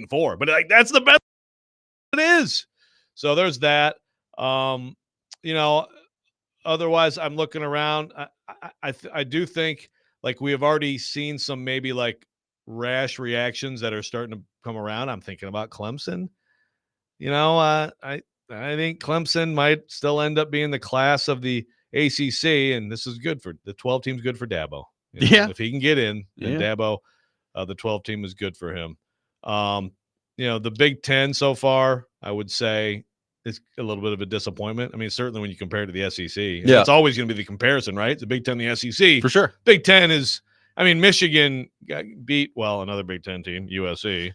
8-4, but like that's the best it is. So there's that. Um, you know, otherwise, I'm looking around. I do think like we have already seen some maybe like rash reactions that are starting to come around. I'm thinking about Clemson. I think Clemson might still end up being the class of the ACC, and this is good for the 12 team's good for Dabo. Yeah. If he can get in, then Yeah. Dabo, the 12 team is good for him. The Big Ten so far, I would say, is a little bit of a disappointment. I mean, certainly when you compare it to the SEC, Yeah. it's always going to be the comparison, right? The Big Ten, the SEC, For sure. Big Ten is. I mean, Michigan got beat another Big Ten team, USC,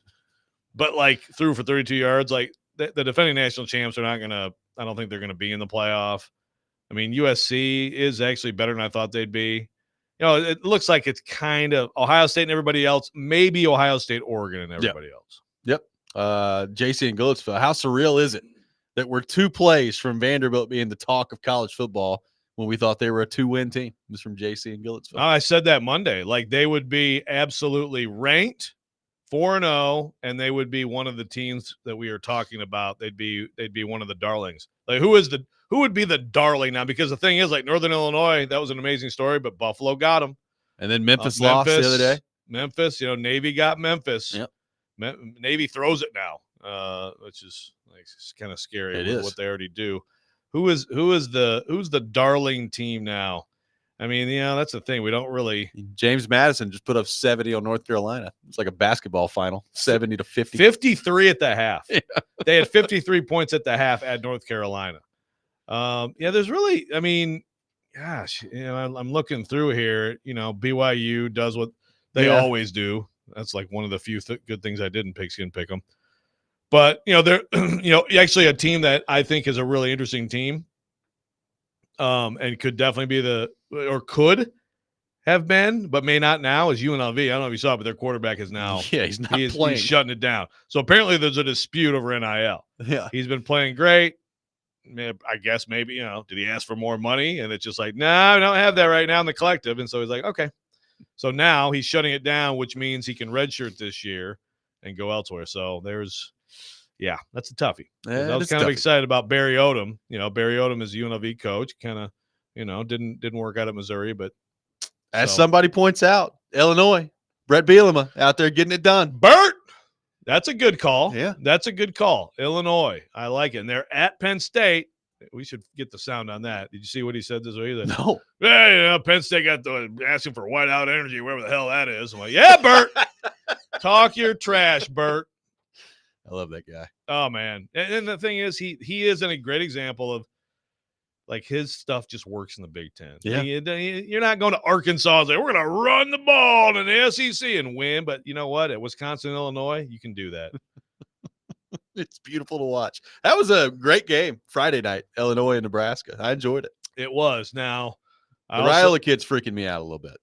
but like threw for 32 yards. Like the defending national champs are not going to. I don't think they're going to be in the playoff. I mean, USC is actually better than I thought they'd be. It looks like it's kind of Ohio State and everybody else, maybe Ohio State, Oregon, and everybody else. Yep. JC and Goodlettsville. How surreal is it that we're 2 plays from Vanderbilt being the talk of college football when we thought they were a 2-win team? It was from JC and Goodlettsville. I said that Monday. Like they would be absolutely ranked 4-0, and they would be one of the teams that we are talking about. They'd be one of the darlings. Like who would be the darling now? Because the thing is, like Northern Illinois, that was an amazing story, but Buffalo got them. And then Memphis lost the other day. Memphis, Navy got Memphis. Yep. Navy throws it now, which is like kind of scary with what they already do. Who's the darling team now? I mean, that's the thing. We don't really. James Madison just put up 70 on North Carolina. It's like a basketball final, 70-50. 53 at the half. Yeah. They had 53 points at the half at North Carolina. There's really, I mean, gosh, I'm looking through here. BYU does what they always do. That's like one of the few good things I did in Pigskin Pick'em. But they're actually a team that I think is a really interesting team. And could definitely be could have been, but may not now, is UNLV. I don't know if you saw it, but their quarterback is now. Yeah, he's not playing. He's shutting it down. So apparently there's a dispute over NIL. Yeah. He's been playing great. I guess maybe, did he ask for more money? And it's just like, no, I don't have that right now in the collective. And so he's like, okay. So now he's shutting it down, which means he can redshirt this year and go elsewhere. So that's a toughie. I was kind of excited about Barry Odom. Barry Odom is a UNLV coach. Kind of, didn't work out at Missouri, but as somebody points out, Illinois, Brett Bielema out there getting it done. Bert, that's a good call. Yeah, that's a good call. Illinois, I like it. And they're at Penn State. We should get the sound on that. Did you see what he said this week? No. Hey, Penn State got asking for whiteout energy, wherever the hell that is. I'm like, yeah, Bert, talk your trash, Bert. I love that guy. Oh man, and the thing is, he is a great example of like his stuff just works in the Big Ten. Yeah, you're not going to Arkansas and say we're going to run the ball in the SEC and win, but you know what? At Wisconsin, Illinois, you can do that. It's beautiful to watch. That was a great game Friday night, Illinois and Nebraska. I enjoyed it. It was. Now, the Raiola kid's freaking me out a little bit.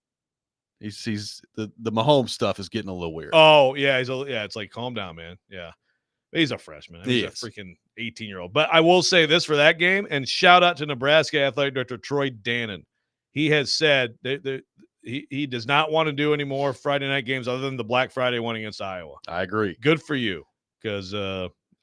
He's the Mahomes stuff is getting a little weird. Oh yeah, it's like calm down, man. Yeah. He's a freshman. He's a freaking 18-year-old. But I will say this for that game, and shout out to Nebraska Athletic Director Troy Dannon. He has said that he does not want to do any more Friday night games other than the Black Friday one against Iowa. I agree. Good for you. Because,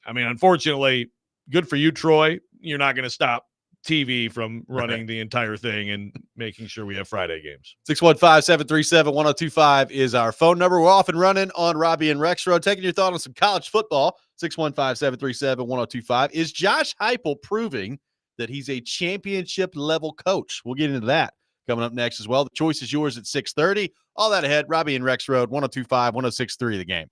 unfortunately, good for you, Troy. You're not going to stop TV from running the entire thing and making sure we have Friday games. 615-737-1025 is our phone number. We're off and running on Robby and Rexrode. Taking your thought on some college football. 615-737-1025. Is Josh Heupel proving that he's a championship-level coach? We'll get into that coming up next as well. The choice is yours at 6:30. All that ahead. Robby and Rexrode, 1025, 1063 The Game.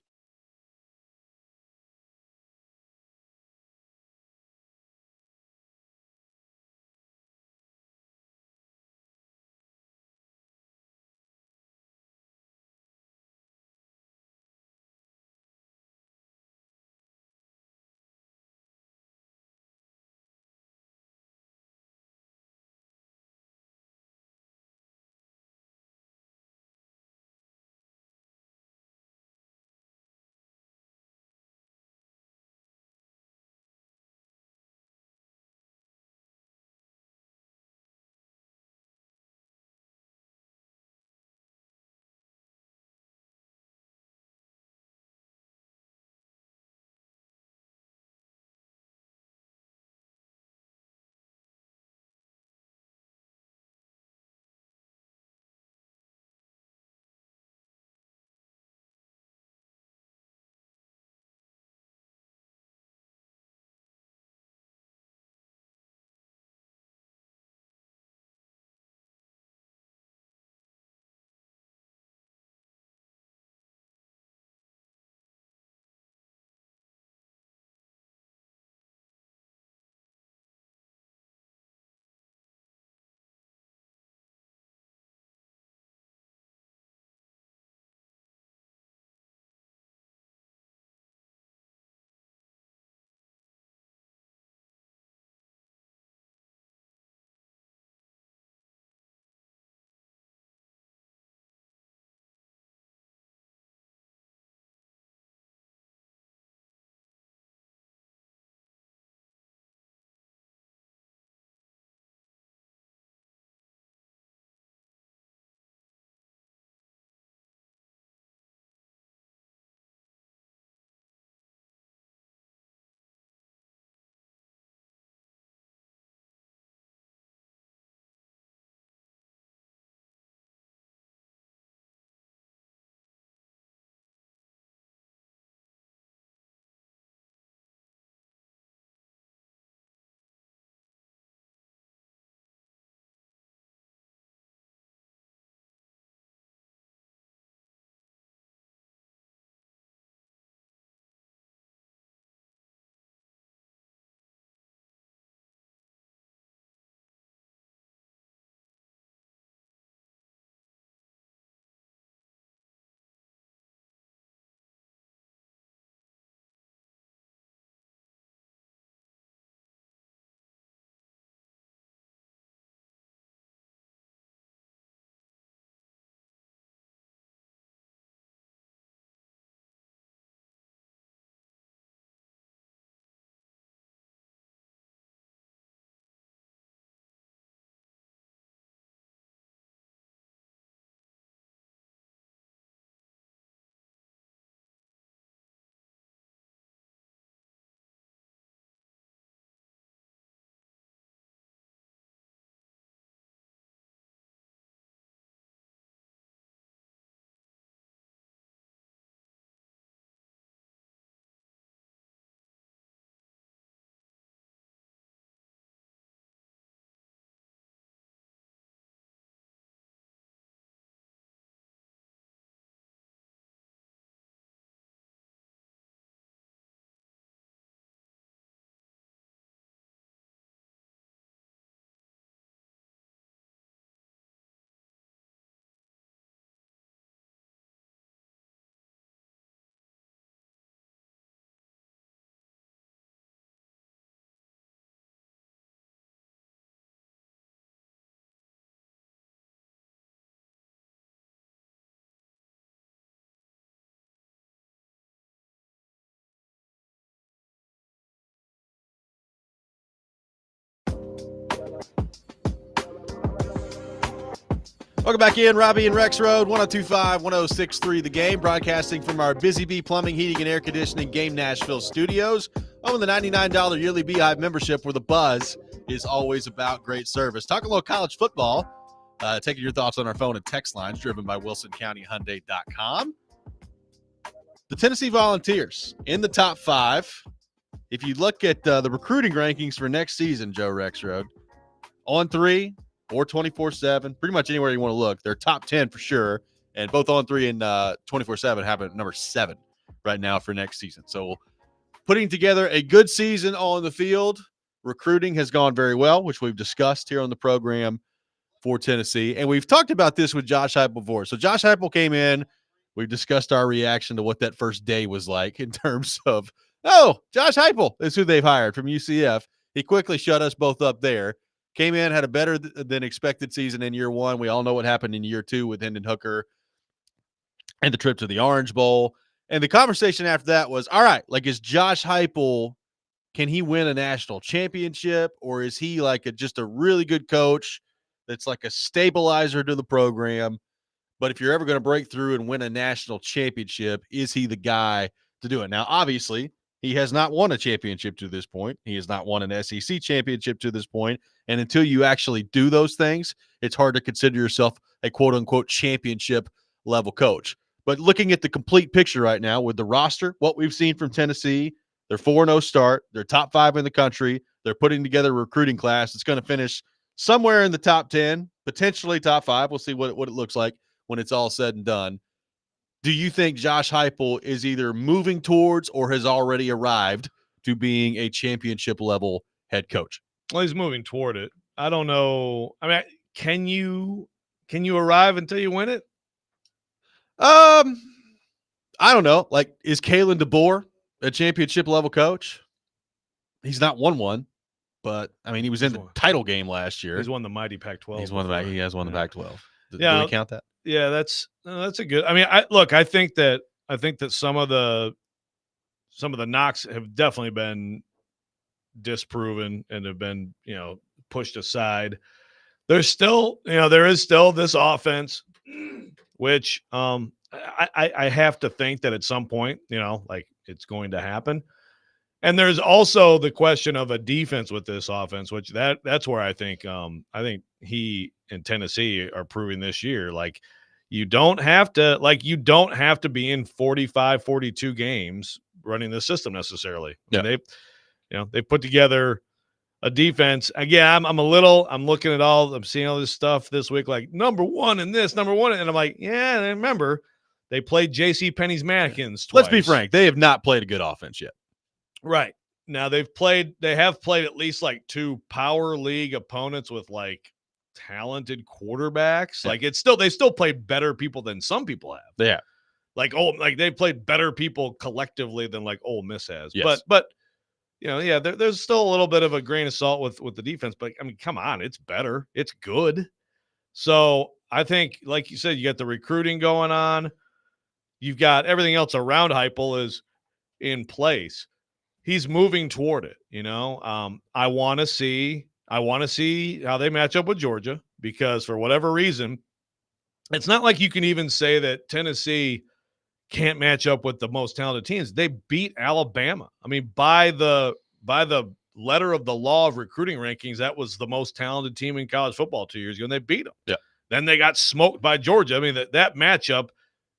Welcome back in, Robby and Rexrode, 102.5, 106.3 The Game, broadcasting from our Busy Bee Plumbing, Heating, and Air Conditioning Game Nashville studios. Home of the $99 yearly Beehive membership, where the buzz is always about great service. Talking a little college football, taking your thoughts on our phone and text lines, driven by WilsonCountyHyundai.com. The Tennessee Volunteers in the top 5. If you look at the recruiting rankings for next season, Joe Rexrode, on 3 or 24/7, pretty much anywhere you want to look, they're top 10 for sure. And both on 3 and 24/7 have a number 7 right now for next season. So putting together a good season on the field. Recruiting has gone very well, which we've discussed here on the program for Tennessee. And we've talked about this with Josh Heupel before. So Josh Heupel came in. We've discussed our reaction to what that first day was like in terms of, Josh Heupel is who they've hired from UCF. He quickly shut us both up there. Came in, had a better than expected season in year 1. We all know what happened in year 2 with Hendon Hooker and the trip to the Orange Bowl. And the conversation after that was, all right, like, is Josh Heupel, can he win a national championship, or is he like just a really good coach that's like a stabilizer to the program? But if you're ever going to break through and win a national championship, is he the guy to do it? Now, obviously, he has not won a championship to this point. He has not won an SEC championship to this point. And until you actually do those things, it's hard to consider yourself a quote-unquote championship level coach. But looking at the complete picture right now with the roster, what we've seen from Tennessee, they're 4-0 start. They're top 5 in the country. They're putting together a recruiting class. It's going to finish somewhere in the top 10, potentially top 5. We'll see what it looks like when it's all said and done. Do you think Josh Heupel is either moving towards or has already arrived to being a championship level head coach? Well, he's moving toward it. I don't know. I mean, can you arrive until you win it? I don't know. Like, is Kalen DeBoer a championship level coach? He's not won one, but I mean, he was in the title game last year. He's won the mighty Pac-12. He has won the Pac-12. Do we count that? Yeah, that's a good. I mean, I think that some of the knocks have definitely been disproven and have been, pushed aside. There's still, there is still this offense, which I have to think that at some point, like, it's going to happen. And there's also the question of a defense with this offense, which that's where I think he and Tennessee are proving this year. Like, you don't have to be in 45, 42 games running the system necessarily. Yeah. I mean, they put together a defense. Again, I'm looking at I'm seeing all this stuff this week, like number one. And I'm like, yeah, I remember they played J.C. Penney's mannequins twice. Let's be frank. They have not played a good offense yet. Right. Now they have played at least like 2 power league opponents with like talented quarterbacks. Yeah. Like, they still play better people than some people have. Yeah. Like, they've played better people collectively than like Ole Miss has. Yes. But there's still a little bit of a grain of salt with the defense, but I mean, come on, it's better. It's good. So I think, like you said, you got the recruiting going on. You've got everything else around Heupel is in place. He's moving toward it. I want to see how they match up with Georgia, because for whatever reason, it's not like you can even say that Tennessee can't match up with the most talented teams. They beat Alabama. I mean, by the letter of the law of recruiting rankings, that was the most talented team in college football 2 years ago, and they beat them. Yeah. Then they got smoked by Georgia. I mean, that matchup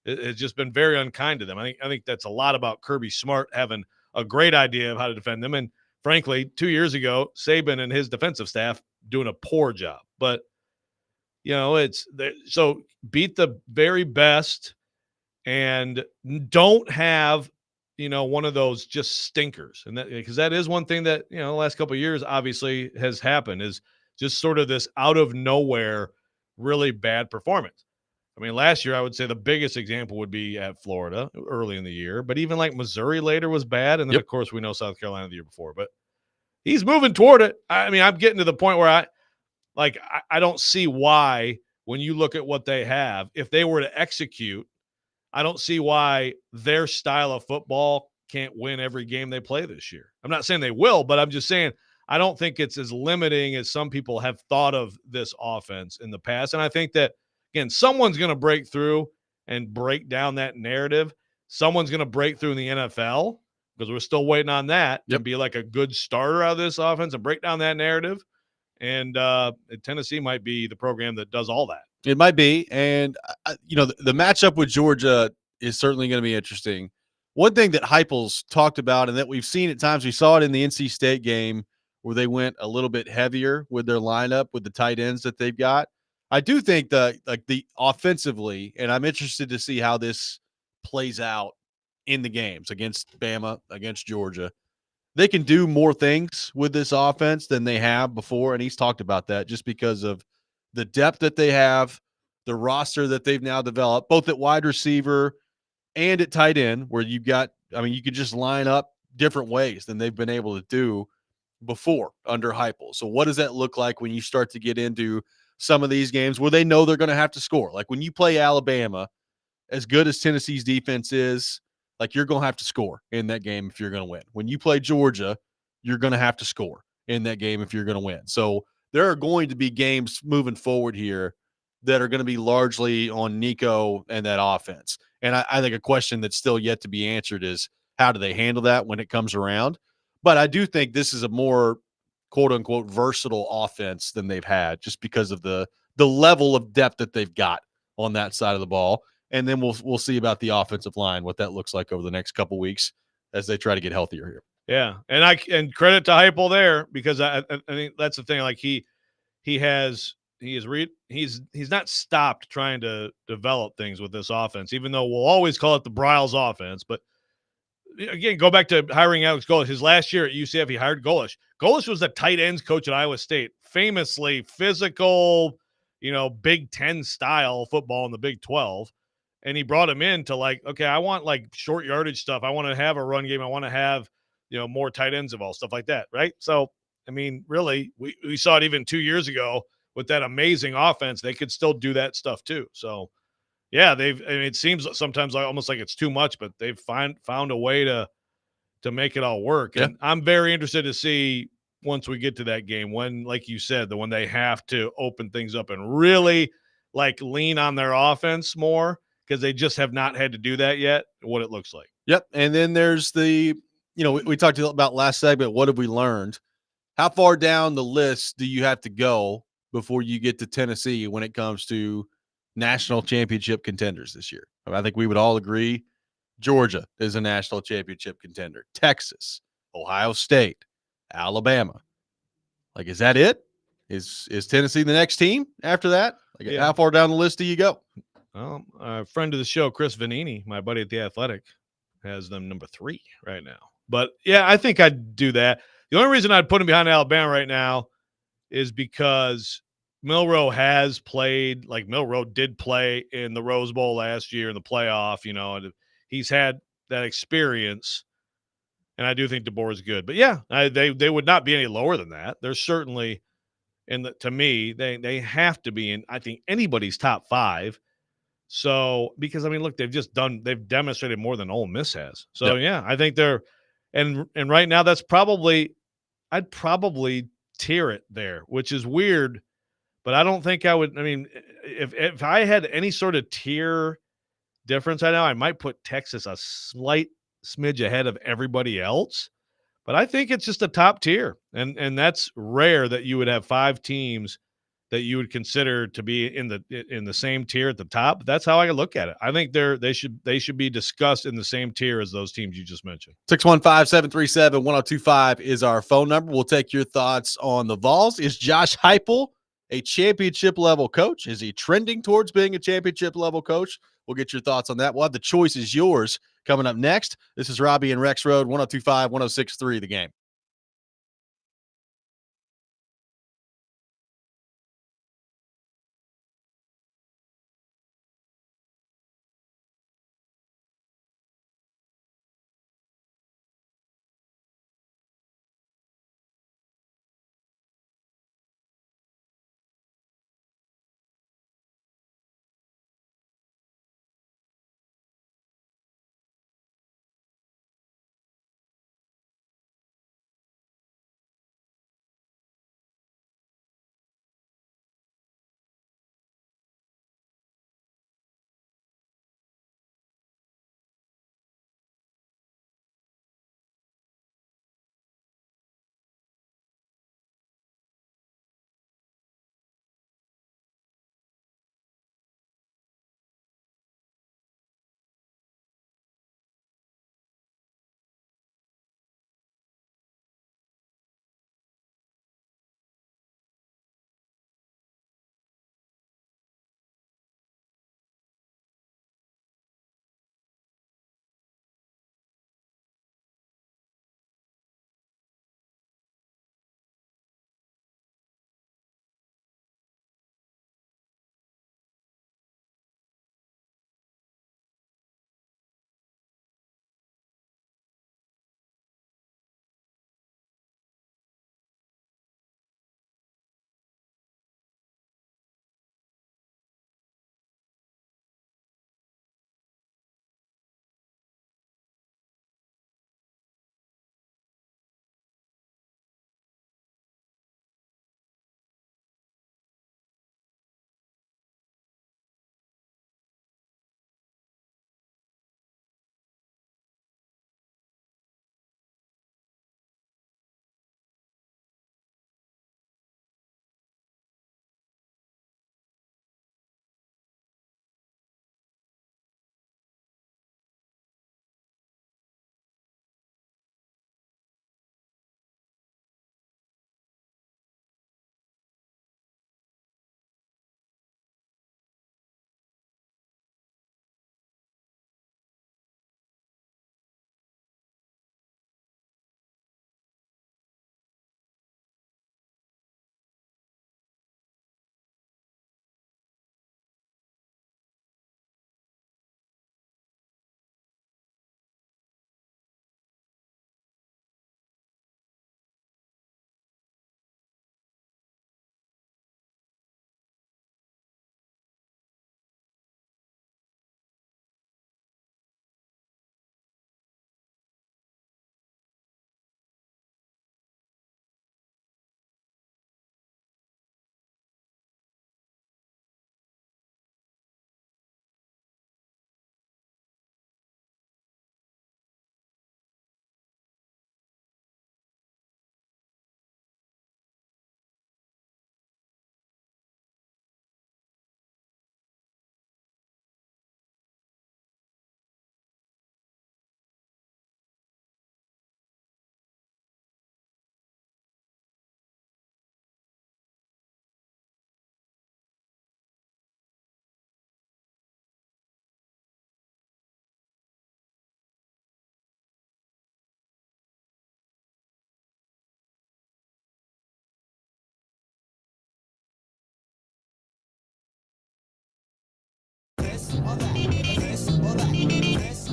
has just been very unkind to them. I think that's a lot about Kirby Smart having a great idea of how to defend them. And frankly, 2 years ago, Saban and his defensive staff doing a poor job. But, so beat the very best and don't have, one of those just stinkers. And because that is one thing that, the last couple of years obviously has happened, is just sort of this out of nowhere, really bad performance. I mean, last year, I would say the biggest example would be at Florida early in the year, but even like Missouri later was bad. And then, of course, we know South Carolina the year before, but he's moving toward it. I mean, I'm getting to the point where I don't see why, when you look at what they have, if they were to execute, I don't see why their style of football can't win every game they play this year. I'm not saying they will, but I'm just saying I don't think it's as limiting as some people have thought of this offense in the past. And I think that again, someone's going to break through and break down that narrative. Someone's going to break through in the NFL because we're still waiting on that to be like a good starter out of this offense and break down that narrative. And Tennessee might be the program that does all that. It might be. And, the matchup with Georgia is certainly going to be interesting. One thing that Heupel's talked about and that we've seen at times, we saw it in the NC State game where they went a little bit heavier with their lineup with the tight ends that they've got. I do think that the offensively, and I'm interested to see how this plays out in the games against Bama, against Georgia. They can do more things with this offense than they have before, and he's talked about that just because of the depth that they have, the roster that they've now developed, both at wide receiver and at tight end, where you could just line up different ways than they've been able to do before under Heupel. So what does that look like when you start to get into some of these games where they know they're going to have to score? Like when you play Alabama, as good as Tennessee's defense is, like you're going to have to score in that game if you're going to win. When you play Georgia, you're going to have to score in that game if you're going to win. So there are going to be games moving forward here that are going to be largely on Nico and that offense. And I think a question that's still yet to be answered is how do they handle that when it comes around? But I do think this is a more quote unquote versatile offense than they've had just because of the level of depth that they've got on that side of the ball. And then we'll see about the offensive line, what that looks like over the next couple weeks as they try to get healthier here. Yeah, and credit to Heupel there because I think that's the thing. Like he's not stopped trying to develop things with this offense, even though we'll always call it the Bryles offense. But again, go back to hiring Alex Golesh. His last year at UCF, he hired Golesh. Golesh was the tight ends coach at Iowa State, famously physical, Big Ten style football in the Big 12. And he brought him in to okay, I want short yardage stuff. I want to have a run game. I want to have, more tight ends involved, stuff like that. Right. So, I mean, really, we saw it even 2 years ago with that amazing offense. They could still do that stuff too. So, yeah, it seems sometimes almost like it's too much, but they've found a way to make it all work. Yeah. And I'm very interested to see once we get to that game when, like you said, when they have to open things up and really lean on their offense more because they just have not had to do that yet, what it looks like. Yep. And then there's we talked about last segment, what have we learned? How far down the list do you have to go before you get to Tennessee when it comes to national championship contenders this year? I think we would all agree Georgia is a national championship contender. Texas, Ohio State, Alabama. Is that it? Is Tennessee the next team after that? How far down the list do you go? Well, a friend of the show, Chris Vanini, my buddy at The Athletic, has them number 3 right now. But, yeah, I think I'd do that. The only reason I'd put him behind Alabama right now is because Milroe has played, Milroe did play in the Rose Bowl last year in the playoff, and he's had that experience, and I do think DeBoer is good. But, yeah, they would not be any lower than that. They're certainly, to me, they have to be in, I think, anybody's top 5. So, because, look, they've demonstrated more than Ole Miss has. So, yeah, I think they're – and right now that's probably – I'd probably tier it there, which is weird, but I don't think I would. If I had any sort of tier difference right now, I might put Texas a slight smidge ahead of everybody else, but I think it's just a top tier, and that's rare that you would have 5 teams that you would consider to be in the same tier at the top. That's how I look at it. I think they should be discussed in the same tier as those teams you just mentioned. 615-737-1025 is our phone number. We'll take your thoughts on the Vols. Is Josh Heupel a championship level coach? Is he trending towards being a championship level coach? We'll get your thoughts on that. We'll have the choice is yours coming up next. This is Robby and Rexrode, 1025, 1063 The Game.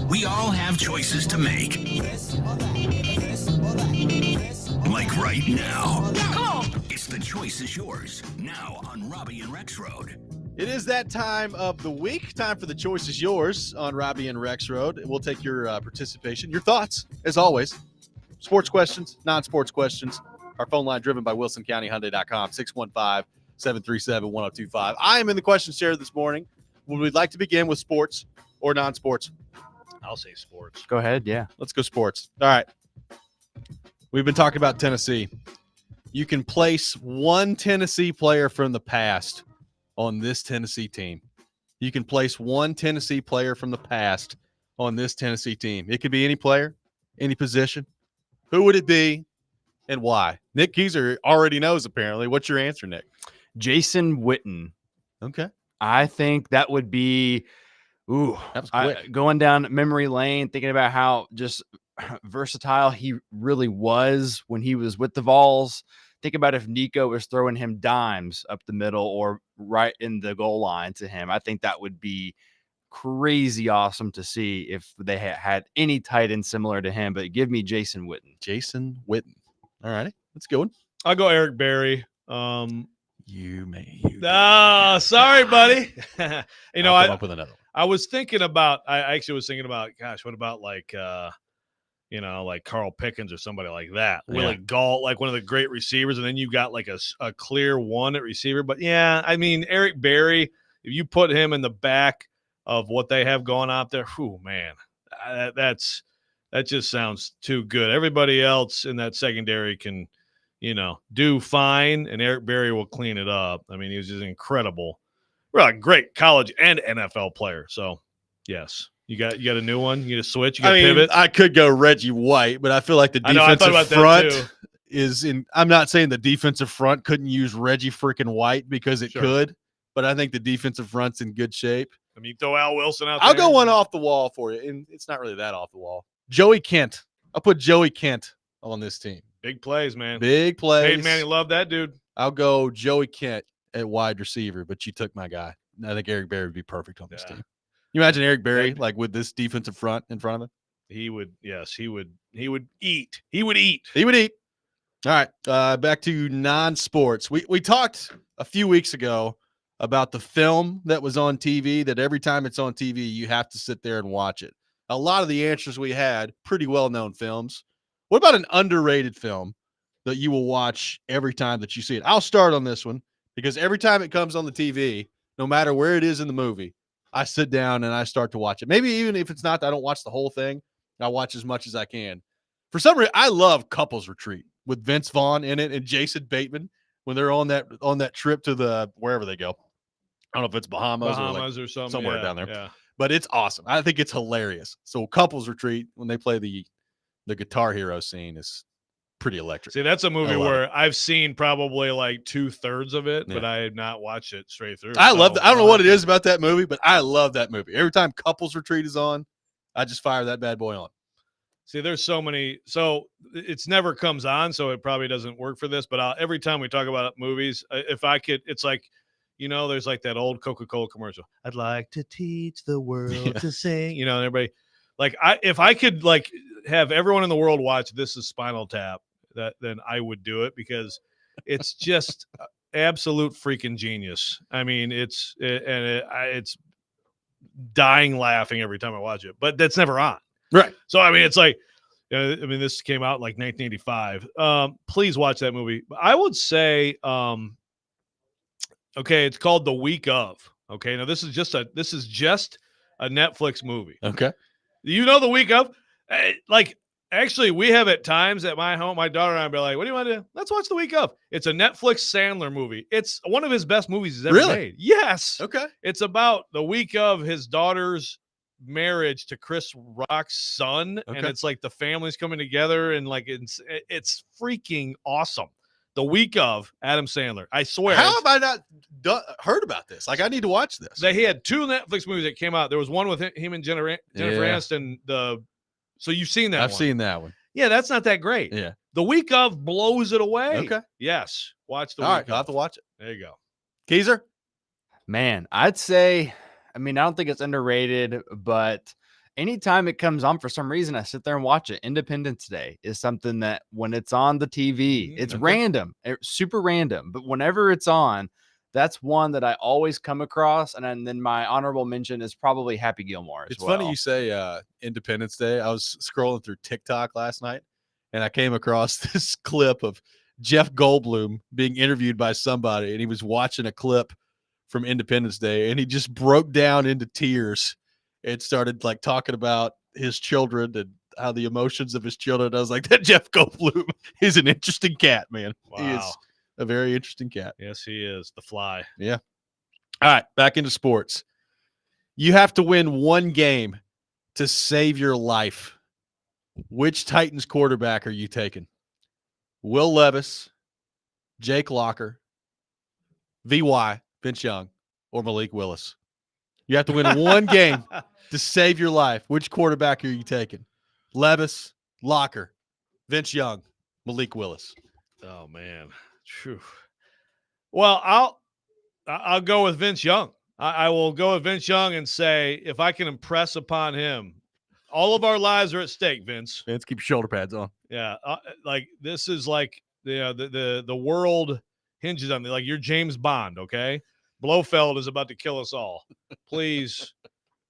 We all have choices to make. Like right now. It's The Choice Is Yours. Now on Robby and Rexrode. It is that time of the week. Time for The Choice Is Yours on Robby and Rexrode. We'll take your participation, your thoughts, as always. Sports questions, non-sports questions. Our phone line driven by WilsonCountyHyundai.com, 615-737-1025. I am in the questions chair this morning. Would we like to begin with sports or non-sports? I'll say sports. Go ahead. Yeah. Let's go sports. All right. We've been talking about Tennessee. You can place one Tennessee player from the past on this Tennessee team. You can place one Tennessee player from the past on this Tennessee team. It could be any player, any position. Who would it be and why? Nick Keyser already knows, apparently. What's your answer, Nick? Jason Witten. Okay. I think that would be, That was quick. Going down memory lane, thinking about how just versatile he really was when he was with the Vols. Think about if Nico was throwing him dimes up the middle or right in the goal line to him. I think that would be crazy awesome to see if they had any tight end similar to him. But give me Jason Witten. Jason Witten. All righty. Let's go. I'll go Eric Berry. You may. Sorry, buddy. I'll come up with another one. I was thinking about, I actually was thinking about, gosh, what about like Carl Pickens or somebody like that. Yeah. Willie Galt, like one of the great receivers, and then you got like a clear one at receiver. But yeah, I mean, Eric Berry, if you put him in the back of what they have going out there, whew, man, that just sounds too good. Everybody else in that secondary can, do fine, and Eric Berry will clean it up. I mean, he was just incredible. Really great college and NFL player. So, yes. You got a new one? You get a switch? You got a pivot? I could go Reggie White, but I feel like the defensive front is in. I'm not saying the defensive front couldn't use Reggie freaking White because it could, but I think the defensive front's in good shape. I mean, you throw Al Wilson out there. I'll go one off the wall for you, and it's not really that off the wall. Joey Kent. I'll put Joey Kent on this team. Big plays, man. Big plays. Peyton Manning loved that dude. I'll go Joey Kent at wide receiver, but you took my guy. I think Eric Berry would be perfect on this team. You imagine Eric Berry like with this defensive front in front of him? He would eat. He would eat. All right. Back to non-sports. We talked a few weeks ago about the film that was on TV, that every time it's on TV, you have to sit there and watch it. A lot of the answers we had, pretty well-known films. What about an underrated film that you will watch every time that you see it? I'll start on this one because every time it comes on the TV, no matter where it is in the movie, I sit down and I start to watch it. Maybe even if it's not, I don't watch the whole thing. I watch as much as I can. For some reason, I love Couples Retreat with Vince Vaughn in it and Jason Bateman when they're on that trip to the wherever they go. I don't know if it's Bahamas or something, somewhere down there. Yeah. But it's awesome. I think it's hilarious. So Couples Retreat, when they play the Guitar Hero scene, is pretty electric. See, that's a movie where it. I've seen probably like 2/3 of it, but I have not watched it straight through. I love that. I don't know what it is about that movie, but I love that movie. Every time Couples Retreat is on, I just fire that bad boy on. See, there's so many. So it's never comes on, so it probably doesn't work for this. But every time we talk about movies, if I could, it's like, there's like that old Coca-Cola commercial. I'd like to teach the world to sing. And everybody, like, if I could like have everyone in the world watch This Is Spinal Tap, then I would do it because it's just absolute freaking genius. I mean, it's dying laughing every time I watch it, but that's never on. Right. So, I mean, it's like, this came out like 1985. Please watch that movie. I would say, okay, it's called The Week Of. Okay. Now this is just a Netflix movie. Okay. The Week Of, actually, we have at times at my home, my daughter and I be like, what do you want to do? Let's watch The Week Of. It's a Netflix Sandler movie. It's one of his best movies he's ever made. Yes. Okay. It's about the week of his daughter's marriage to Chris Rock's son. Okay. And it's like the family's coming together and like it's freaking awesome. The Week Of Adam Sandler. I swear. How have I not heard about this? Like, I need to watch this. He had 2 Netflix movies that came out. There was one with him and Jennifer Aniston. So you've seen that one. I've seen that one. Yeah, that's not that great. Yeah. The Week Of blows it away. Okay. Yes. Watch the All Week right, Of. I'll have to watch it. There you go. Keyser? Man, I'd say, I don't think it's underrated, but anytime it comes on, for some reason, I sit there and watch it. Independence Day is something that when it's on the TV, it's random, it's super random. But whenever it's on, that's one that I always come across. And then my honorable mention is probably Happy Gilmore as well. It's funny you say Independence Day. I was scrolling through TikTok last night, and I came across this clip of Jeff Goldblum being interviewed by somebody, and he was watching a clip from Independence Day, and he just broke down into tears and started like talking about his children and how the emotions of his children. I was like, that Jeff Goldblum is an interesting cat, man. Wow. He is a very interesting cat. Yes, he is. The Fly. Yeah. All right, back into sports. You have to win one game to save your life. Which Titans quarterback are you taking? Will Levis, Jake Locker, VY, Vince Young, or Malik Willis? You have to win one game to save your life. Which quarterback are you taking? Levis, Locker, Vince Young, Malik Willis. Oh, man. Phew. Well, I'll go with Vince Young. I will go with Vince Young and say, if I can impress upon him, all of our lives are at stake, Vince. Vince, keep your shoulder pads on. Yeah, like this is like the world hinges on me. Like you're James Bond, okay? Blofeld is about to kill us all. Please,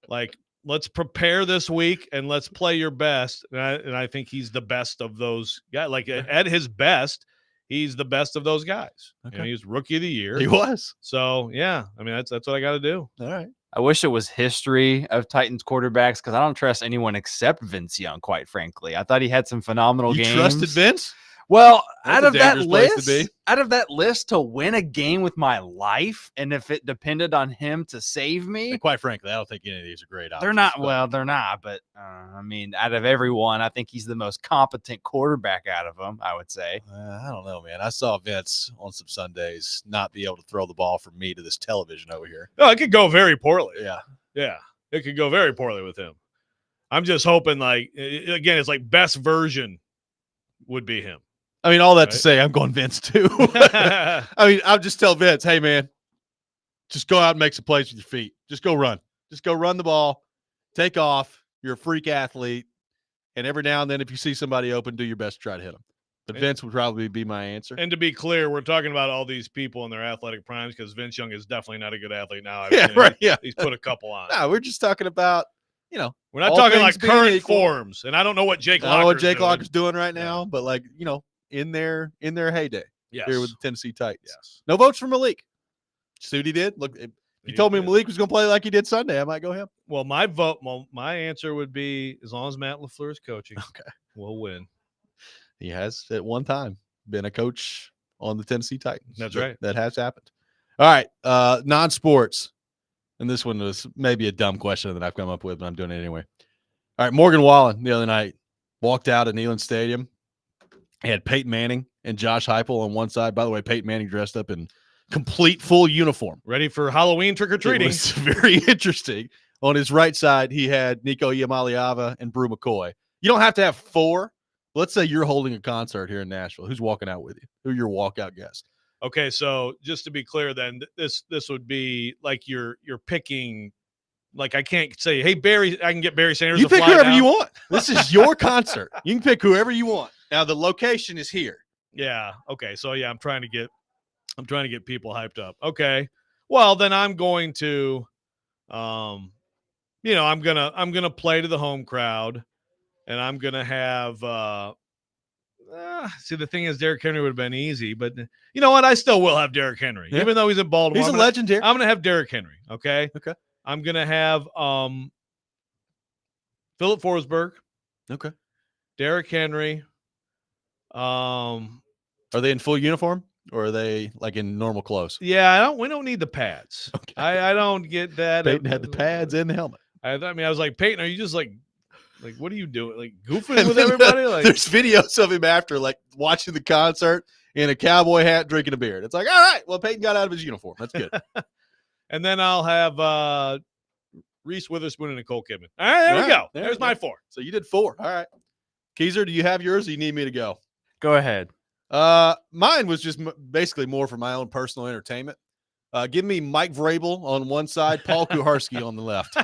like let's prepare this week and let's play your best. And I think he's the best of those guys. Like at his best, he's the best of those guys. Okay. You know, he's rookie of the year. He was. So yeah, I mean that's what I got to do. All right. I wish it was history of Titans quarterbacks because I don't trust anyone except Vince Young, quite frankly. I thought he had some phenomenal games. You trusted Vince? Well, That's out a of that dangerous place to list, to win a game with my life, and if it depended on him to save me, And quite frankly, I don't think any of these are great options. they're not. Well, they're not. But I mean, out of everyone, I think he's the most competent quarterback out of them. I would say. I don't know, man. I saw Vince on some Sundays not be able to throw the ball from me to this television over here. No, it could go very poorly. Yeah. It could go very poorly with him. I'm just hoping, like again, it's like best version would be him. I mean, all that Right. to say, I'm going Vince too. I mean, I'll just tell Vince, hey, man, just go out and make some plays with your feet. Just go run. Just go run the ball. Take off. You're a freak athlete. And every now and then, if you see somebody open, do your best to try to hit them. But Vince would probably be my answer. And to be clear, we're talking about all these people in their athletic primes because Vince Young is definitely not a good athlete now. Yeah, right. Yeah. He's put a couple on. No, we're just talking about, you know, We're not all talking things like being current equal. forms. And I don't know what Jake I don't know what Locker's Jake doing. Locker's doing right now, but like, you know, in their heyday Yes. here with the Tennessee Titans. Yes. No votes for Malik. See what he did? Look, if you told me did. Malik was going to play like he did Sunday, I might go him. Well, my answer would be as long as Matt LaFleur is coaching, Okay. we'll win. He has at one time been a coach on the Tennessee Titans. That's right. That has happened. All right. Non-sports. And this one was maybe a dumb question that I've come up with, but I'm doing it anyway. All right. Morgan Wallen the other night walked out at Neyland Stadium. He had Peyton Manning and Josh Heupel on one side. By the way, Peyton Manning dressed up in complete full uniform. Ready for Halloween It trick-or-treating. was very interesting. On his right side, he had Nico Iamaleava and Brew McCoy. You don't have to have four. Let's say you're holding a concert here in Nashville. Who's walking out with you? Who are your walkout guests? Okay, so just to be clear then, this would be like you're picking, like I can't say, hey, Barry, I can get Barry Sanders You to pick fly whoever down. you want. This is your concert. You can pick whoever you want. Now the location is here. Yeah. Okay. So yeah, I'm trying to get people hyped up. Okay. Well, then I'm going to, I'm gonna play to the home crowd, and I'm gonna have. See, the thing is, Derrick Henry would have been easy, but you know what? I still will have Derrick Henry, Yeah. even though he's in Baltimore. He's a legend here. I'm gonna have Derrick Henry. Okay. Okay. I'm gonna have Philip Forsberg, Okay. Derrick Henry. Are they in full uniform or are they like in normal clothes? Yeah, we don't need the pads. Okay. I don't get that. Peyton had the pads and the helmet. I mean, I was like, Peyton, are you just like what are you doing? Like goofing And with then everybody? Like, there's videos of him after, like watching the concert in a cowboy hat, drinking a beer. It's like, all right, well, Peyton got out of his uniform. That's good. and then I'll have Reese Witherspoon and Nicole Kidman. All right, there All we right, go. there There's we my go. 4. So you did 4. All right. Keezer, do you have yours or you need me to go? Go ahead. Mine was just basically more for my own personal entertainment. Give me Mike Vrabel on one side, Paul Kuharski on the left.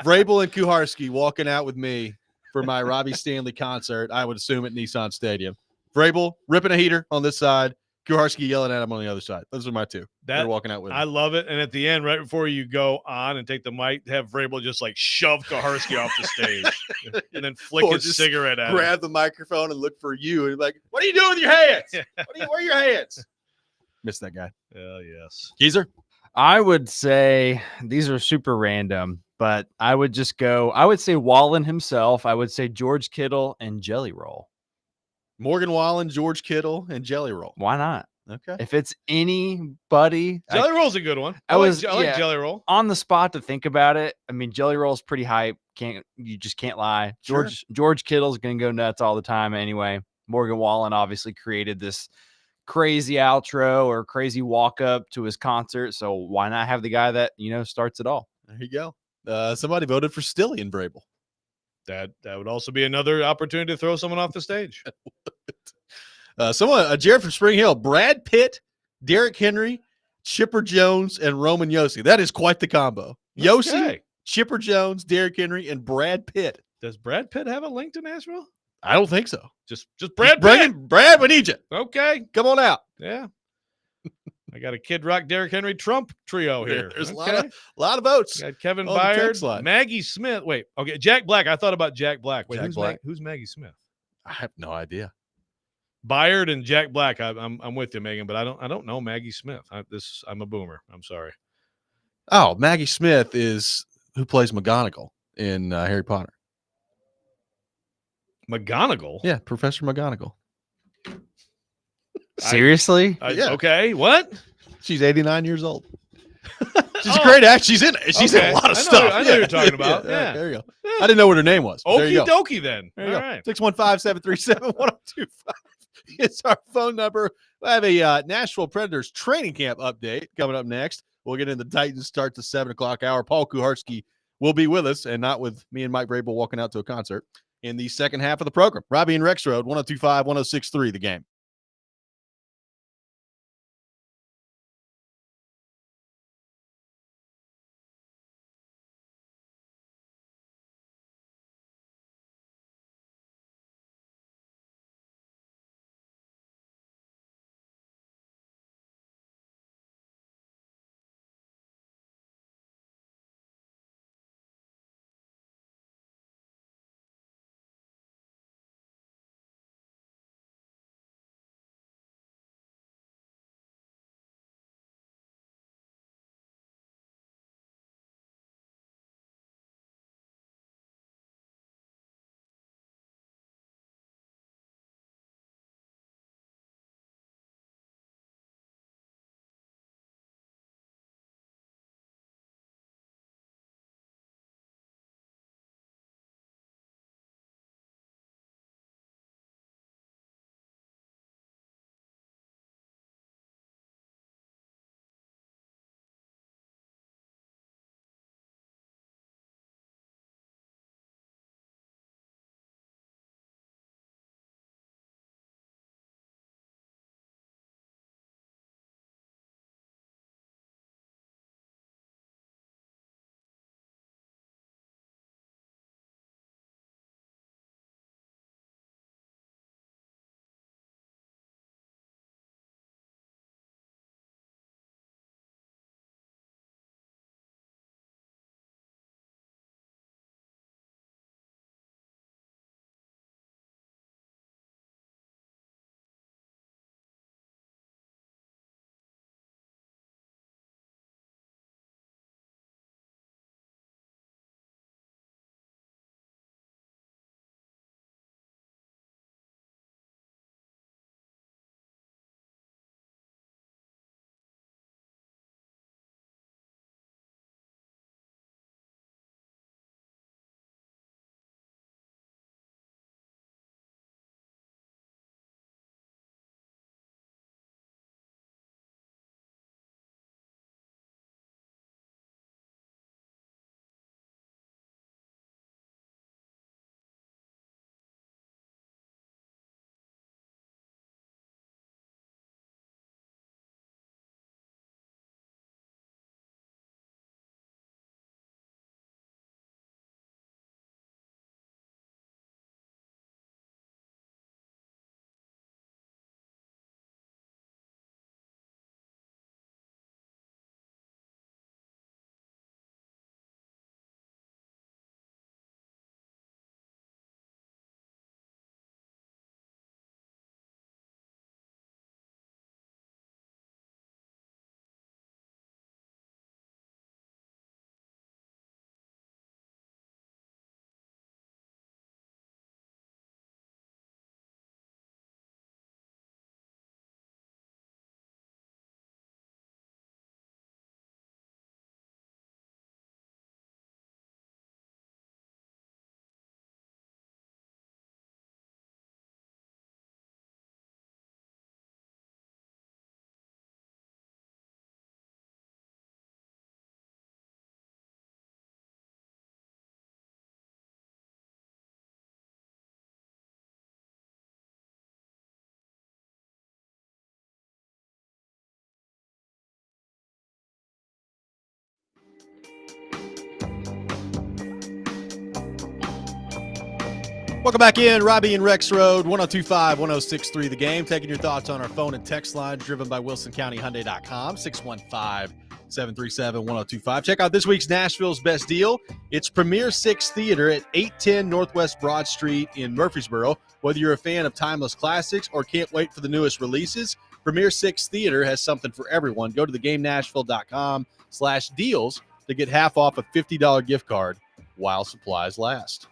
Vrabel and Kuharski walking out with me for my Robbie Stanley concert, I would assume at Nissan Stadium. Vrabel ripping a heater on this side, Kuharski yelling at him on the other side. Those are my two. They're walking out with me. I love it. And at the end, right before you go on and take the mic, have Vrabel just like shove Kuharski off the stage and then flick Or his just cigarette at him. grab the microphone and look for you and like, what are you doing with your hands? Where are your hands? Miss that guy. Yes. Geezer? I would say these are super random, but I would say Wallen himself. I would say George Kittle and Jelly Roll. Morgan Wallen, George Kittle, and Jelly Roll. Why not? Okay. If it's anybody, Jelly Roll's a good one. I like Jelly Roll. On the spot to think about it. I mean, Jelly Roll's pretty hype. You just can't lie. Sure. George Kittle's going to go nuts all the time anyway. Morgan Wallen obviously created this crazy outro or crazy walk up to his concert. So why not have the guy that, starts it all? There you go. Somebody voted for Stilly and Vrabel. That would also be another opportunity to throw someone off the stage. Jared from Spring Hill, Brad Pitt, Derrick Henry, Chipper Jones, and Roman Yossi. That is quite the combo. Yossi, Okay. Chipper Jones, Derrick Henry, and Brad Pitt. Does Brad Pitt have a link to Nashville? I don't think so. Just Brad Pitt. Brad, we need you. Okay. Come on out. Yeah. I got a Kid Rock, Derrick Henry, Trump trio here. There's okay. a lot of votes. Got Kevin on the text Byard, line. Maggie Smith. Wait, okay, Jack Black. I thought about Jack Black. Wait, Jack Black. Who's Maggie Smith? I have no idea. Byard and Jack Black. I'm with you, Megan, but I don't know Maggie Smith. I'm a boomer. I'm sorry. Oh, Maggie Smith is who plays McGonagall in Harry Potter. McGonagall. Yeah, Professor McGonagall. Seriously? Yeah. Okay. What? She's 89 years old. She's a great actor. She's in a lot of stuff. I know you're talking about. Yeah. There you go. I didn't know what her name was. There you Okie go. dokie then. There you All go. right. 615-737-1025 It's our phone number. We'll have a Nashville Predators training camp update coming up next. We'll get into the Titans start the 7 o'clock hour. Paul Kuharski will be with us and not with me and Mike Vrabel walking out to a concert in the second half of the program. Robby and Rexrode, 102.5, 106.3 The Game. Welcome back in. Robby and Rexrode, 102.5-106.3 The Game. Taking your thoughts on our phone and text line, driven by WilsonCountyHyundai.com, 615-737-1025. Check out this week's Nashville's Best Deal. It's Premier Six Theater at 810 Northwest Broad Street in Murfreesboro. Whether you're a fan of timeless classics or can't wait for the newest releases, Premier Six Theater has something for everyone. Go to theGameNashville.com/deals to get half off a $50 gift card while supplies last.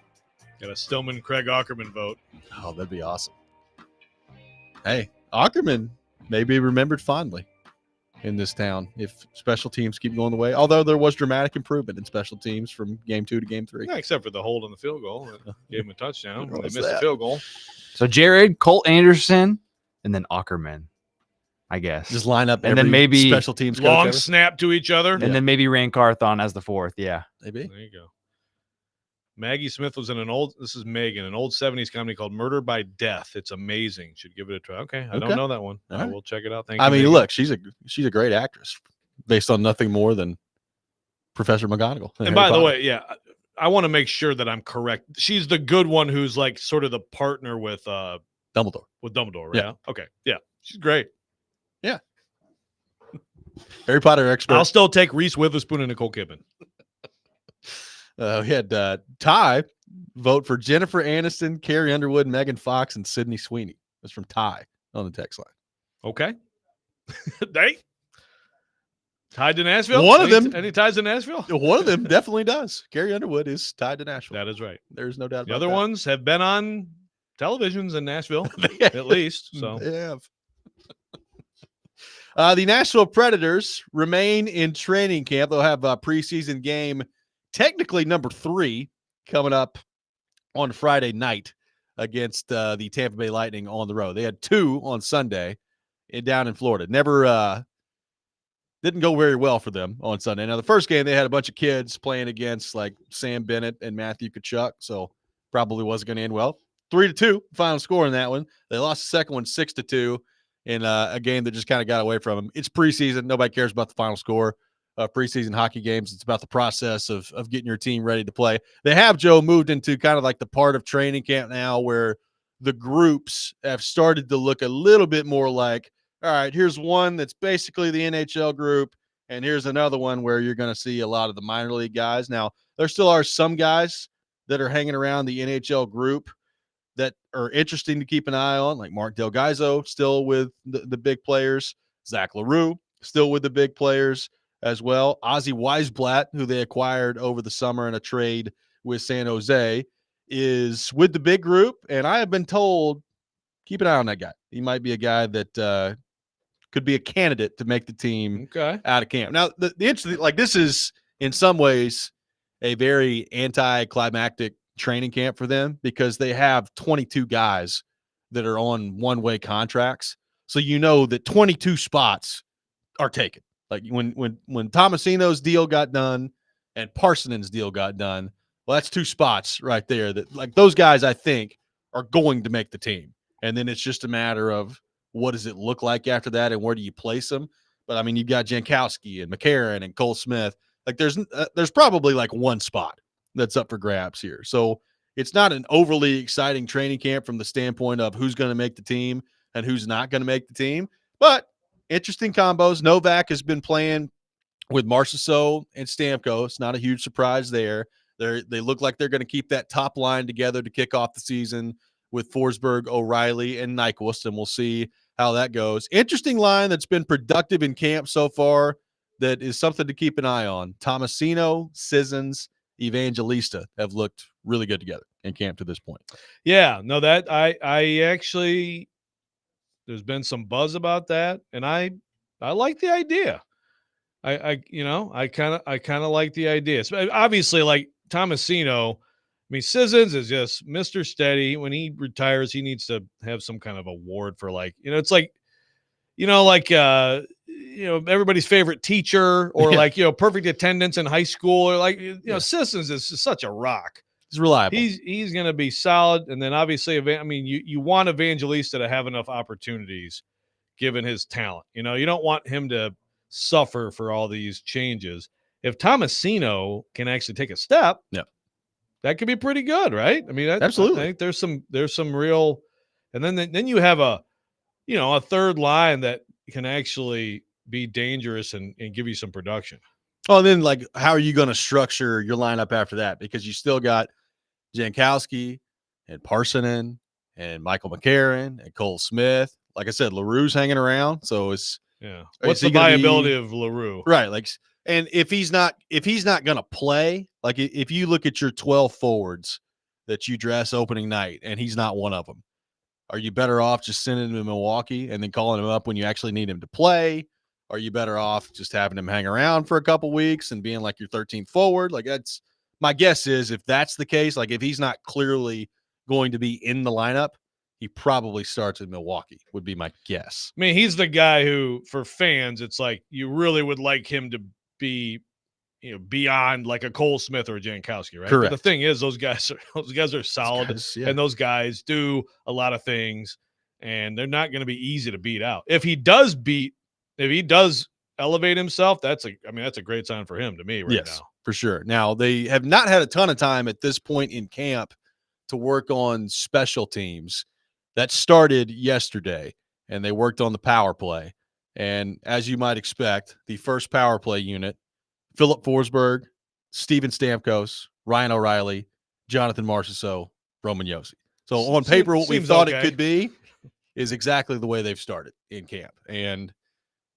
Got a Stillman Craig Ackerman vote. Oh, that'd be awesome. Hey, Ackerman may be remembered fondly in this town if special teams keep going the way. Although there was dramatic improvement in special teams from game 2 to game 3. Yeah, except for the hold on the field goal. It gave him a touchdown. They What's missed the that? field goal. So Jared, Colt Anderson, and then Ackerman, I guess. Just line up And every then maybe special teams coach Long ever. snap to each other. and then maybe Rand Carthon as the fourth. Yeah. Maybe. There you go. Maggie Smith was in an old 70s comedy called Murder by Death. It's amazing. Should give it a try. Okay. I Okay. don't know that one. All I right. will check it out. Thank I you. mean, Maggie. look, she's a great actress based on nothing more than Professor McGonagall. And by the way, yeah, I want to make sure that I'm correct. She's the good one who's like sort of the partner with Dumbledore. Dumbledore, right? Yeah. Okay. Yeah. She's great. Harry Potter expert. I'll still take Reese Witherspoon and Nicole Kidman. We had Ty vote for Jennifer Aniston, Carrie Underwood, Megan Fox, and Sydney Sweeney. That's from Ty on the text line. Okay. Hey. Tied to Nashville? One of them. Any ties to Nashville? One of them definitely does. Carrie Underwood is tied to Nashville. That is right. There's no doubt The about other that. ones have been on televisions in Nashville, They at least. So They have. The Nashville Predators remain in training camp. They'll have a preseason game, technically number 3, coming up on Friday night against the Tampa Bay Lightning on the road. They had 2 on Sunday down in Florida. Never didn't go very well for them on Sunday. Now, the first game, they had a bunch of kids playing against like Sam Bennett and Matthew Tkachuk, so probably wasn't going to end well. 3-2, final score in that one. They lost the second one 6-2 in a game that just kind of got away from them. It's preseason. Nobody cares about the final score of preseason hockey games. It's about the process of getting your team ready to play. They have, Joe, moved into kind of like the part of training camp now where the groups have started to look a little bit more like, all right, here's one that's basically the NHL group, and here's another one where you're going to see a lot of the minor league guys. Now, there still are some guys that are hanging around the NHL group that are interesting to keep an eye on, like Mark Del Gaizo, still with the big players. Zach LaRue, still with the big players as well. Ozzy Weisblatt, who they acquired over the summer in a trade with San Jose, is with the big group, and I have been told, keep an eye on that guy. He might be a guy that could be a candidate to make the team okay. out of camp. Now, the interesting, like, this is in some ways a very anticlimactic training camp for them because they have 22 guys that are on one-way contracts. So you know that 22 spots are taken. Like when Tomasino's deal got done and Parsonen's deal got done, well, that's 2 spots right there that, like, those guys I think are going to make the team. And then it's just a matter of what does it look like after that and where do you place them? But I mean, you've got Jankowski and McCarron and Cole Smith. Like there's probably like 1 spot that's up for grabs here. So it's not an overly exciting training camp from the standpoint of who's going to make the team and who's not going to make the team. But interesting combos. Novak has been playing with Marchessault and Stamkos. It's not a huge surprise there. They look like they're going to keep that top line together to kick off the season with Forsberg, O'Reilly, and Nyquist, and we'll see how that goes. Interesting line that's been productive in camp so far that is something to keep an eye on. Tomasino, Sissons, Evangelista have looked really good together in camp to this point. Yeah, no, that I actually, there's been some buzz about that, and I like the idea. I kind of like the idea. So obviously, like Tomasino, I mean, Sissons is just Mr. Steady. When he retires, he needs to have some kind of award for, like, it's like, everybody's favorite teacher or perfect attendance in high school, or like, Sissons is just such a rock. He's reliable. He's going to be solid. And then obviously, you want Evangelista to have enough opportunities given his talent. You don't want him to suffer for all these changes. If Tomasino can actually take a step, that could be pretty good, right? I mean, Absolutely. I think there's some real, and then you have a third line that can actually be dangerous and give you some production. Oh, and then like, how are you going to structure your lineup after that? Because you still got Jankowski and Parsonen and Michael McCarron and Cole Smith. Like I said, LaRue's hanging around, so it's Yeah. is What's he the gonna viability be of LaRue? right? Like, and if he's not going to play, like if you look at your 12 forwards that you dress opening night and he's not one of them, are you better off just sending him to Milwaukee and then calling him up when you actually need him to play? Are you better off just having him hang around for a couple weeks and being like your 13th forward? Like, that's my guess is, if that's the case, like if he's not clearly going to be in the lineup, he probably starts in Milwaukee, would be my guess. I mean, he's the guy who, for fans, it's like you really would like him to be, beyond like a Cole Smith or a Jankowski, right? Correct. But the thing is, those guys are solid, Yeah. and those guys do a lot of things, and they're not going to be easy to beat out. If he does elevate himself, that's a great sign for him to me right Yes, now. for sure. Now, they have not had a ton of time at this point in camp to work on special teams. That started yesterday, and they worked on the power play. And as you might expect, the first power play unit, Philip Forsberg, Steven Stamkos, Ryan O'Reilly, Jonathan Marchessault, Roman Josi. So on paper, what we Seems thought okay. it could be is exactly the way they've started in camp. And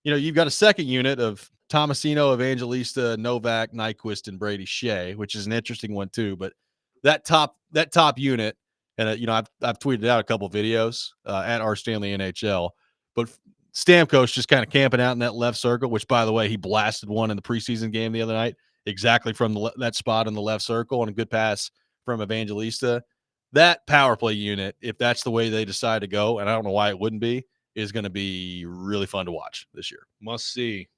you've got a second unit of Tomasino, Evangelista, Novak, Nyquist, and Brady Shea, which is an interesting one too. But that top unit, and I've tweeted out a couple of videos at R Stanley NHL, but Stamkos just kind of camping out in that left circle, which, by the way, he blasted one in the preseason game the other night, exactly from that spot in the left circle, and a good pass from Evangelista. That power play unit, if that's the way they decide to go, and I don't know why it wouldn't be, is going to be really fun to watch this year. Must see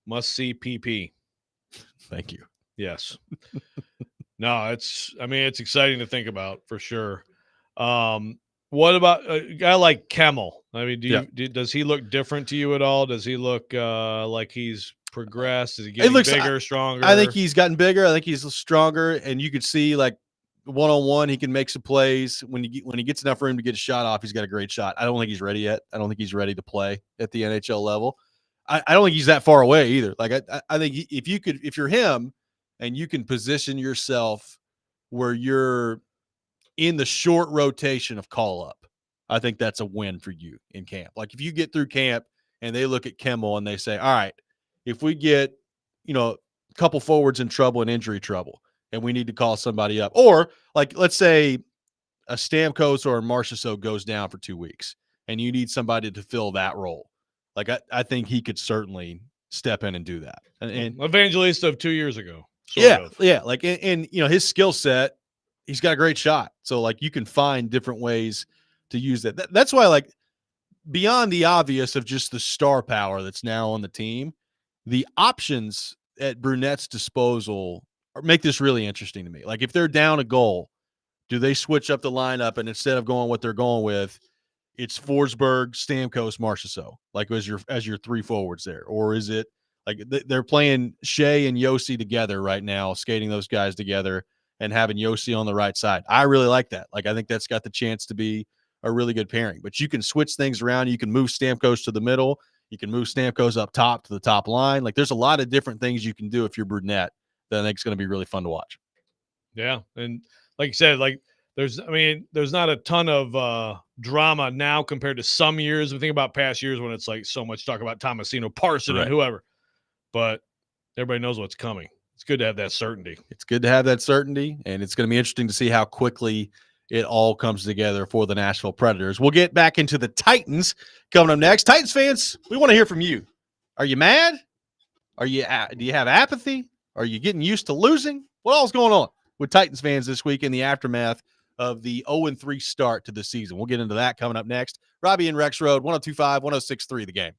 PP. Thank you. Yes. No, it's exciting to think about for sure. What about a guy like Kemmel? I mean, does he look different to you at all? Does he look like he's progressed? Is he getting bigger, stronger? I think he's gotten bigger. I think he's stronger, and you could see like one-on-one, he can make some plays. When he gets enough room to get a shot off, he's got a great shot. I don't think he's ready yet. I don't think he's ready to play at the NHL level. I don't think he's that far away either. Like I think if you're him and you can position yourself where you're in the short rotation of call up, I think that's a win for you in camp. Like if you get through camp and they look at Kemmel and they say, all right, if we get, a couple forwards in trouble and injury trouble, and we need to call somebody up, or like, let's say a Stamkos or a Marchessault goes down for 2 weeks and you need somebody to fill that role. Like I think he could certainly step in and do that. And Evangelista of 2 years ago. Yeah. Like, and his skill set, he's got a great shot. So like you can find different ways to use that. That's why, like, beyond the obvious of just the star power that's now on the team, the options at Brunette's disposal make this really interesting to me. Like if they're down a goal, do they switch up the lineup, and instead of going what they're going with, it's Forsberg, Stamkos, Marchessault, like as your three forwards there? Or is it like they're playing Shea and Josi together right now, skating those guys together and having Josi on the right side? I really like that. Like I think that's got the chance to be a really good pairing. But you can switch things around. You can move Stamkos to the middle. You can move Stamkos up top to the top line. Like there's a lot of different things you can do if you're Brunette that I think is going to be really fun to watch. Yeah, and like you said, like there's not a ton of drama now compared to some years. We think about past years when it's like so much talk about Tomasino, Parson, and whoever, but everybody knows what's coming. It's good to have that certainty. It's good to have that certainty, and it's going to be interesting to see how quickly it all comes together for the Nashville Predators. We'll get back into the Titans coming up next. Titans fans, we want to hear from you. Are you mad? Do you have apathy? Are you getting used to losing? What all's going on with Titans fans this week in the aftermath of the 0-3 start to the season? We'll get into that coming up next. Robby and Rexrode, 102.5, 106.3 The Game.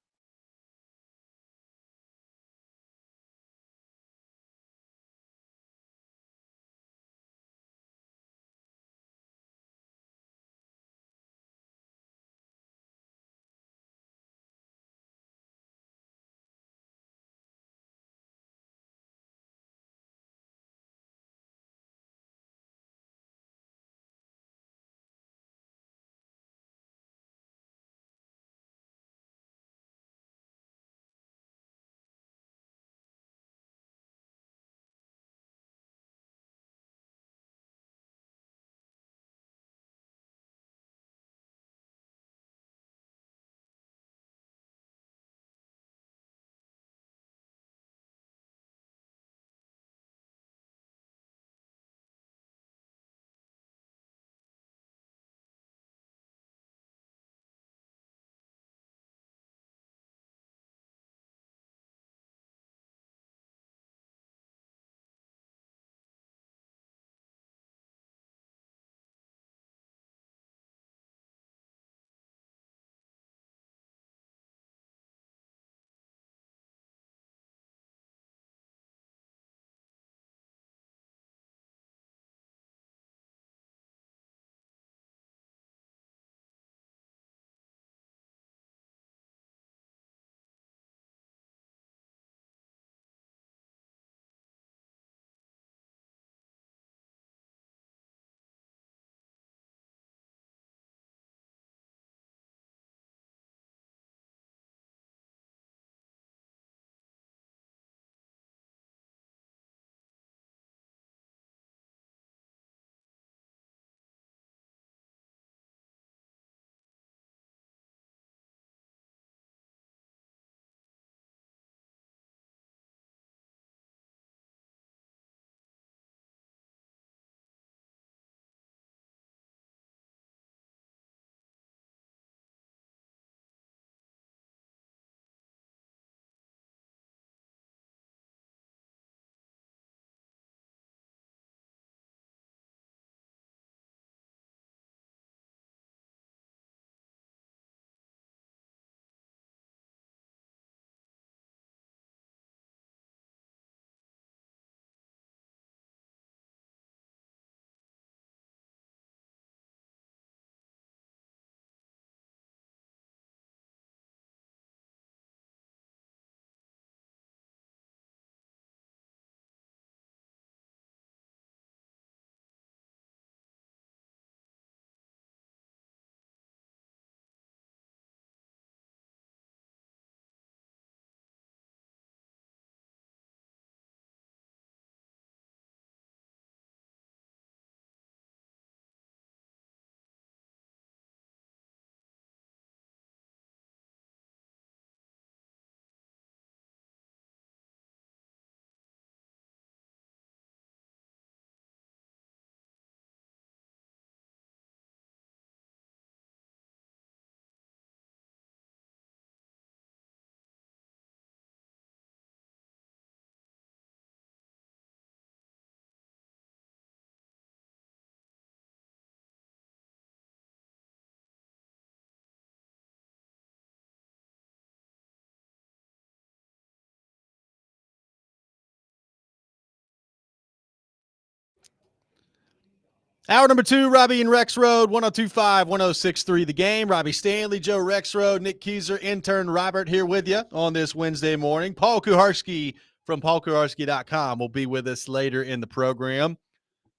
Hour number 2, Robby and Rexrode, 102.5, 106.3 The Game. Robbie Stanley, Joe Rexrode, Nick Keyser, intern Robert here with you on this Wednesday morning. Paul Kuharski from paulkuharski.com will be with us later in the program.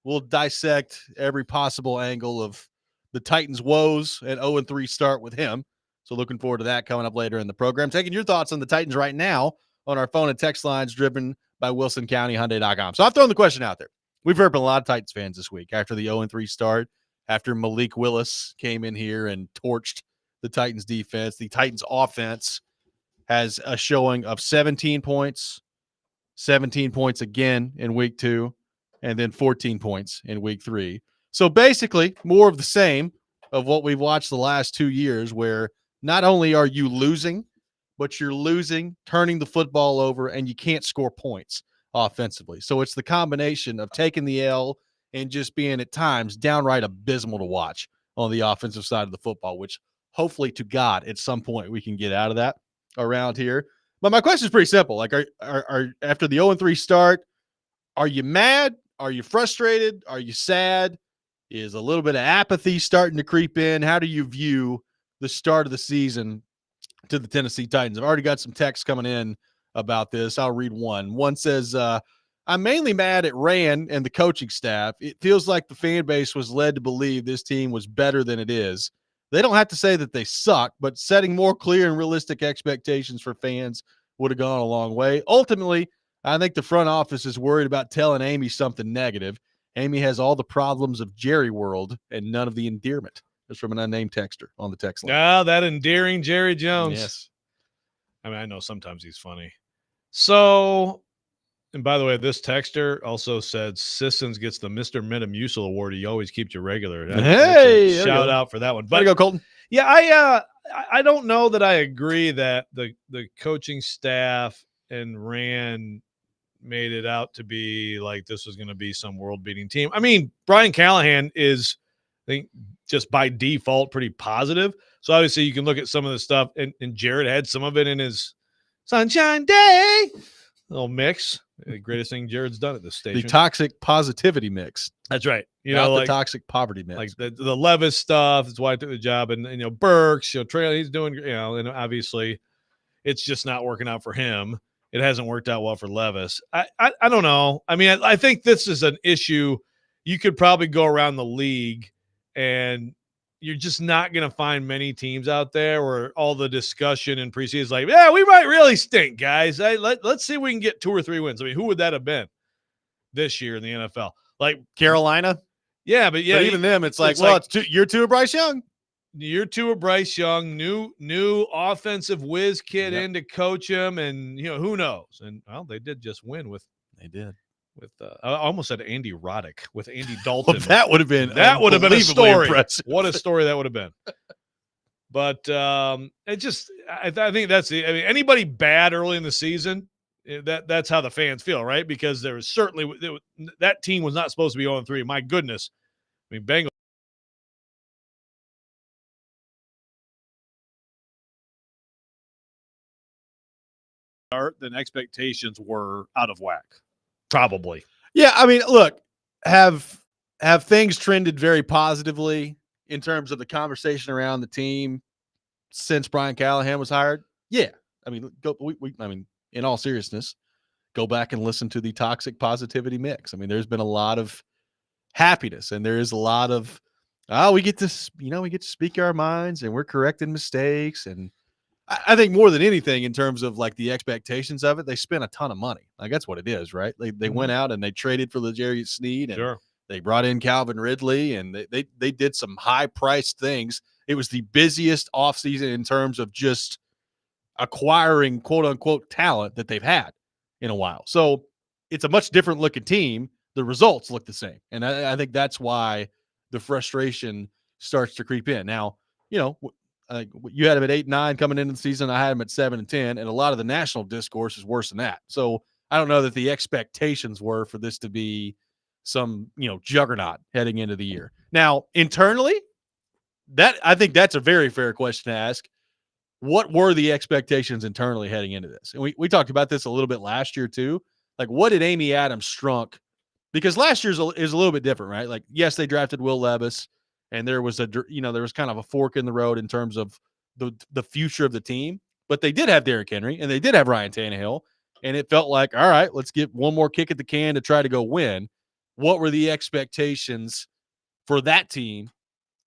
We'll dissect every possible angle of the Titans' woes and 0-3 start with him. So looking forward to that coming up later in the program. Taking your thoughts on the Titans right now on our phone and text lines driven by WilsonCountyHyundai.com. So I've thrown the question out there. We've heard from a lot of Titans fans this week after the 0-3 start, after Malik Willis came in here and torched the Titans defense. The Titans offense has a showing of 17 points again in week 2, and then 14 points in week 3. So basically more of the same of what we've watched the last 2 years, where not only are you losing, but you're losing, turning the football over, and you can't score points offensively. So it's the combination of taking the L and just being at times downright abysmal to watch on the offensive side of the football, which hopefully to God at some point we can get out of that around here. But my question is pretty simple. Like, are after the 0-3 start, are you mad? Are you frustrated? Are you sad? Is a little bit of apathy starting to creep in? How do you view the start of the season to the Tennessee Titans? I've already got some texts coming in about this. I'll read one. One says, I'm mainly mad at Rand and the coaching staff. It feels like the fan base was led to believe this team was better than it is. They don't have to say that they suck, but setting more clear and realistic expectations for fans would have gone a long way. Ultimately, I think the front office is worried about telling Amy something negative. Amy has all the problems of Jerry World and none of the endearment. That's from an unnamed texter on the text line. Ah, that endearing Jerry Jones. Yes. I mean, I know sometimes he's funny. So, and by the way, this texter also said Sissons gets the Mr. Metamucil award. He always keeps you regular. Hey, shout out for that one. But go, Colton. Yeah, I don't know that I agree that the coaching staff and Rand made it out to be like this was going to be some world-beating team. I mean, Brian Callahan is, I think, just by default pretty positive. So obviously you can look at some of the stuff, and Jared had some of it in his Sunshine Day little mix. The greatest thing Jared's done at this station. The toxic positivity mix. That's right. Not like the toxic poverty mix. Like the Levis stuff. That's why I took the job. And Burks, Trail, he's doing, and obviously it's just not working out for him. It hasn't worked out well for Levis. I don't know. I mean, I think this is an issue. You could probably go around the league and you're just not going to find many teams out there where all the discussion in preseason is like, yeah, we might really stink, guys. Let's see if we can get 2 or 3 wins. I mean, who would that have been this year in the NFL? Like Carolina? Yeah, but even them, it's like, well, year 2 of Bryce Young. Year 2 of Bryce Young, new offensive whiz kid in to coach him, and who knows? And well, they did just win with. They did. With I almost said Andy Roddick with Andy Dalton. Well, that would have been a story. Impressive. What a story that would have been. But it just I think that's the. I mean, anybody bad early in the season, that's how the fans feel, right? Because there was certainly that team was not supposed to be 0-3. My goodness, I mean, Bengals. Then expectations were out of whack. Probably. Yeah, I mean, look, have things trended very positively in terms of the conversation around the team since Brian Callahan was hired? Yeah. I mean, in all seriousness, go back and listen to the toxic positivity mix. I mean, there's been a lot of happiness, and there is a lot of we get to speak our minds, and we're correcting mistakes. And I think more than anything, in terms of like the expectations of it, they spent a ton of money. Like that's what it is, right? They went out and they traded for L'Jarius Sneed, and they brought in Calvin Ridley, and they did some high priced things. It was the busiest offseason in terms of just acquiring quote unquote talent that they've had in a while. So it's a much different looking team. The results look the same, and I think that's why the frustration starts to creep in. Now, you had him at 8-9 coming into the season. I had him at 7-10, and a lot of the national discourse is worse than that. So I don't know that the expectations were for this to be some, juggernaut heading into the year. Now, internally, I think that's a very fair question to ask. What were the expectations internally heading into this? And we talked about this a little bit last year too. Like, what did Amy Adams Strunk Because last year's is a little bit different, right? Like, yes, they drafted Will Levis, and there was there was kind of a fork in the road in terms of the future of the team. But they did have Derrick Henry, and they did have Ryan Tannehill, and it felt like, all right, let's get one more kick at the can to try to go win. What were the expectations for that team?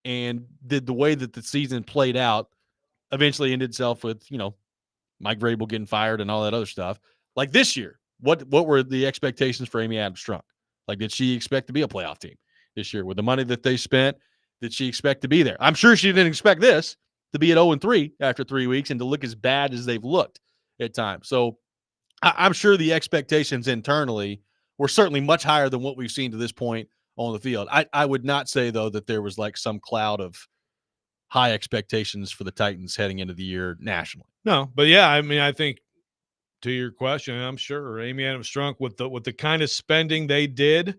And did the way that the season played out eventually end itself with, Mike Vrabel getting fired and all that other stuff? Like this year, what were the expectations for Amy Adams-Strunk? Like, did she expect to be a playoff team this year with the money that they spent? Did she expect to be there? I'm sure she didn't expect this to be at 0-3 after 3 weeks and to look as bad as they've looked at times. So I'm sure the expectations internally were certainly much higher than what we've seen to this point on the field. I would not say, though, that there was like some cloud of high expectations for the Titans heading into the year nationally. No, but yeah, I mean, I think to your question, I'm sure Amy Adams-Strunk with the kind of spending they did,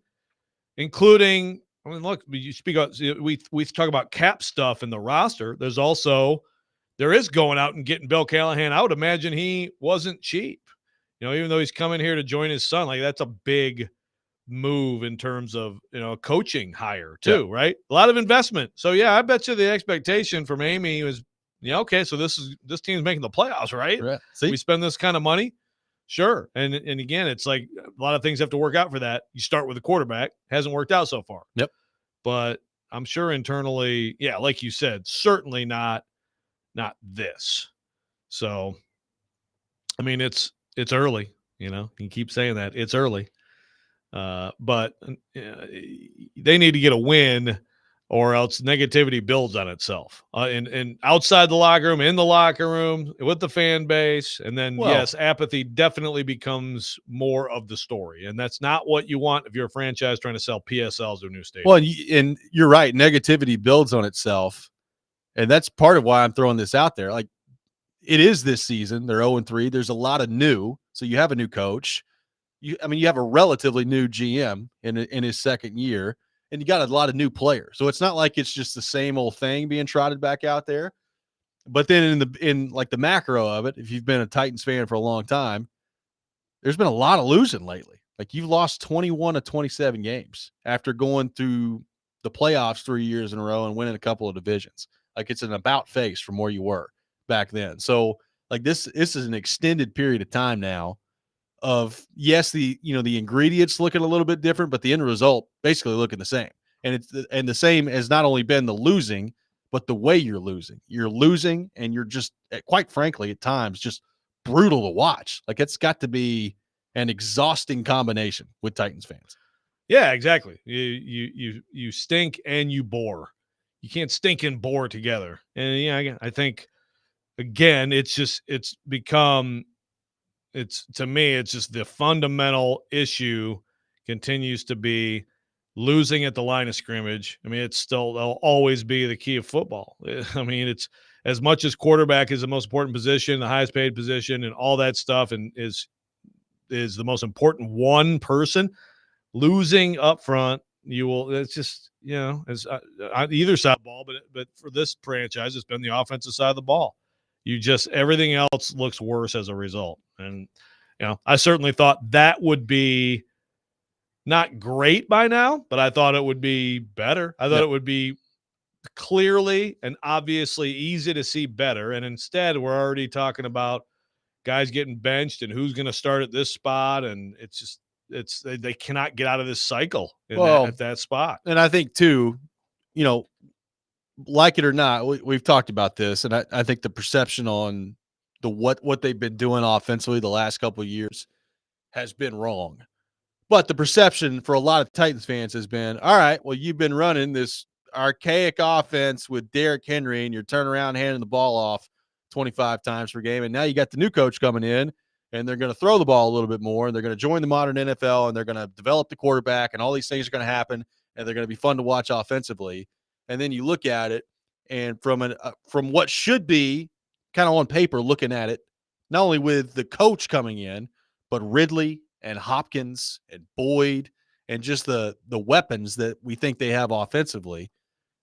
including, I mean, look, you speak about, we talk about cap stuff in the roster. There is going out and getting Bill Callahan. I would imagine he wasn't cheap, even though he's coming here to join his son. Like, that's a big move in terms of, coaching hire too, right? A lot of investment. So yeah, I bet you the expectation from Amy was, okay, so this team's making the playoffs, right? See? We spend this kind of money. Sure. And again, it's like a lot of things have to work out for that. You start with a quarterback. Hasn't worked out so far. Yep. But I'm sure internally, yeah, like you said, certainly not this. So, I mean, it's early, you keep saying that. It's early. But they need to get a win, or else negativity builds on itself. And outside the locker room, in the locker room, with the fan base, and then yes, apathy definitely becomes more of the story, and that's not what you want if you're a franchise trying to sell PSLs to a new stadium. Well, and you're right, negativity builds on itself, and that's part of why I'm throwing this out there. Like, it is this season; they're 0-3. There's a lot of new, so you have a new coach. You have a relatively new GM in his second year, and you got a lot of new players. So it's not like it's just the same old thing being trotted back out there. But then in like the macro of it, if you've been a Titans fan for a long time, there's been a lot of losing lately. Like, you've lost 21 of 27 games after going through the playoffs 3 years in a row and winning a couple of divisions. Like, it's an about face from where you were back then. So like this is an extended period of time now of, yes, the ingredients looking a little bit different, but the end result basically looking the same. And the same has not only been the losing, but the way you're losing. You're losing, and you're just, quite frankly, at times just brutal to watch. Like, it's got to be an exhausting combination with Titans fans. Yeah, exactly. You stink and you bore. You can't stink and bore together. And I think again, to me, it's just the fundamental issue continues to be losing at the line of scrimmage. I mean, they'll always be the key of football. I mean, it's as much as quarterback is the most important position, the highest paid position, and all that stuff, and is the most important one person. Losing up front, it's just, as on either side of the ball, but for this franchise, it's been the offensive side of the ball. Everything else looks worse as a result. And, I certainly thought that would be not great by now, but I thought it would be better. I thought it would be clearly and obviously easy to see better. And instead, we're already talking about guys getting benched and who's going to start at this spot. And they cannot get out of this cycle at that spot. And I think too, like it or not, we've talked about this, and I think the perception on what they've been doing offensively the last couple of years has been wrong. But the perception for a lot of Titans fans has been, all right, well, you've been running this archaic offense with Derrick Henry, and you're turning around handing the ball off 25 times per game, and now you got the new coach coming in, and they're going to throw the ball a little bit more, and they're going to join the modern NFL, and they're going to develop the quarterback, and all these things are going to happen, and they're going to be fun to watch offensively. And then you look at it, and from what should be kind of on paper looking at it, not only with the coach coming in, but Ridley and Hopkins and Boyd and just the weapons that we think they have offensively,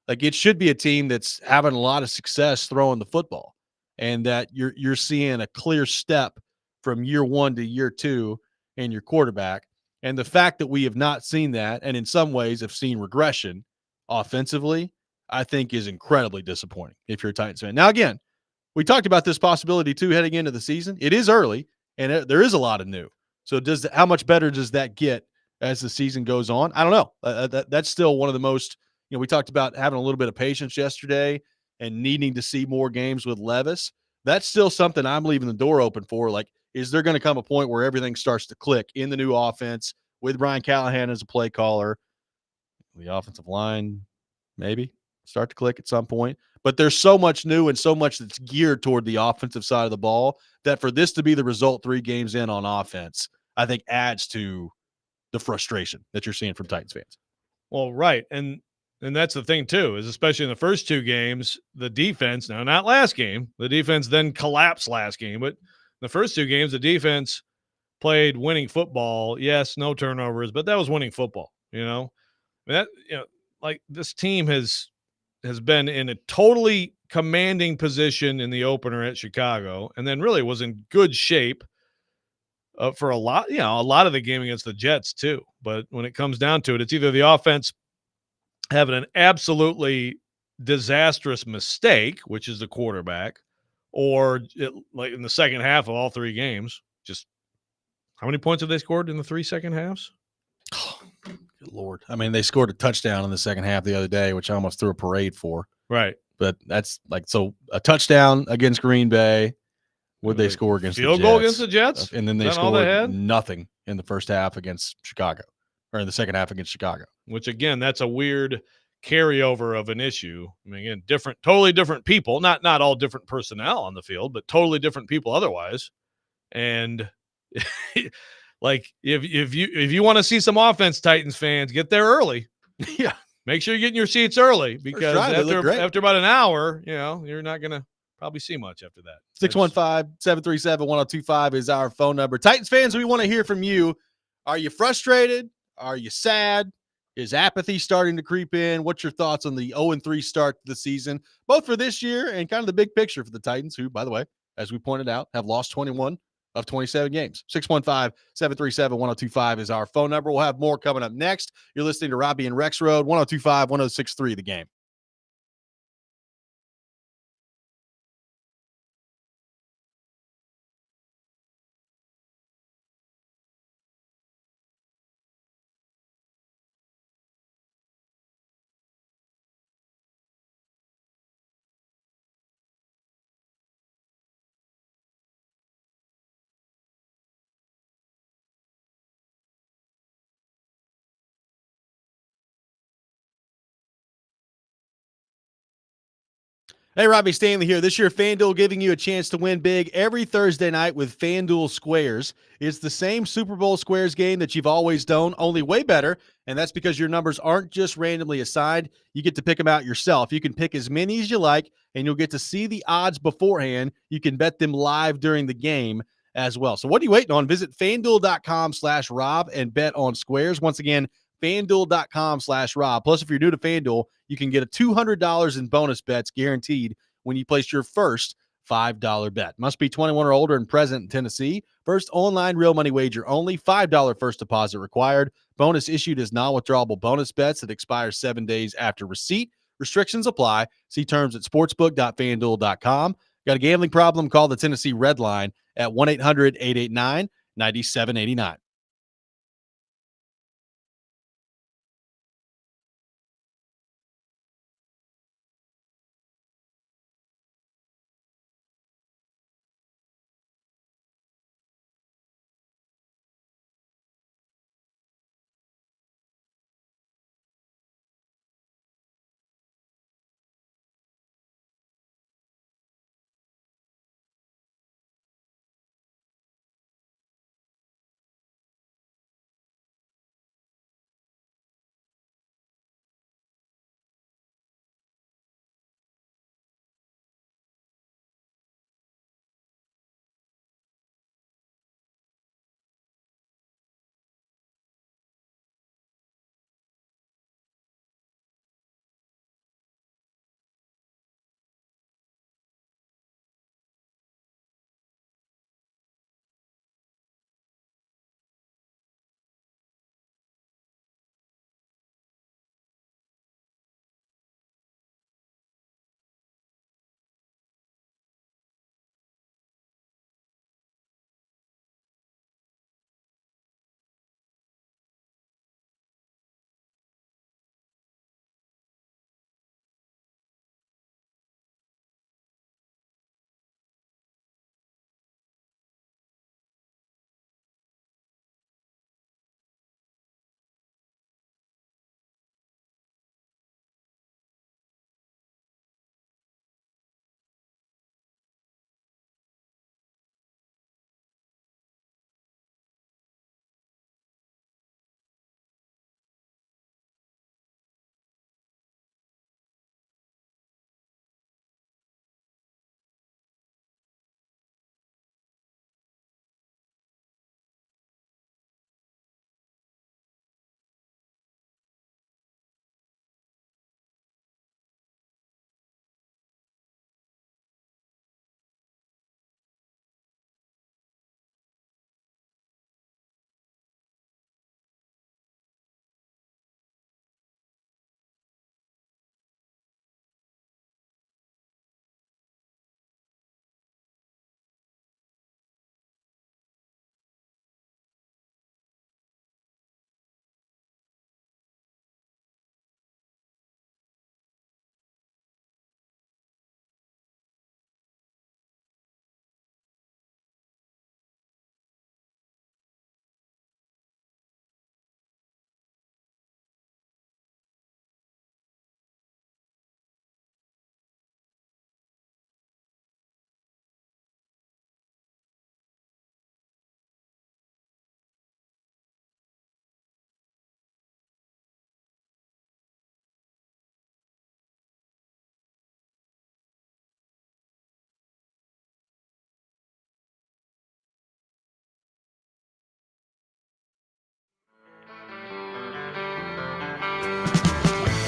like, it should be a team that's having a lot of success throwing the football, and that you're seeing a clear step from year one to year two in your quarterback. And the fact that we have not seen that, and in some ways have seen regression offensively, I think is incredibly disappointing if you're a Titans fan. Now, again, we talked about this possibility too heading into the season. It is early, and there is a lot of new. So, how much better does that get as the season goes on? I don't know. That's still one of the most. We talked about having a little bit of patience yesterday and needing to see more games with Levis. That's still something I'm leaving the door open for. Like, is there going to come a point where everything starts to click in the new offense with Brian Callahan as a play caller? The offensive line maybe start to click at some point. But there's so much new and so much that's geared toward the offensive side of the ball that for this to be the result 3 games in on offense, I think adds to the frustration that you're seeing from Titans fans. Well, right. And that's the thing too, is especially in the first 2 games, the defense, now not last game, the defense then collapsed last game, but the first 2 games, the defense played winning football. Yes, no turnovers, but that was winning football, That, like this team has been in a totally commanding position in the opener at Chicago, and then really was in good shape for a lot of the game against the Jets too. But when it comes down to it, it's either the offense having an absolutely disastrous mistake, which is the quarterback, or like in the second half of all 3 games, just how many points have they scored in the 3 second halves? Oh, good Lord. I mean, they scored a touchdown in the second half the other day, which I almost threw a parade for. Right. But that's so a touchdown against Green Bay. Would they score against field goal against the Jets? And then they scored nothing in the first half against Chicago, or in the second half against Chicago. Which, again, that's a weird carryover of an issue. I mean, again, totally different people, not all different personnel on the field, but totally different people otherwise. And like if you want to see some offense, Titans fans, get there early. Yeah. Make sure you're getting your seats early, because after about an hour, you're not going to probably see much after that. 615-737-1025 is our phone number. Titans fans, we want to hear from you. Are you frustrated? Are you sad? Is apathy starting to creep in? What's your thoughts on the 0-3 start to the season, both for this year and kind of the big picture for the Titans, who, by the way, as we pointed out, have lost 21 of 27 games. 615-737-1025 is our phone number. We'll have more coming up next. You're listening to Robby and Rexrode, 102.5, 106.3 The Game. Hey, Robby Stanley here. This year, FanDuel giving you a chance to win big every Thursday night with FanDuel Squares. It's the same Super Bowl Squares game that you've always done, only way better, and that's because your numbers aren't just randomly assigned. You get to pick them out yourself. You can pick as many as you like, and you'll get to see the odds beforehand. You can bet them live during the game as well. So what are you waiting on? Visit FanDuel.com/Rob and bet on Squares. Once again, FanDuel.com/Rob. Plus, if you're new to FanDuel, you can get a $200 in bonus bets guaranteed when you place your first $5 bet. Must be 21 or older and present in Tennessee. First online real money wager only. $5 first deposit required. Bonus issued as non-withdrawable bonus bets that expire 7 days after receipt. Restrictions apply. See terms at sportsbook.fanduel.com. Got a gambling problem? Call the Tennessee Red Line at 1-800-889-9789.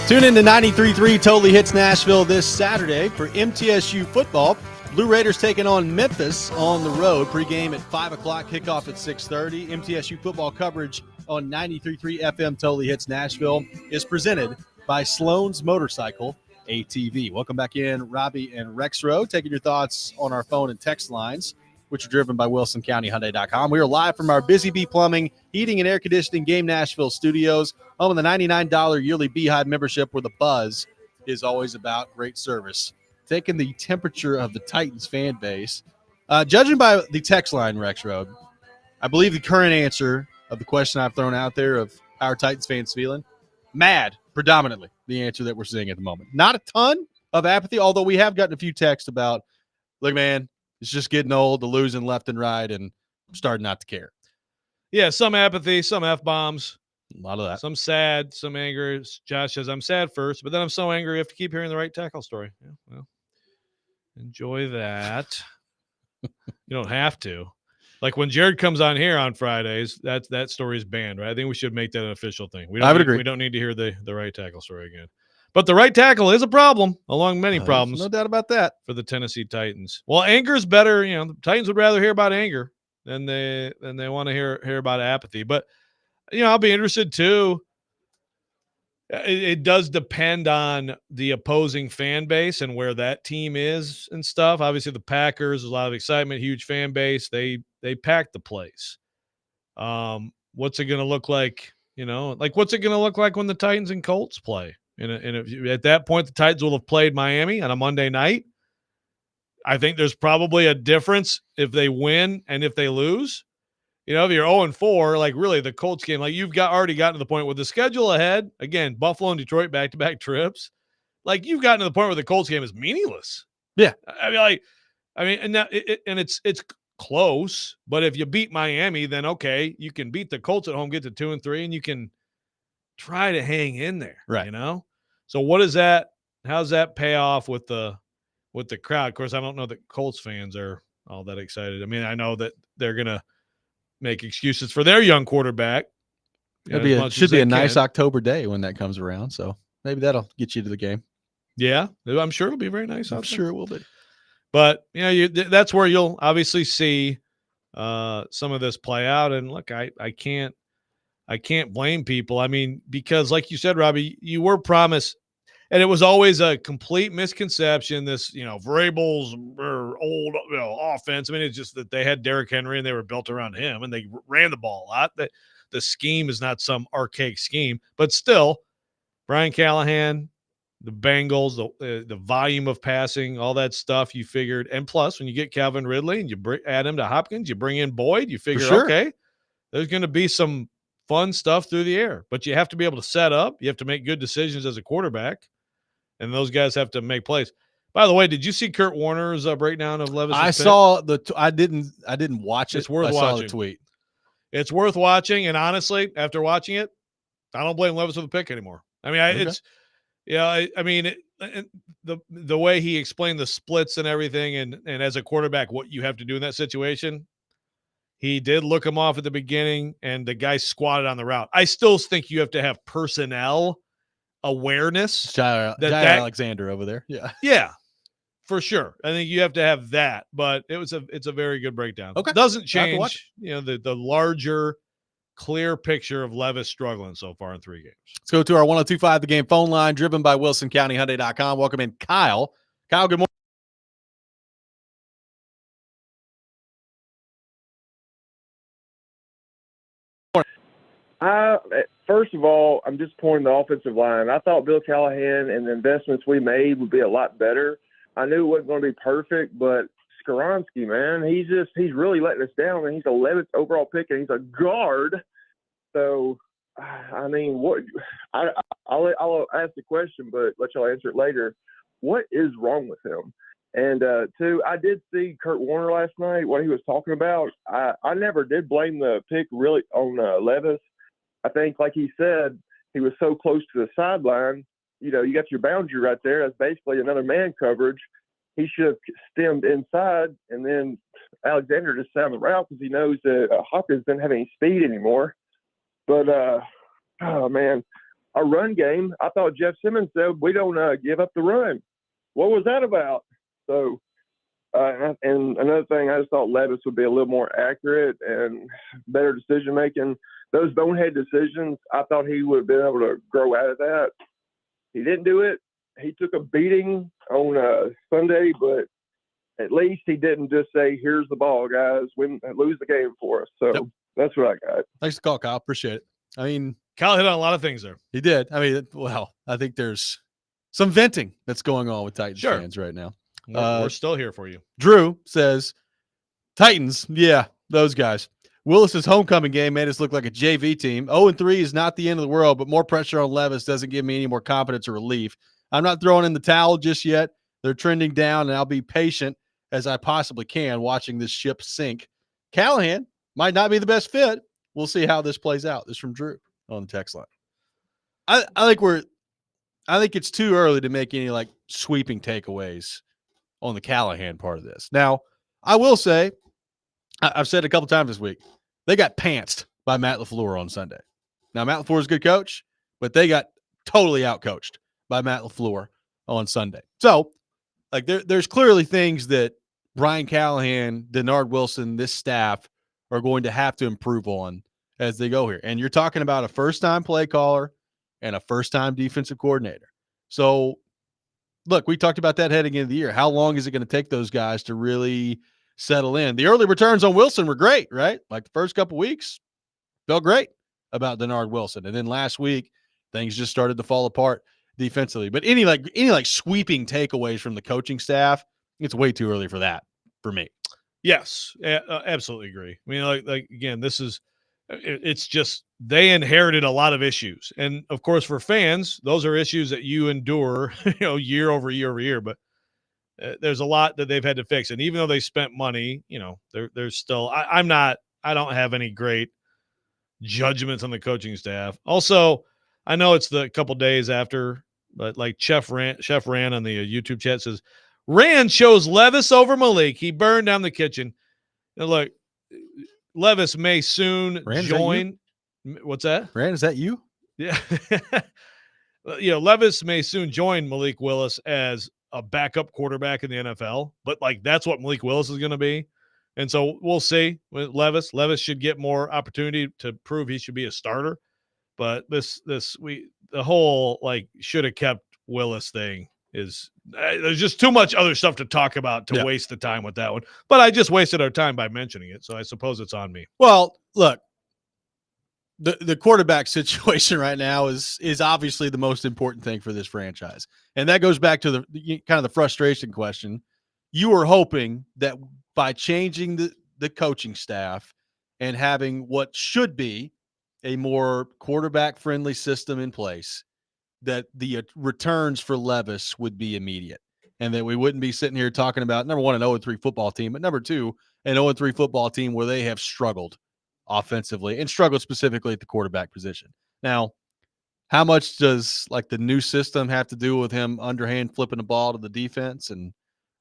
Tune in to 93.3 Totally Hits Nashville this Saturday for MTSU football. Blue Raiders taking on Memphis on the road. Pregame at 5 o'clock, kickoff at 6:30. MTSU football coverage on 93.3 FM Totally Hits Nashville is presented by Sloan's Motorcycle ATV. Welcome back in, Robby and Rexrode, taking your thoughts on our phone and text lines, which are driven by WilsonCountyHyundai.com. We are live from our Busy Bee Plumbing, Heating, and Air Conditioning Game Nashville studios, home of the $99 yearly Beehive membership, where the buzz is always about great service. Taking the temperature of the Titans fan base. Judging by the text line, Rexrode, I believe the current answer of the question I've thrown out there of how are Titans fans feeling? Mad, predominantly, the answer that we're seeing at the moment. Not a ton of apathy, although we have gotten a few texts about, look, man, it's just getting old, the losing left and right, and I'm starting not to care. Yeah, some apathy, some F-bombs. A lot of that. Some sad, some angry. Josh says, I'm sad first, but then I'm so angry I have to keep hearing the right tackle story. Yeah, well, enjoy that. You don't have to. Like when Jared comes on here on Fridays, that story is banned, right? I think we should make that an official thing. I would agree. We don't need to hear the right tackle story again. But the right tackle is a problem, along many problems. No doubt about that. For the Tennessee Titans. Well, anger is better. You know, the Titans would rather hear about anger than they want to hear about apathy. But, you know, I'll be interested too. It does depend on the opposing fan base and where that team is and stuff. Obviously, the Packers, a lot of excitement, huge fan base. They packed the place. What's it going to look like? You know, like what's it going to look like when the Titans and Colts play? At that point, the Titans will have played Miami on a Monday night. I think there's probably a difference if they win and if they lose. You know, if you're 0-4, like really the Colts game, like you've already gotten to the point with the schedule ahead. Again, Buffalo and Detroit back-to-back trips. Like you've gotten to the point where the Colts game is meaningless. Yeah, and it's close. But if you beat Miami, then okay, you can beat the Colts at home, get to 2-3, and you can try to hang in there. Right. You know. So what is that? How's that pay off with the crowd? Of course, I don't know that Colts fans are all that excited. I mean, I know that they're gonna make excuses for their young quarterback. Should be a nice October day when that comes around. So maybe that'll get you to the game. Yeah, I'm sure it'll be very nice. I'm sure it will be. But you know, that's where you'll obviously see some of this play out. And look, I can't blame people. I mean, because like you said, Robby, you were promised, and it was always a complete misconception. This, you know, Vrabel's old offense. I mean, it's just that they had Derrick Henry and they were built around him, and they ran the ball a lot. That the scheme is not some archaic scheme, but still, Brian Callahan, the Bengals, the volume of passing, all that stuff you figured, and plus when you get Calvin Ridley and you add him to Hopkins, you bring in Boyd, you figure, okay, there's going to be some fun stuff through the air, but you have to be able to set up. You have to make good decisions as a quarterback, and those guys have to make plays. By the way, did you see Kurt Warner's breakdown of Levis? I saw I didn't watch it. It's worth watching. I saw the tweet. It's worth watching, and honestly, after watching it, I don't blame Levis for the pick anymore. I mean, the way he explained the splits and everything, and as a quarterback, what you have to do in that situation. He did look him off at the beginning, and the guy squatted on the route. I still think you have to have personnel awareness. Jai Alexander over there. Yeah, for sure. I think you have to have that, but it's a very good breakdown. Okay. It doesn't change, you know, the larger, clear picture of Levis struggling so far in 3 games. Let's go to our 102.5 The Game phone line, driven by WilsonCountyHyundai.com. Welcome in Kyle. Kyle, good morning. First of all, I'm disappointed in the offensive line. I thought Bill Callahan and the investments we made would be a lot better. I knew it wasn't going to be perfect, but Skoronski, man, he's really letting us down. And he's 11th overall pick, and he's a guard. So, I mean, what? I'll ask the question, but let y'all answer it later. What is wrong with him? And two, I did see Kurt Warner last night. What he was talking about, I never did blame the pick really on Levis. I think, like he said, he was so close to the sideline. You know, you got your boundary right there. That's basically another man coverage. He should have stemmed inside, and then Alexander just sat on the route because he knows that Hopkins doesn't have any speed anymore. But, oh, man, our run game. I thought Jeff Simmons said we don't give up the run. What was that about? So, and another thing, I just thought Levis would be a little more accurate and better decision making. Those bonehead decisions, I thought he would have been able to grow out of that. He didn't do it. He took a beating on Sunday, but at least he didn't just say, "Here's the ball, guys. Lose the game for us." So Yep. that's what I got. Thanks for the call, Kyle. Appreciate it. I mean, Kyle hit on a lot of things there. he did. I mean, well, I think there's some venting that's going on with Titans Sure. fans right now. We're still here for you. Drew says, Titans, yeah, those guys. Willis's homecoming game made us look like a JV team. 0-3 is not the end of the world, but more pressure on Levis doesn't give me any more confidence or relief. I'm not throwing in the towel just yet. They're trending down, and I'll be patient as I possibly can watching this ship sink. Callahan might not be the best fit. We'll see how this plays out. This is from Drew on the text line. I think it's too early to make any like sweeping takeaways on the Callahan part of this. Now, I will say, I've said it a couple times this week, they got pantsed by Matt LaFleur on Sunday. Now, Matt LaFleur is a good coach, but they got totally outcoached by Matt LaFleur on Sunday. So, like, there's clearly things that Brian Callahan, Denard Wilson, this staff are going to have to improve on as they go here. And you're talking about a first-time play caller and a first-time defensive coordinator. So, look, we talked about that heading into the year. How long is it going to take those guys to really settle in? The early returns on Wilson were great, right? Like the first couple weeks, felt great about Denard Wilson. And then last week, things just started to fall apart defensively. But any sweeping takeaways from the coaching staff, it's way too early for that for me. Yes, absolutely agree. I mean, like again, it's just they inherited a lot of issues, and of course, for fans, those are issues that you endure, year over year over year. But there's a lot that they've had to fix, and even though they spent money, there's still. I don't have any great judgments on the coaching staff. Also, I know it's the couple days after, but like Chef Ran on the YouTube chat says, Rand chose Levis over Malik. He burned down the kitchen. And look, Levis may soon join. What's that? Rand, is that you? Yeah. Levis may soon join Malik Willis as a backup quarterback in the NFL, but like that's what Malik Willis is going to be. And so we'll see with Levis. Levis should get more opportunity to prove he should be a starter. But the whole like should have kept Willis thing is there's just too much other stuff to talk about to waste the time with that one. But I just wasted our time by mentioning it, so I suppose it's on me. Well, look, the quarterback situation right now is obviously the most important thing for this franchise, and that goes back to the kind of the frustration question. You were hoping that by changing the coaching staff and having what should be a more quarterback-friendly system in place, that the returns for Levis would be immediate and that we wouldn't be sitting here talking about, number one, an 0-3 football team, but number two, an 0-3 football team where they have struggled offensively and struggled specifically at the quarterback position. Now, how much does like the new system have to do with him underhand flipping the ball to the defense and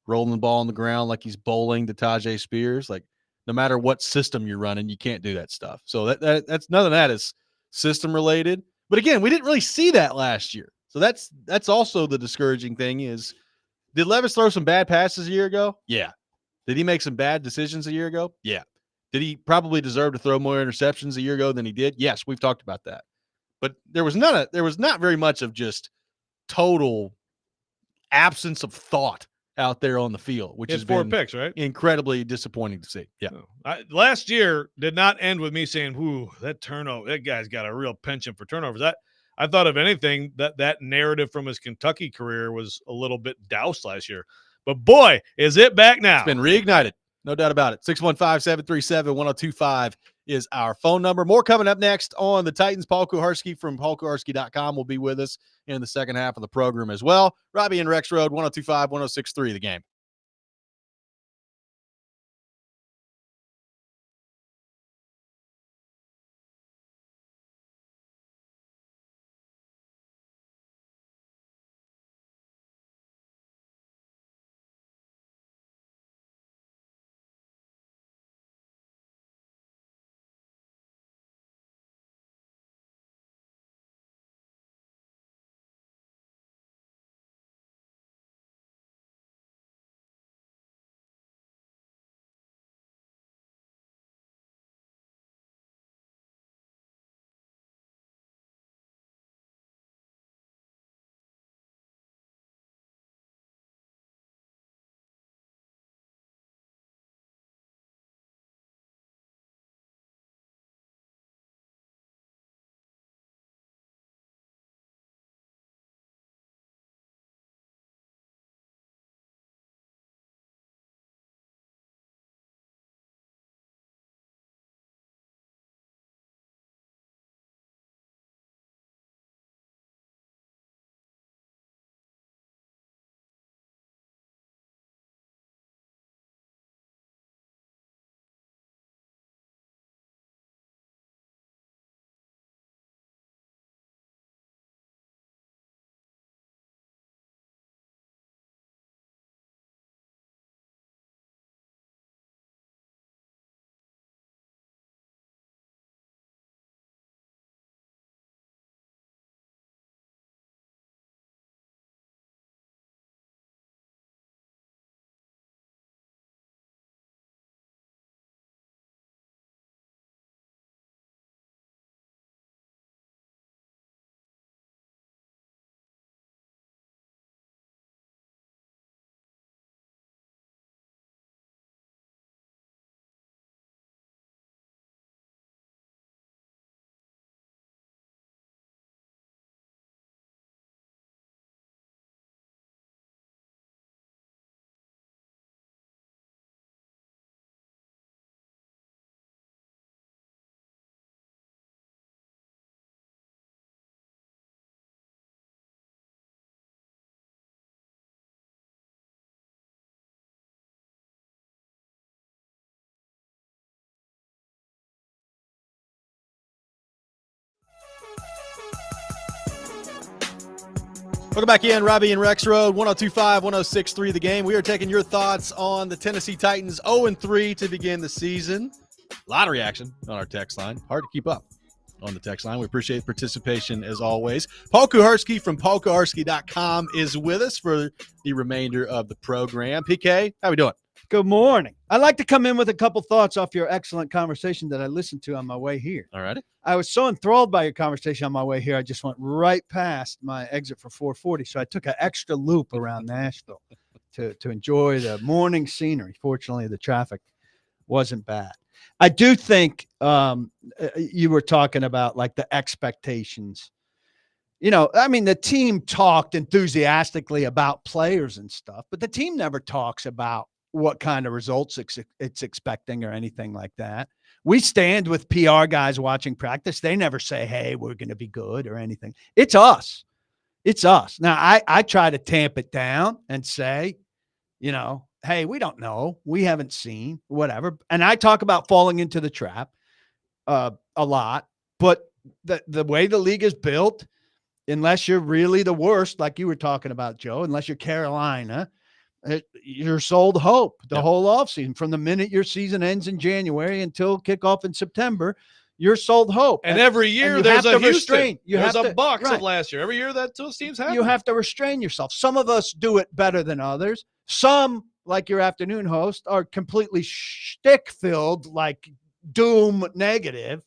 rolling the ball on the ground like he's bowling to Tajay Spears? Like, no matter what system you're running, you can't do that stuff. So that's none of that is system related. But again, we didn't really see that last year. So that's also the discouraging thing is, did Levis throw some bad passes a year ago? Yeah. Did he make some bad decisions a year ago? Yeah. Did he probably deserve to throw more interceptions a year ago than he did? Yes, we've talked about that. But there was not very much of just total absence of thought out there on the field, which is 4 picks, right? Incredibly disappointing to see. Yeah. Last year did not end with me saying, "Whoo, that turnover! That guy's got a real penchant for turnovers." I thought, if anything, that narrative from his Kentucky career was a little bit doused last year. But boy, is it back now! It's been reignited, no doubt about it. 615-737-1025 is our phone number. More coming up next on the Titans. Paul Kuharsky from paulkuharsky.com will be with us in the second half of the program as well. Robby and Rexrode, 1025, 1063, the game. Welcome back in, Robby and Rexrode, 102.5, 106.3 The Game. We are taking your thoughts on the Tennessee Titans 0-3 to begin the season. A lot of reaction on our text line. Hard to keep up on the text line. We appreciate participation as always. Paul Kuharsky from paulkuharsky.com is with us for the remainder of the program. PK, how we doing? Good morning. I'd like to come in with a couple thoughts off your excellent conversation that I listened to on my way here. All righty. I was so enthralled by your conversation on my way here, I just went right past my exit for 440. So I took an extra loop around Nashville to enjoy the morning scenery. Fortunately, the traffic wasn't bad. I do think you were talking about like the expectations. You know, I mean, the team talked enthusiastically about players and stuff, but the team never talks about what kind of results it's expecting or anything like that. We stand with PR guys watching practice. They never say, hey, we're going to be good or anything. It's us. It's us. Now, I try to tamp it down and say, you know, hey, we don't know. We haven't seen, whatever. And I talk about falling into the trap a lot. But the way the league is built, unless you're really the worst, like you were talking about, Joe, unless you're Carolina, you're sold hope the whole offseason. From the minute your season ends in January until kickoff in September, you're sold hope. And every year there's a Houston. There's a Bucks right. of last year. Every year that those teams have. You have to restrain yourself. Some of us do it better than others. Some, like your afternoon host, are completely shtick-filled, like doom negative.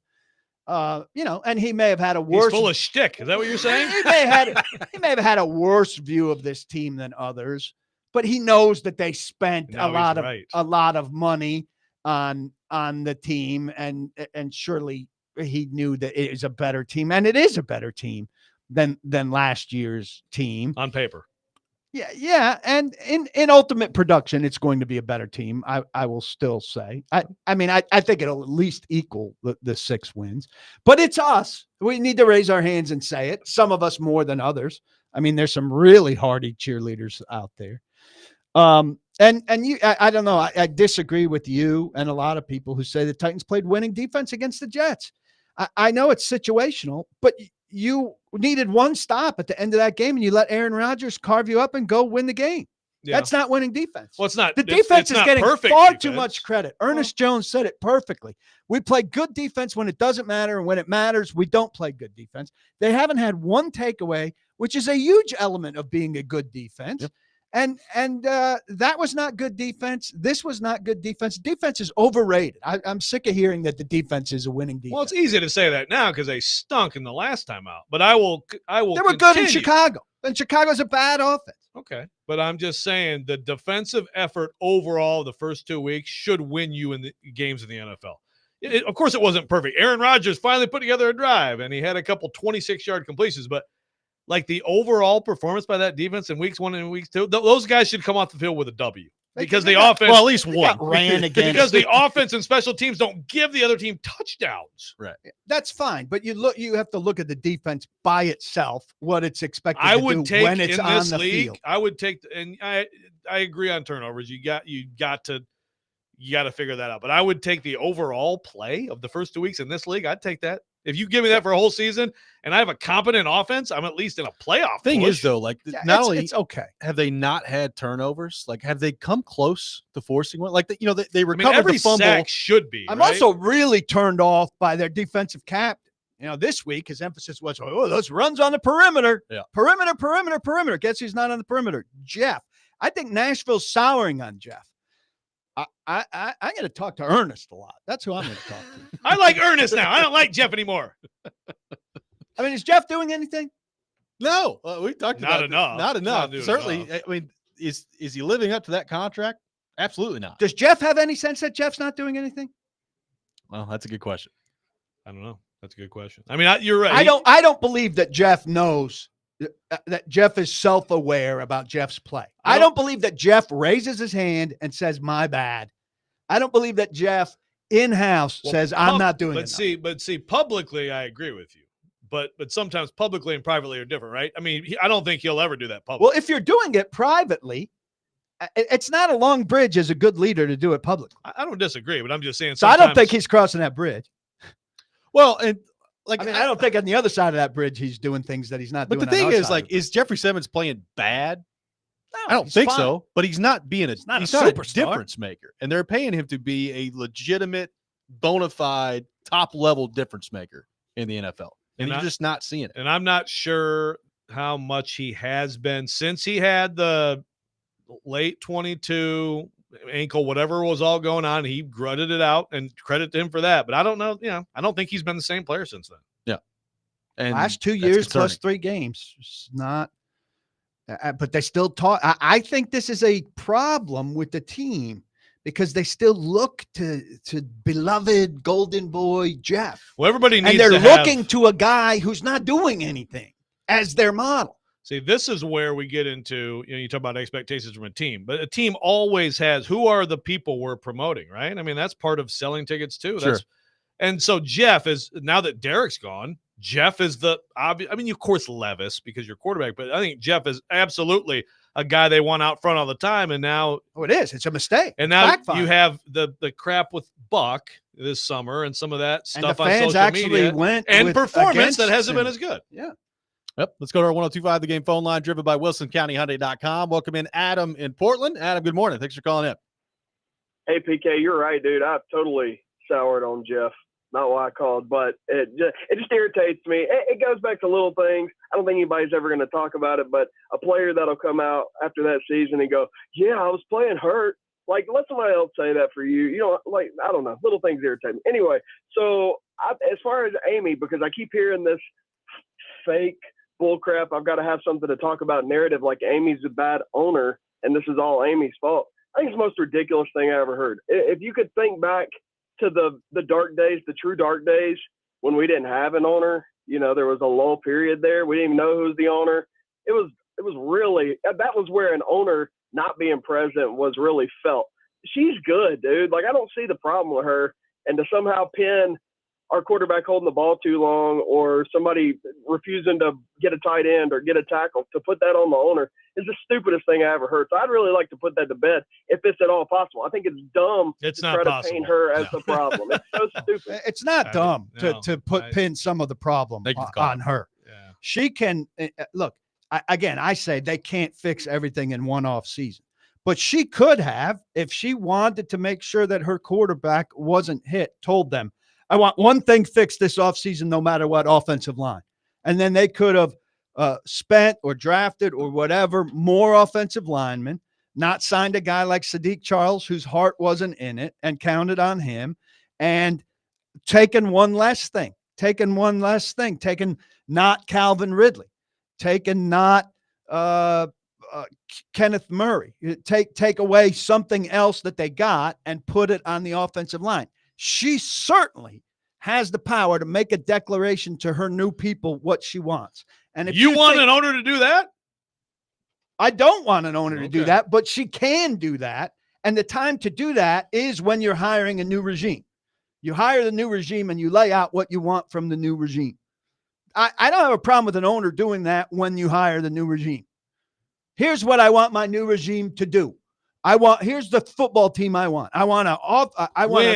You know, and he may have had a worse. He's full of shtick. Is that what you're saying? he may have had a worse view of this team than others. But he knows that they spent a lot of money on the team, and surely he knew that it is a better team, and it is a better team than last year's team on paper. Yeah, and in ultimate production, it's going to be a better team. I will still say. I mean, I think it'll at least equal the 6 wins, but it's us. We need to raise our hands and say it. Some of us more than others. I mean, there's some really hardy cheerleaders out there. And you, I don't know. I disagree with you and a lot of people who say the Titans played winning defense against the Jets. I know it's situational, but you needed one stop at the end of that game and you let Aaron Rodgers carve you up and go win the game. Yeah. That's not winning defense. Well, it's not. The defense is getting far too much credit. Ernest Jones said it perfectly. We play good defense when it doesn't matter, and when it matters, we don't play good defense. They haven't had one takeaway, which is a huge element of being a good defense. Yep. And that was not good defense. This was not good defense. Defense is overrated. I'm sick of hearing that the defense is a winning defense. Well, it's easy to say that now because they stunk in the last time out. But I will. They were good in Chicago. And Chicago's a bad offense. Okay, but I'm just saying the defensive effort overall the first 2 weeks should win you in the games in the NFL. Of course, it wasn't perfect. Aaron Rodgers finally put together a drive, and he had a couple 26-yard completions, but. Like the overall performance by that defense in weeks 1 and weeks 2, those guys should come off the field with a W because the offense, well, at least one ran against because the offense and special teams don't give the other team touchdowns. Right. That's fine, but you have to look at the defense by itself, what it's expected I to would do take when it's in on this the league. field. I would take, and I agree on turnovers. You got to figure that out. But I would take the overall play of the first 2 weeks in this league. I'd take that. If you give me that for a whole season and I have a competent offense, I'm at least in a playoff. Thing push. is, though, like it's okay. Have they not had turnovers? Like, have they come close to forcing one? Like, they recovered every the fumble. sack should be. I'm right? also really turned off by their defensive captain. You know, this week his emphasis was, those runs on the perimeter. Yeah. Perimeter. Guess who's not on the perimeter? Jeff. I think Nashville's souring on Jeff. I'm going to talk to Ernest a lot. That's who I'm going to talk to. I like Ernest now. I don't like Jeff anymore. I mean, is Jeff doing anything? No, we talked about enough. Not enough. Certainly. Enough. I mean, is he living up to that contract? Absolutely not. Does Jeff have any sense that Jeff's not doing anything? Well, that's a good question. I don't know. That's a good question. I mean, you're right. I don't believe that Jeff knows that Jeff is self-aware about Jeff's play. I don't believe that Jeff raises his hand and says, my bad. I don't believe that Jeff in-house says, I'm not doing it. But see, publicly, I agree with you. But sometimes publicly and privately are different, right? I mean, I don't think he'll ever do that publicly. Well, if you're doing it privately, it's not a long bridge as a good leader to do it publicly. I don't disagree, but I'm just saying. So I don't think he's crossing that bridge. Well, and like, I mean, I don't think on the other side of that bridge he's doing things that he's not but doing. the thing on our is, side like, of the bridge. is Jeffrey Simmons playing bad? No, I don't he's think fine. so, but he's not being not a he's not a superstar. difference maker. And they're paying him to be a legitimate, bona fide, top level difference maker in the NFL. And you're just not seeing it. And I'm not sure how much he has been since he had the late 22 ankle, whatever was all going on. He grutted it out, and credit to him for that. But I don't know. I don't think he's been the same player since then. Yeah. And Last 2 that's years concerning. plus 3 games. It's not. But they still talk. I think this is a problem with the team because they still look to beloved golden boy Jeff. Well, everybody needs and they're to have, looking to a guy who's not doing anything as their model. See, this is where we get into, you talk about expectations from a team, but a team always has, who are the people we're promoting, right? I mean, that's part of selling tickets too. Sure. And so Jeff is, now that Derek's gone, Jeff is the obvious. I mean, of course, Levis because you're quarterback, but I think Jeff is absolutely a guy they want out front all the time. And now, it is. It's a mistake. And now Backfire. you have the crap with Buck this summer and some of that And the stuff on fans social actually media went and with- performance against that hasn't him. been as good. Yeah. Yep. Let's go to our 102.5 The Game phone line, driven by WilsonCountyHyundai.com. Welcome in Adam in Portland. Adam, good morning. Thanks for calling in. Hey, PK, you're right, dude. I've totally soured on Jeff. Not why I called, but it just irritates me. It goes back to little things. I don't think anybody's ever going to talk about it, but a player that'll come out after that season and go, yeah, I was playing hurt. Like, let somebody else say that for you. Like, I don't know. Little things irritate me. Anyway, so as far as Amy, because I keep hearing this fake bullcrap, I've got to have something to talk about narrative like Amy's a bad owner and this is all Amy's fault. I think it's the most ridiculous thing I ever heard. If you could think back to the dark days, the true dark days when we didn't have an owner, there was a lull period there. We didn't even know who was the owner. It was really, that was where an owner not being present was really felt. She's good, dude. Like, I don't see the problem with her. And to somehow pin our quarterback holding the ball too long or somebody refusing to get a tight end or get a tackle, to put that on the owner is the stupidest thing I ever heard. So I'd really like to put that to bed if it's at all possible. I think it's dumb It's to not try possible. to paint her as the problem. It's so stupid. It's not dumb no, to pin some of the problem Thank you for calling. on her. Yeah. She can look. I say they can't fix everything in one off season, but she could have, if she wanted to make sure that her quarterback wasn't hit, told them, I want one thing fixed this offseason, no matter what, offensive line. And then they could have spent or drafted or whatever more offensive linemen, not signed a guy like Sadiq Charles, whose heart wasn't in it, and counted on him, and taken one less thing, taken not Calvin Ridley, taken not Kenneth Murray, take away something else that they got and put it on the offensive line. She certainly has the power to make a declaration to her new people what she wants. And if You want an owner to do that? I don't want an owner to do Okay. that, but she can do that. And the time to do that is when you're hiring a new regime. You hire the new regime and you lay out what you want from the new regime. I don't have a problem with an owner doing that when you hire the new regime. Here's what I want my new regime to do. Here's the football team I want. I want an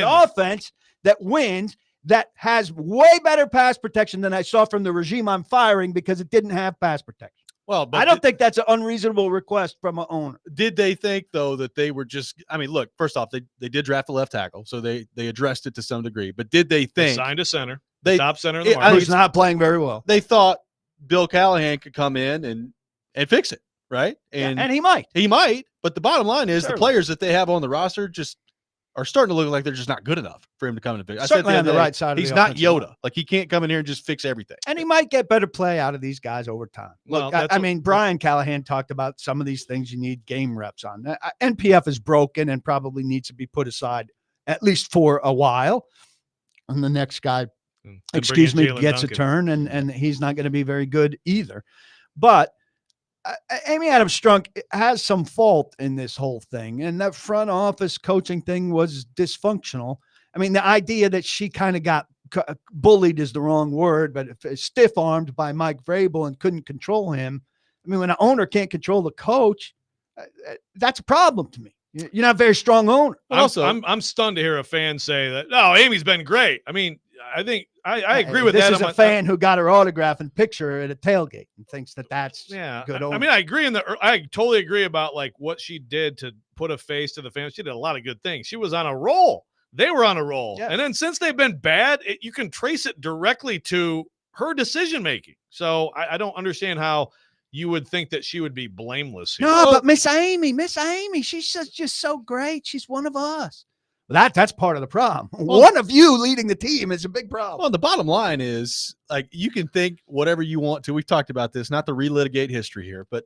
offense that wins, that has way better pass protection than I saw from the regime I'm firing because it didn't have pass protection. Well, but I don't think that's an unreasonable request from an owner. Did they think, though, that they were just – I mean, look, first off, they did draft a left tackle, so they addressed it to some degree. But did they They think – signed a center, They- top center in the I market. mean, Who's not playing very well. they thought Bill Callahan could come in and fix it, right? And he might. He might, but the bottom line is the Certainly. players that they have on the roster just are starting to look like they're just not good enough for him to come in and fix. I said Certainly on the other day, right side of he's the not offensive Yoda. line. Like, he can't come in here and just fix everything. And he might get better play out of these guys over time. Well, Look, that's I what- mean, Brian Callahan talked about some of these things you need game reps on. NPF is broken and probably needs to be put aside at least for a while. And the next guy, Bring excuse in me, Jalen gets Duncan. a turn, and he's not going to be very good either. But Amy Adams-Strunk has some fault in this whole thing, and that front office coaching thing was dysfunctional. I mean, the idea that she kind of got bullied is the wrong word, but stiff-armed by Mike Vrabel and couldn't control him. I mean, when an owner can't control the coach, that's a problem to me. You're not a very strong owner. Also, I'm stunned to hear a fan say that, no, Amy's been great. I mean, I think I agree with this that. This is a fan who got her autograph and picture at a tailgate and thinks that's good. I mean, I agree I totally agree about like what she did to put a face to the fans. She did a lot of good things. She was on a roll. They were on a roll. Yes. And then since they've been bad, you can trace it directly to her decision making. So I don't understand how you would think that she would be blameless here. No, but Miss Amy, she's just so great. She's one of us. That's part of the problem. One of you leading the team is a big problem. Well, the bottom line is, like, you can think whatever you want to. We've talked about this, not to relitigate history here, but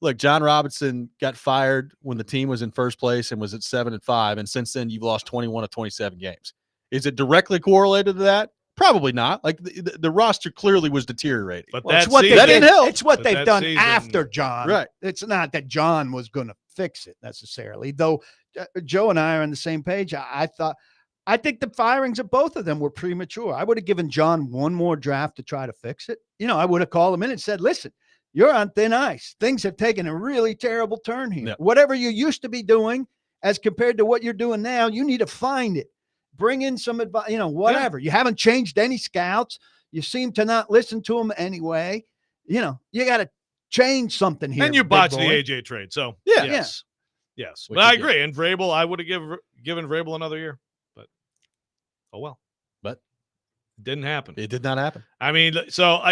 look, John Robinson got fired when the team was in first place and was at 7-5, and since then you've lost 21 of 27 games. Is it directly correlated to that? Probably not. Like the roster clearly was deteriorating. But It's what they've done season, after John. Right. It's not that John was going to fix it necessarily, though. Joe and I are on the same page. I think the firings of both of them were premature. I would have given John one more draft to try to fix it. I would have called him in and said, listen, you're on thin ice. Things have taken a really terrible turn here. Yep. Whatever you used to be doing as compared to what you're doing now, you need to find it. Bring in some advice, whatever. Yeah. You haven't changed any scouts. You seem to not listen to them anyway. You got to change something here. And you botched the AJ trade. So, yes. But I agree. And Vrabel, I would have given Vrabel another year. But, oh well. But it didn't happen. It did not happen. I mean, so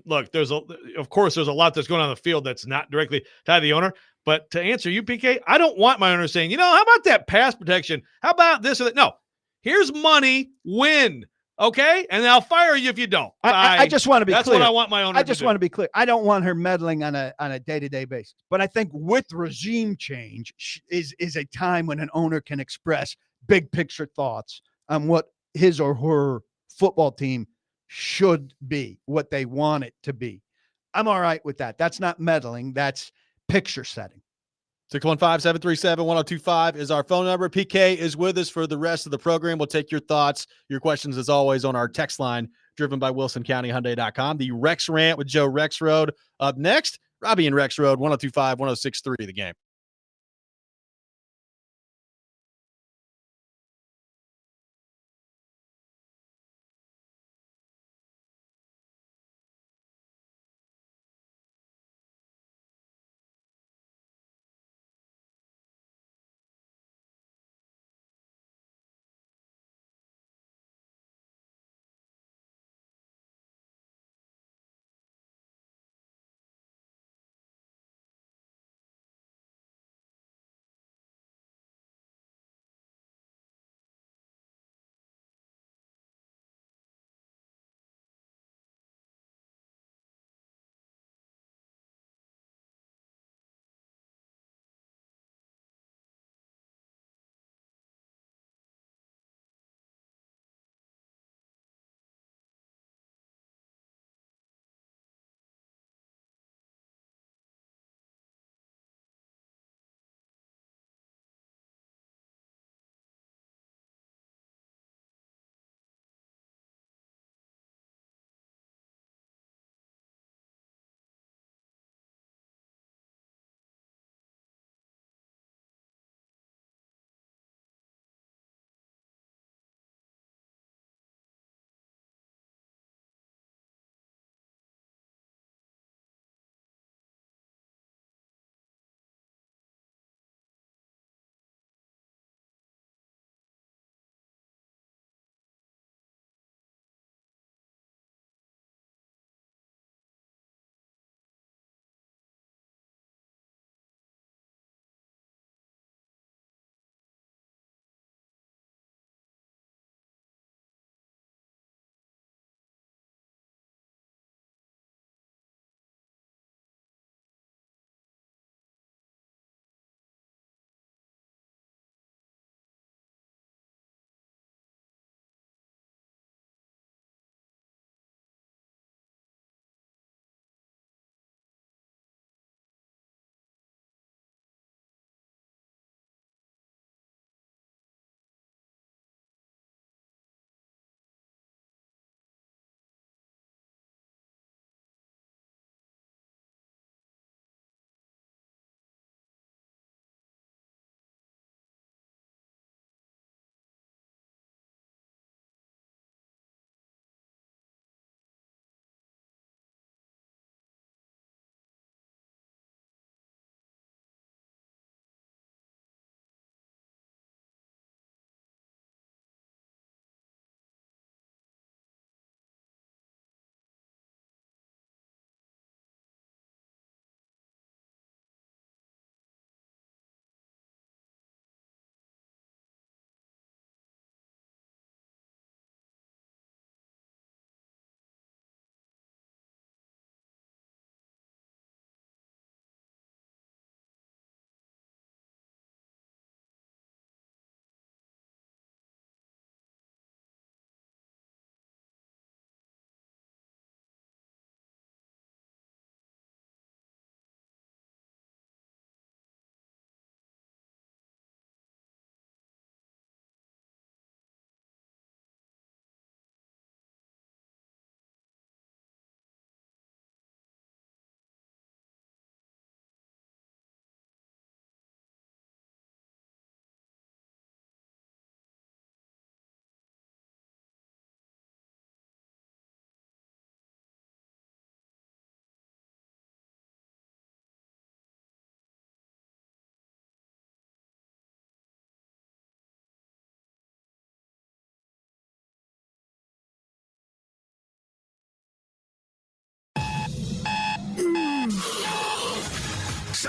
look, of course, there's a lot that's going on in the field that's not directly tied to the owner. But to answer you, PK, I don't want my owner saying, how about that pass protection? How about this or that? No, here's money, win. Okay. And I'll fire you if you don't. I just want to be clear. That's what I want my owner I just want to be clear. I don't want her meddling on a day-to-day basis. But I think with regime change is a time when an owner can express big picture thoughts on what his or her football team should be, what they want it to be. I'm all right with that. That's not meddling. That's picture setting. 615-737-1025 is our phone number. PK is with us for the rest of the program. We'll take your thoughts, your questions, as always, on our text line driven by WilsonCountyHyundai.com. The Rex Rant with Joe Rexrode up next. Robby and Rexrode, 102.5, 106.3 The Game.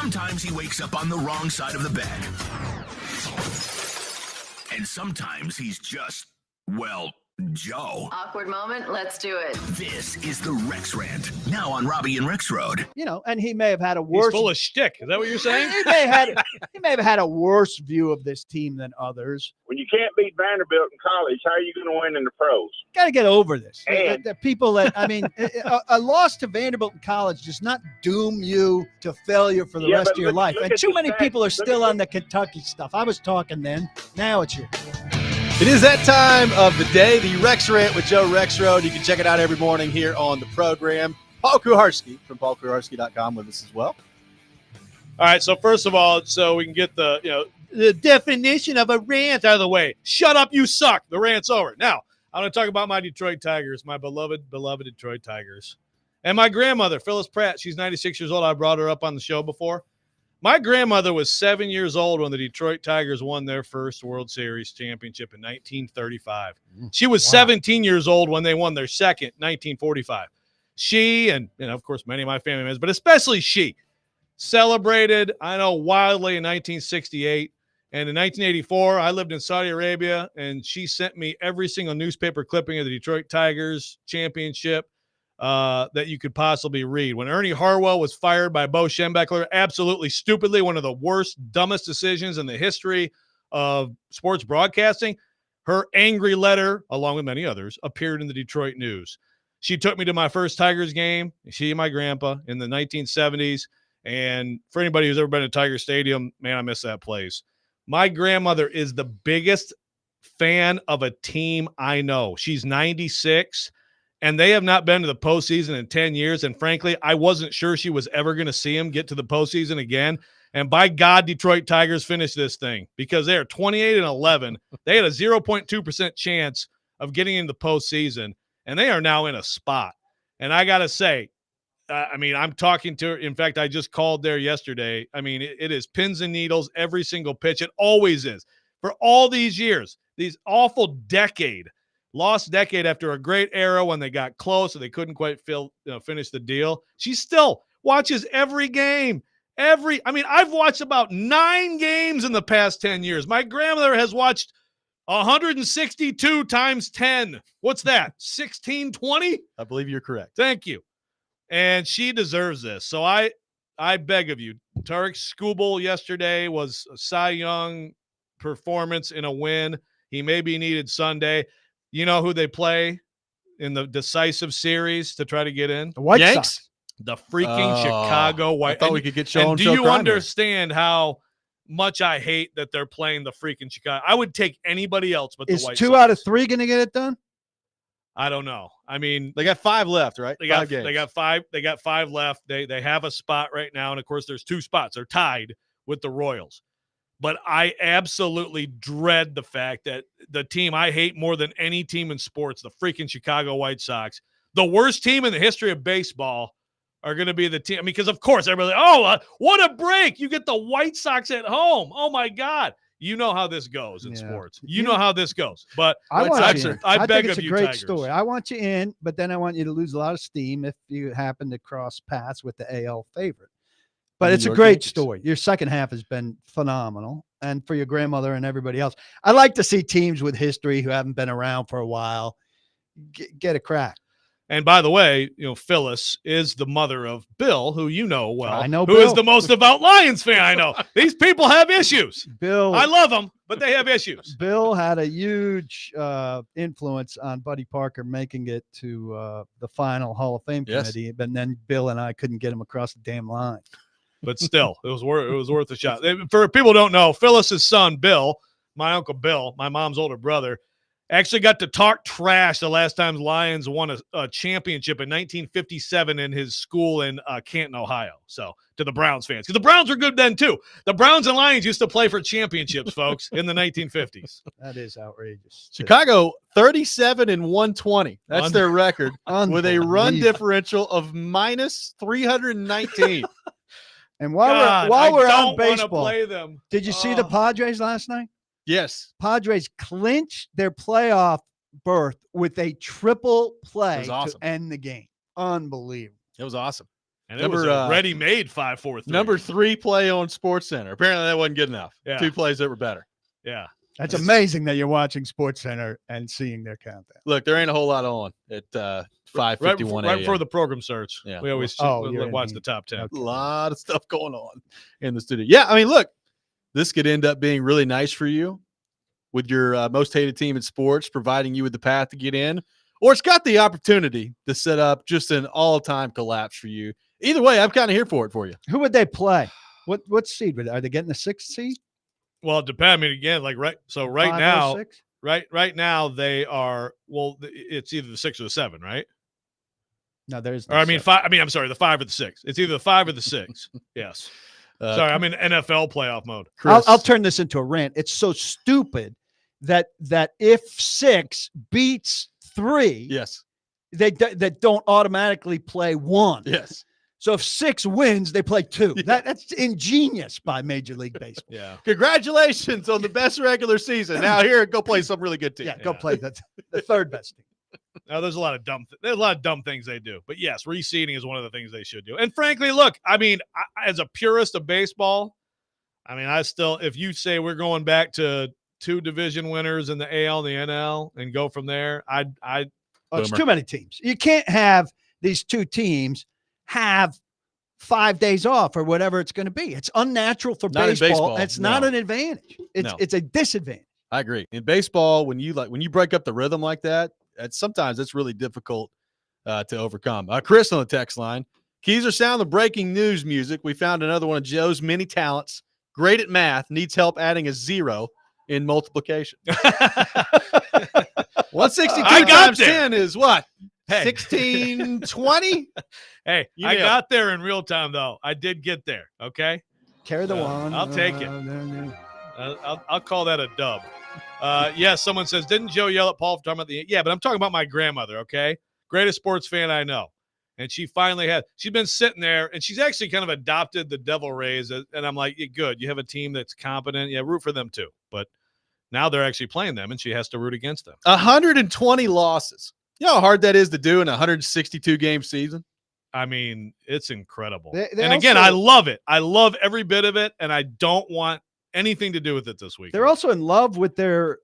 Sometimes he wakes up on the wrong side of the bed. And sometimes he's just, well, Joe. Awkward moment. Let's do it. This is the Rex Rant, now on Robby and Rexrode. And he may have had a He's worse. full of shtick. Is that what you're saying? He may have had a worse view of this team than others. When you can't beat Vanderbilt in college, how are you going to win in the pros? Got to get over this. And- The people that a loss to Vanderbilt in college does not doom you to failure for the Yeah, rest but of your look- life. look And at too the many stats. people are Look still at on the Kentucky stuff. I was talking then. Now it's you. It is that time of the day, the Rex Rant with Joe Rexrode. You can check it out every morning here on the program. Paul Kuharski from paulkuharski.com with us as well. All right. So first of all, so we can get the definition of a rant out of the way. Shut up, you suck. The rant's over. Now I'm going to talk about my Detroit Tigers, my beloved Detroit Tigers, and my grandmother, Phyllis Pratt. She's 96 years old. I brought her up on the show before. My grandmother was 7 years old when the Detroit Tigers won their first World Series championship in 1935. She was 17 years old when they won their second, 1945. She and, of course, many of my family members, but especially she, celebrated, I know, wildly in 1968. And in 1984, I lived in Saudi Arabia, and she sent me every single newspaper clipping of the Detroit Tigers championship that you could possibly read. When Ernie Harwell was fired by Bo Schembechler, absolutely stupidly, one of the worst, dumbest decisions in the history of sports broadcasting, her angry letter, along with many others, appeared in the Detroit News. She took me to my first Tigers game, she and my grandpa, in the 1970s. And for anybody who's ever been to Tiger Stadium, man, I miss that place. My grandmother is the biggest fan of a team I know. She's 96. And they have not been to the postseason in 10 years. And frankly, I wasn't sure she was ever going to see them get to the postseason again. And by God, Detroit Tigers finished this thing because they are 28-11. They had a 0.2% chance of getting into the postseason, and they are now in a spot. And I got to say, I'm talking to her. In fact, I just called there yesterday. It is pins and needles every single pitch. It always is. For all these years, these awful lost decade after a great era when they got close and they couldn't quite finish the deal. She still watches every game. I've watched about 9 games in the past 10 years. My grandmother has watched 162 times 10. What's that? 1620? I believe you're correct. Thank you. And she deserves this. So I beg of you, Tarek Skubal yesterday was a Cy Young performance in a win. He maybe needed Sunday. You know who they play in the decisive series to try to get in? The White Yanks? Sox. The freaking Chicago White. I thought we could get shown. And do you understand how much I hate that they're playing the freaking Chicago? I would take anybody else but the Is White 2 Sox. out of 3 going to get it done? I don't know. They got 5 left, right? They got 5 games. They got 5. They got 5 left. They have a spot right now, and of course, there's 2 spots. They're tied with the Royals. But I absolutely dread the fact that the team I hate more than any team in sports, the freaking Chicago White Sox, the worst team in the history of baseball, are going to be the team. Because, of course, everybody, what a break. You get the White Sox at home. Oh, my God. You know how this goes in sports. You know how this goes. But I I beg think it's of a you, great Tigers. story. I want you in, but then I want you to lose a lot of steam if you happen to cross paths with the AL favorite. But New it's a York great Yankees. story. Your second half has been phenomenal. And for your grandmother and everybody else, I like to see teams with history who haven't been around for a while get a crack. And by the way, Phyllis is the mother of Bill, who you know well. I know who is Bill. the most devout Lions fan I know. These people have issues. Bill, I love them, but they have issues. Bill had a huge influence on Buddy Parker making it to the final Hall of Fame Yes. committee. But then Bill and I couldn't get him across the damn line. But still, it was worth a shot. For people who don't know, Phyllis's son, Bill, my uncle Bill, my mom's older brother, actually got to talk trash the last time Lions won a championship in 1957 in his school in Canton, Ohio. So to the Browns fans, because the Browns were good then too. The Browns and Lions used to play for championships, folks, in the 1950s. That is outrageous. Chicago 37-120. That's their record with a run Unbelievable. differential of minus 319. And while God, we're I on don't wanna baseball, play them. did you see the Padres last night? Yes. Padres clinched their playoff berth with a triple play It was awesome. to end the game. Unbelievable. It was awesome. And it was a ready-made 5-4-3. Number 3 play on SportsCenter. Apparently that wasn't good enough. Yeah. 2 plays that were better. Yeah. That's amazing that you're watching SportsCenter and seeing their countdown. Look, there ain't a whole lot on at 5:51 right before the program starts. Yeah. We always watch the top 10. A lot of stuff going on in the studio. Yeah, I mean, look, this could end up being really nice for you with your most hated team in sports, providing you with the path to get in, or it's got the opportunity to set up just an all-time collapse for you. Either way, I'm kind of here for it for you. Who would they play? What seed would are they getting the 6th seed? Well, it depends. I mean, again, like right 5 now, or 6? right now they are. Well, it's either the 6 or the 7, right? No, there's. Or I mean, 5. I mean, I'm sorry, the 5 or the 6. It's either the 5 or the 6. Yes. Sorry, I'm in NFL playoff mode. I'll turn this into a rant. It's so stupid that if 6 beats 3, yes, they don't automatically play 1. Yes. So if 6 wins, they play 2. Yeah. That's ingenious by Major League Baseball. Yeah. Congratulations on the best regular season. Now here, go play some really good team. Yeah, go play the 3rd best team. Now there's a lot of dumb things they do, but yes, reseeding is one of the things they should do. And frankly, look, I mean, as a purist of baseball, I mean, if you say we're going back to 2 division winners in the AL and the NL and go from there, it's too many teams. You can't have these 2 teams have 5 days off or whatever it's going to be. It's unnatural for baseball. It's not an advantage. It's a disadvantage. I agree. In baseball, when you break up the rhythm like that, sometimes it's really difficult to overcome. Chris on the text line. Keys are sound the breaking news music. We found another one of Joe's many talents. Great at math. Needs help adding a 0 in multiplication. 162 times 10 is what? 1620? Hey, I got there in real time, though. I did get there, okay? Carry the one. I'll take it. I'll call that a dub. Yes, someone says, didn't Joe yell at Paul for talking about the – yeah, but I'm talking about my grandmother, okay? Greatest sports fan I know. And she finally she's been sitting there, and she's actually kind of adopted the Devil Rays. And I'm like, yeah, good. You have a team that's competent. Yeah, root for them too. But now they're actually playing them, and she has to root against them. 120 losses. You know how hard that is to do in a 162-game season? I mean, it's incredible. Again, I love it. I love every bit of it, and I don't want anything to do with it this week. They're also in love with their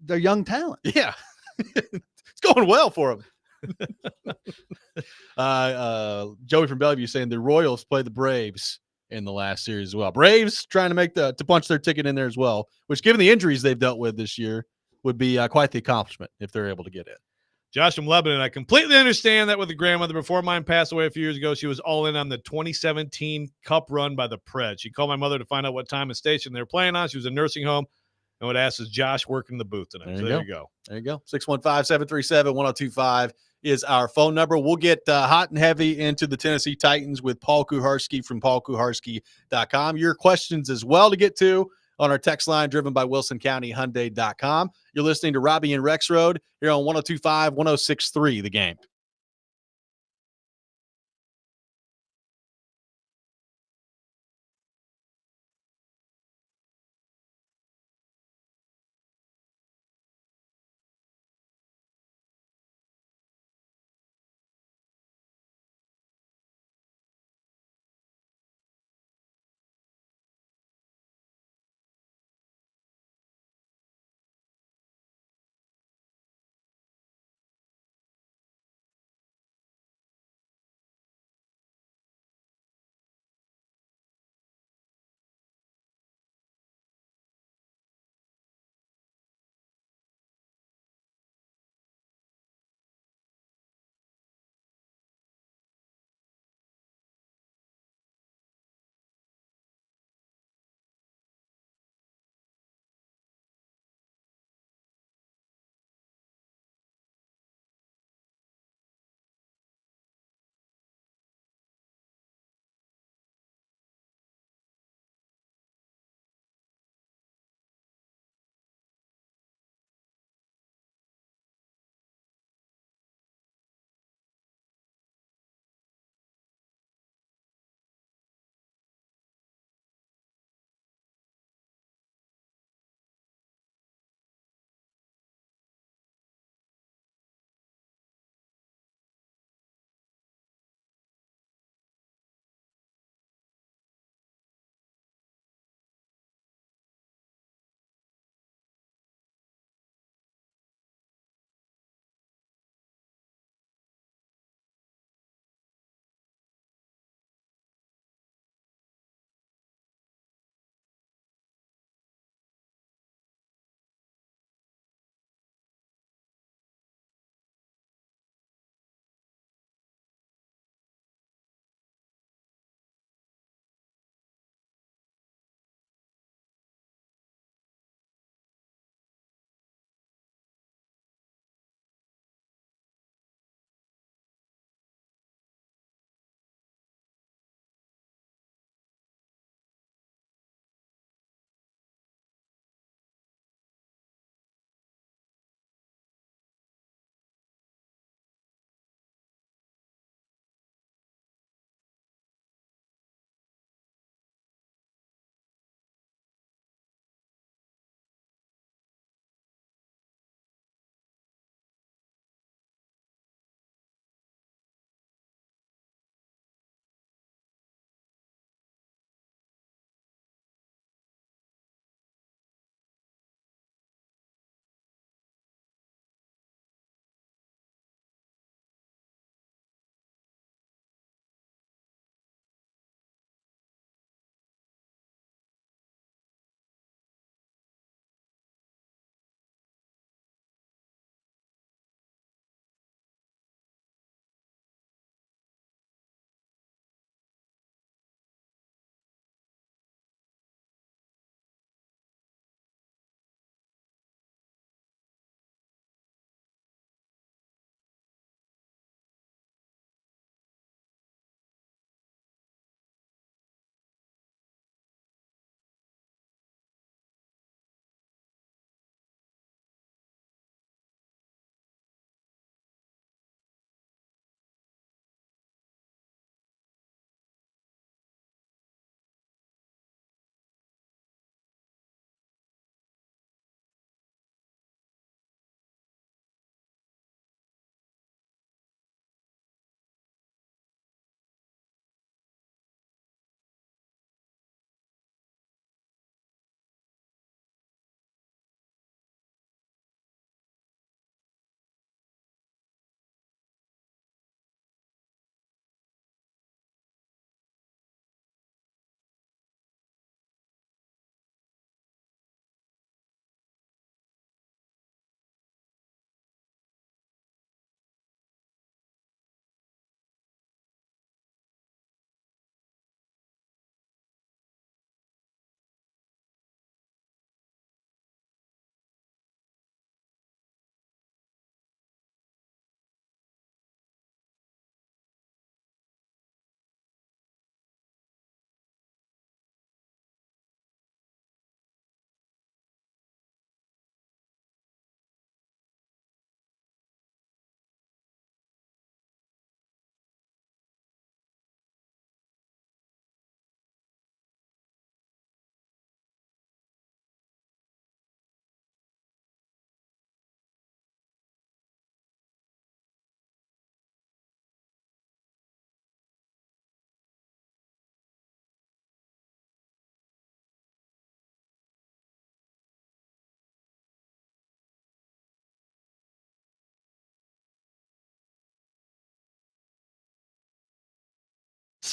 young talent. Yeah. It's going well for them. Joey from Bellevue saying the Royals play the Braves in the last series as well. Braves trying to punch their ticket in there as well, which given the injuries they've dealt with this year would be quite the accomplishment if they're able to get in. Josh from Lebanon, I completely understand that with the grandmother. Before mine passed away a few years ago, she was all in on the 2017 Cup run by the Preds. She called my mother to find out what time and station they were playing on. She was in nursing home and would ask, is Josh working the booth tonight? There you go. There you go. 615-737-1025 is our phone number. We'll get hot and heavy into the Tennessee Titans with Paul Kuharski from paulkuharski.com. Your questions as well to get to on our text line driven by WilsonCountyHyundai.com. You're listening to Robby and Rexrode here on 102.5, 106.3 The Game.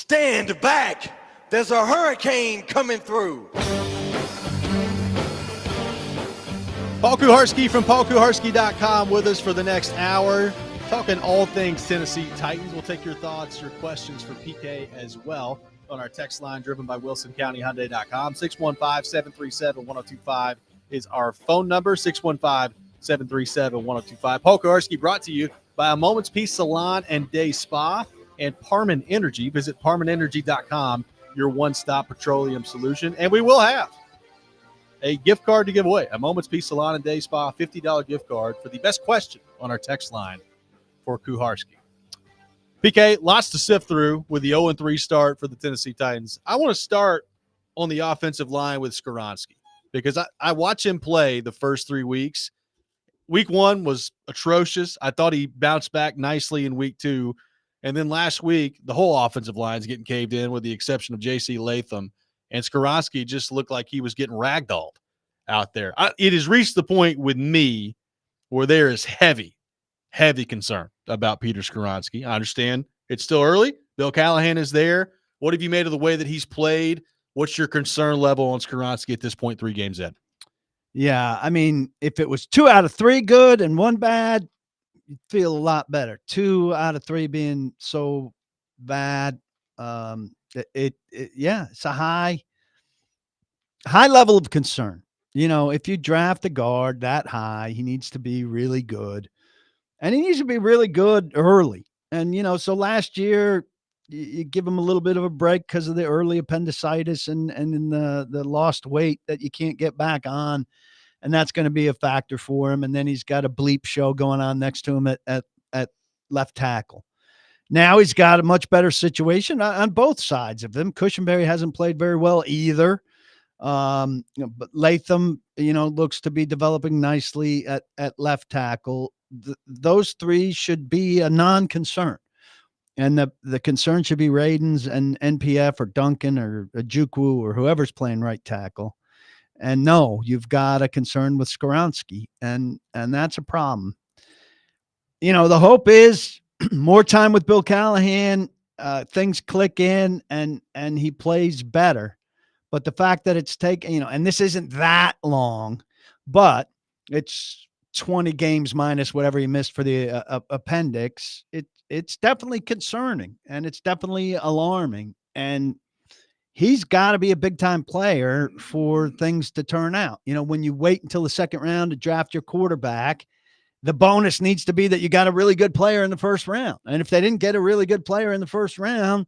Stand back. There's a hurricane coming through. Paul Kuharski from paulkuharski.com with us for the next hour, talking all things Tennessee Titans. We'll take your thoughts, your questions for PK as well on our text line driven by WilsonCountyHyundai.com. 615-737-1025 is our phone number, 615-737-1025. Paul Kuharski brought to you by A Moment's Peace Salon and Day Spa and Parman Energy. Visit ParmanEnergy.com, your one-stop petroleum solution. And we will have a gift card to give away. A Moment's Peace Salon and Day Spa, $50 gift card for the best question on our text line for Kuharski. PK, lots to sift through with the 0-3 start for the Tennessee Titans. I want to start on the offensive line with Skoronski because I watch him play the first 3 weeks. Week 1 was atrocious. I thought he bounced back nicely in week 2. And then last week, the whole offensive line is getting caved in with the exception of J.C. Latham. And Skoronski just looked like he was getting ragdolled out there. It has reached the point with me where there is heavy concern about Peter Skoronski. I understand it's still early. Bill Callahan is there. What have you made of the way that he's played? What's your concern level on Skoronski at this point, 3 games in? Yeah, I mean, if it was 2 out of 3 good and 1 bad, you'd feel a lot better. 2 out of 3 being so bad, it's a high level of concern. You know, if you draft a guard that high, he needs to be really good, and he needs to be really good early. And so last year you give him a little bit of a break because of the early appendicitis and in the lost weight that you can't get back on. And that's going to be a factor for him. And then he's got a bleep show going on next to him at left tackle. Now he's got a much better situation on both sides of him. Cushenberry hasn't played very well either. But Latham, looks to be developing nicely at left tackle. Those 3 should be a non-concern. And the concern should be Radens and NPF or Duncan or Ojukwu or whoever's playing right tackle. And no, you've got a concern with Skoronski, and that's a problem. The hope is more time with Bill Callahan, things click in and he plays better. But the fact that it's taken, and this isn't that long, but it's 20 games minus whatever he missed for the appendix. It's definitely concerning, and it's definitely alarming. And he's got to be a big-time player for things to turn out. When you wait until the second round to draft your quarterback, the bonus needs to be that you got a really good player in the first round. And if they didn't get a really good player in the first round,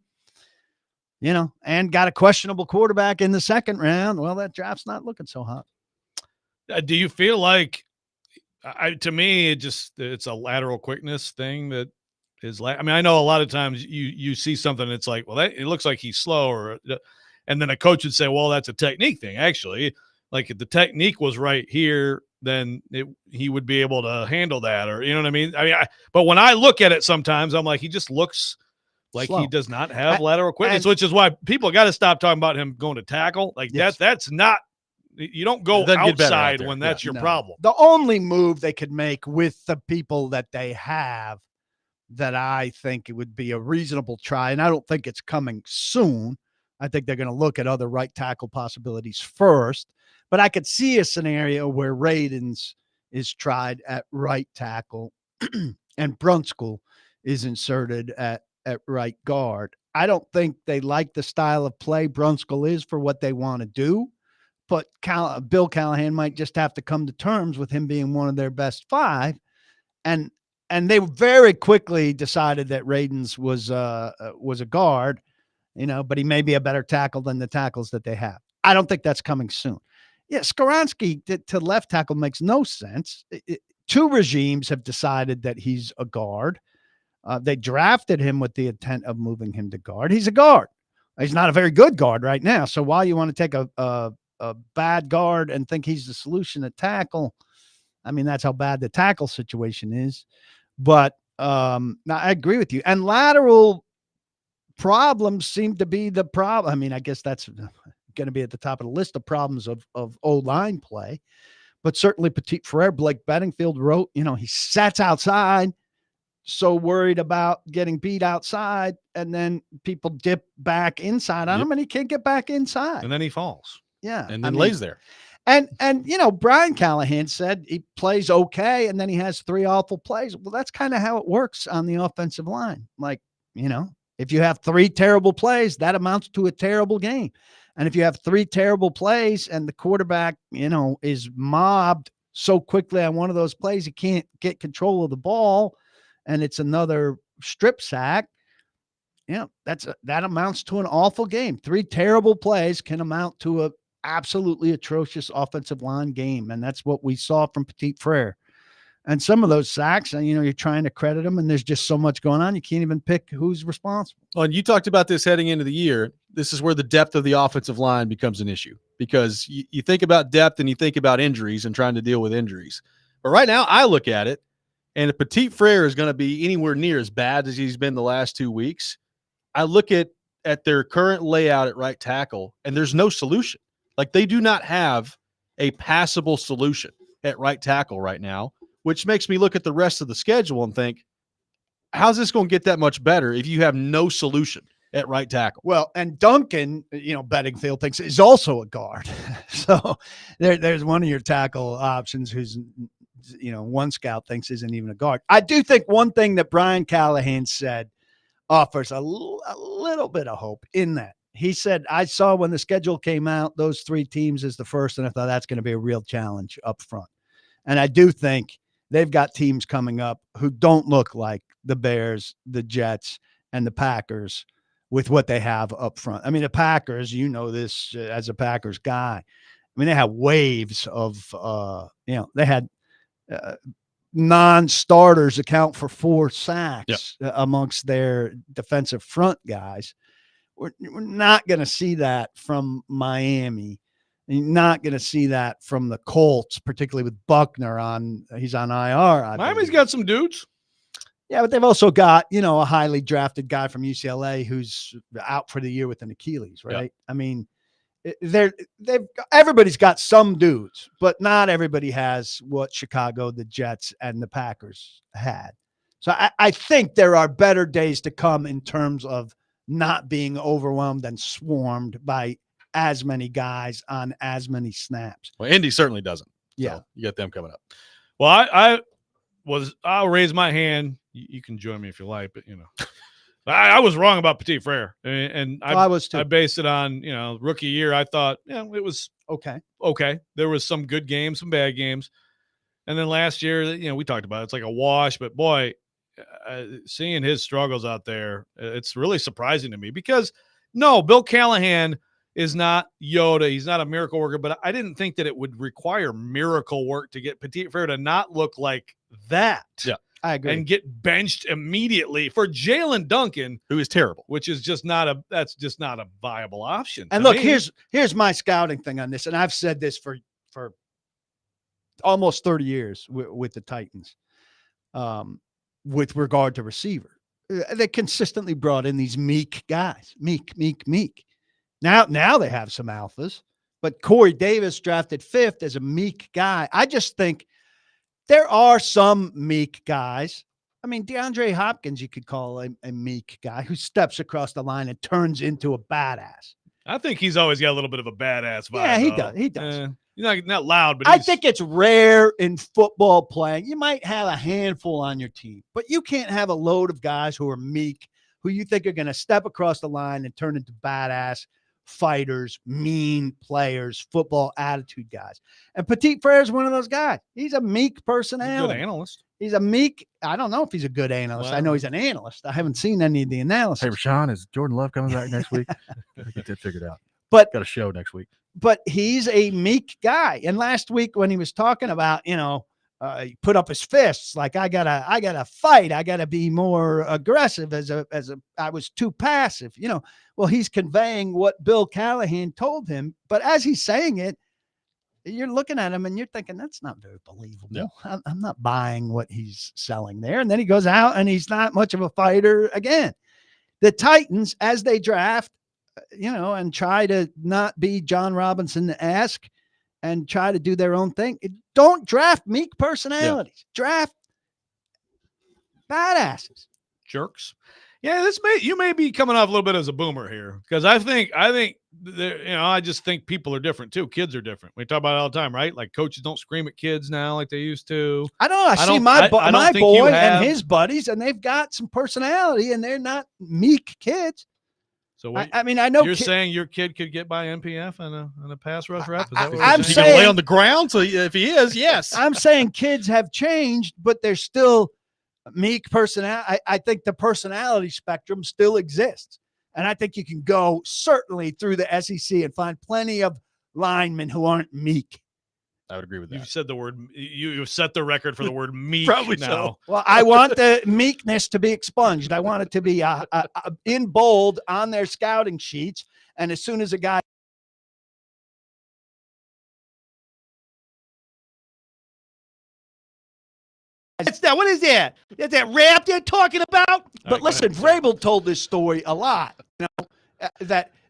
and got a questionable quarterback in the second round, well, that draft's not looking so hot. Do you feel like, to me, it's a lateral quickness thing that is I mean, I know a lot of times you see something, it's like, well, it looks like he's slow, and then a coach would say, well, that's a technique thing. Actually, like if the technique was right here, then he would be able to handle that, or you know what I mean? But when I look at it, sometimes I'm like, he just looks like slow. He does not have lateral quickness, which is why people got to stop talking about him going to tackle. Like that's not. You don't go outside when that's your problem. The only move they could make with the people that they have that I think it would be a reasonable try, and I don't think it's coming soon. I think they're going to look at other right tackle possibilities first, but I could see a scenario where Radens is tried at right tackle and Brunskill is inserted at right guard. I don't think they like the style of play Brunskill is for what they want to do, but Bill Callahan might just have to come to terms with him being one of their best 5. And they very quickly decided that Radens was a guard, but he may be a better tackle than the tackles that they have. I don't think that's coming soon. Yeah, Skoronski to left tackle makes no sense. 2 regimes have decided that he's a guard. They drafted him with the intent of moving him to guard. He's a guard. He's not a very good guard right now. So why you want to take a bad guard and think he's the solution at tackle? I mean, that's how bad the tackle situation is. But I agree with you. And lateral problems seem to be the problem. I mean, I guess that's going to be at the top of the list of problems of O-line play. But certainly Petit Frere, Blake Bedingfield wrote, he sets outside so worried about getting beat outside, and then people dip back inside on him, and he can't get back inside. And then he falls. Yeah. And then lays there. And Brian Callahan said he plays okay, and then he has 3 awful plays. Well, that's kind of how it works on the offensive line. Like, if you have 3 terrible plays, that amounts to a terrible game. And if you have 3 terrible plays and the quarterback, is mobbed so quickly on one of those plays, he can't get control of the ball, and it's another strip sack, that amounts to an awful game. 3 terrible plays can amount to a absolutely atrocious offensive line game. And that's what we saw from Petit Frere. And some of those sacks, and you're trying to credit them, and there's just so much going on, you can't even pick who's responsible. Well, and you talked about this heading into the year. This is where the depth of the offensive line becomes an issue, because you think about depth and you think about injuries and trying to deal with injuries. But right now I look at it, and if Petit Frere is going to be anywhere near as bad as he's been the last 2 weeks, I look at their current layout at right tackle, and there's no solution. Like, they do not have a passable solution at right tackle right now, which makes me look at the rest of the schedule and think, how's this going to get that much better if you have no solution at right tackle? Well, and Duncan, Bedingfield thinks is also a guard. So there's one of your tackle options who's, one scout thinks isn't even a guard. I do think one thing that Brian Callahan said offers a little bit of hope in that. He said, I saw when the schedule came out, those 3 teams as the first, and I thought that's going to be a real challenge up front. And I do think they've got teams coming up who don't look like the Bears, the Jets, and the Packers with what they have up front. I mean, the Packers, this as a Packers guy. I mean, they have waves of, they had non-starters account for 4 sacks amongst their defensive front guys. We're not going to see that from Miami. You're not going to see that from the Colts, particularly with Buckner he's on IR. Miami's got some dudes. Yeah, but they've also got, a highly drafted guy from UCLA who's out for the year with an Achilles, right? Yep. I mean, everybody's got some dudes, but not everybody has what Chicago, the Jets, and the Packers had. So I think there are better days to come in terms of not being overwhelmed and swarmed by as many guys on as many snaps. Well, Indy certainly doesn't. Yeah. So you got them coming up. Well, I'll raise my hand. You can join me if you like, but I was wrong about Petit Frere. And I was too. I based it on, rookie year. I thought, it was okay. There was some good games, some bad games. And then last year, we talked about it. It's like a wash, but boy, seeing his struggles out there, it's really surprising to me because Bill Callahan is not Yoda. He's not a miracle worker, but I didn't think that it would require miracle work to get Petit Frere to not look like that. Yeah, I agree. And get benched immediately for Jalen Duncan, who is terrible, which is just that's just not a viable option. And look, here's my scouting thing on this. And I've said this for almost 30 years with the Titans. With regard to receiver, they consistently brought in these meek guys, meek. Now they have some alphas, but Corey Davis drafted 5th as a meek guy. I just think there are some meek guys. I mean, DeAndre Hopkins, you could call a meek guy who steps across the line and turns into a badass. I think he's always got a little bit of a badass vibe. Yeah, he does. He's not loud, but I think it's rare in football playing. You might have a handful on your team, but you can't have a load of guys who are meek, who you think are going to step across the line and turn into badass fighters, mean players, football attitude guys. And Petit Frere is one of those guys. He's a meek personality. Good analyst. He's a meek. I don't know if he's a good analyst. Well, I know he's an analyst. I haven't seen any of the analysis. Hey, Rashawn, is Jordan Love coming back next week? I get that figured out. But got a show next week. But he's a meek guy. And last week when he was talking about, he put up his fists like I gotta fight. I gotta be more aggressive I was too passive. Well, he's conveying what Bill Callahan told him. But as he's saying it, you're looking at him and you're thinking that's not very believable. Yeah. I'm not buying what he's selling there. And then he goes out and he's not much of a fighter again. The Titans, as they draft, and try to not be John Robinson-esque and try to do their own thing. Don't draft meek personalities. Yeah. Draft Badasses. Jerks. Yeah, you may be coming off a little bit as a boomer here, because I think I just think people are different too. Kids are different. We talk about it all the time, right? Like coaches don't scream at kids now like they used to. I don't know. I see don't- my I don't my think boy you and have- his buddies, and they've got some personality, and they're not meek kids. So what, I mean, I know you're saying your kid could get by NPF on a pass rush rep? Is that what I'm you're Is he saying? going to lay saying- on the ground? So if he is, yes. I'm saying kids have changed, but they're still meek personality. I think the personality spectrum still exists. And I think you can go certainly through the SEC and find plenty of linemen who aren't meek. I would agree with that. You've said the word. You've set the record for the word meek. Probably now. so. Well, I want the meekness to be expunged. I want it to be in bold on their scouting sheets. And as soon as a guy what is that? Is that rap they're talking about? But right, go listen, ahead. Vrabel told this story a lot.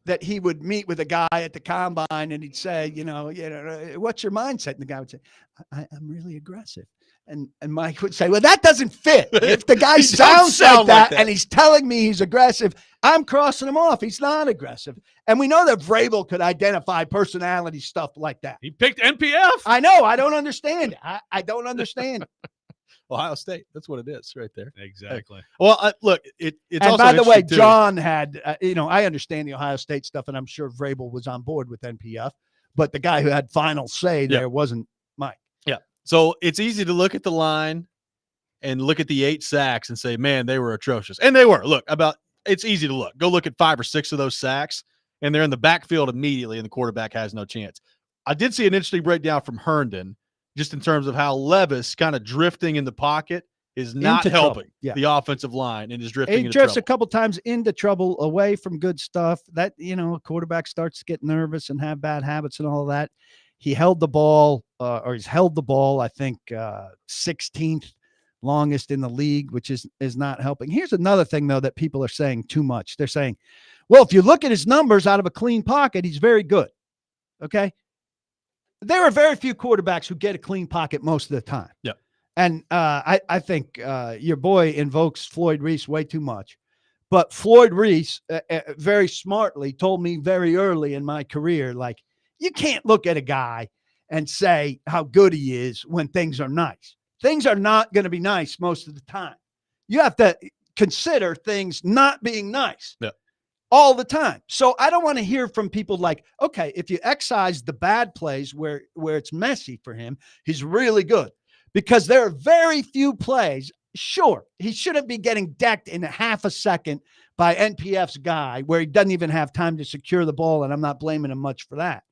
That he would meet with a guy at the combine and he'd say, what's your mindset? And the guy would say, I'm really aggressive. And Mike would say, well, that doesn't fit. If the guy He sounds sound like like that that. and he's telling me he's aggressive, I'm crossing him off. He's not aggressive. And we know that Vrabel could identify personality stuff like that. He picked NPF. I know. I don't understand it. I don't understand it. Ohio State. That's what it is right there. Exactly. Well, look, it's And also by the way, interesting, too. John had, I understand the Ohio State stuff, and I'm sure Vrabel was on board with NPF, but the guy who had final say there wasn't Mike. Yeah. So it's easy to look at the line and look at the 8 sacks and say, man, they were atrocious. And they were. Look, it's easy to look. Go look at 5 or 6 of those sacks, and they're in the backfield immediately, and the quarterback has no chance. I did see an interesting breakdown from Herndon, just in terms of how Levis kind of drifting in the pocket is not Into trouble. helping Yeah. the offensive line and is drifting He into drifts trouble. a couple times into trouble, away from good stuff. That, a quarterback starts to get nervous and have bad habits and all of that. He held the ball, he's held the ball, I think, 16th longest in the league, which is not helping. Here's another thing, though, that people are saying too much. They're saying, well, if you look at his numbers out of a clean pocket, he's very good. Okay. There are very few quarterbacks who get a clean pocket most of the time. Yeah. And I think your boy invokes Floyd Reese way too much. But Floyd Reese very smartly told me very early in my career, like, you can't look at a guy and say how good he is when things are nice. Things are not going to be nice most of the time. You have to consider things not being nice. Yeah. All the time. So I don't want to hear from people like, okay, if you excise the bad plays where it's messy for him, he's really good. Because there are very few plays. Sure, he shouldn't be getting decked in half a second by NPF's guy where he doesn't even have time to secure the ball, and I'm not blaming him much for that.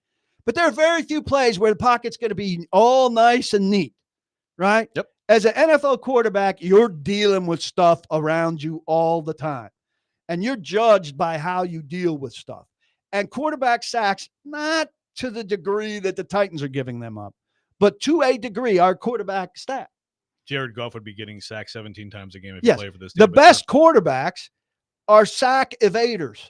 But there are very few plays where the pocket's going to be all nice and neat, right? Yep. As an NFL quarterback, you're dealing with stuff around you all the time. And you're judged by how you deal with stuff. And quarterback sacks, not to the degree that the Titans are giving them up, but to a degree, our quarterback stat. Jared Goff would be getting sacked 17 times a game if Yes. you play for this team. The but best quarterbacks are sack evaders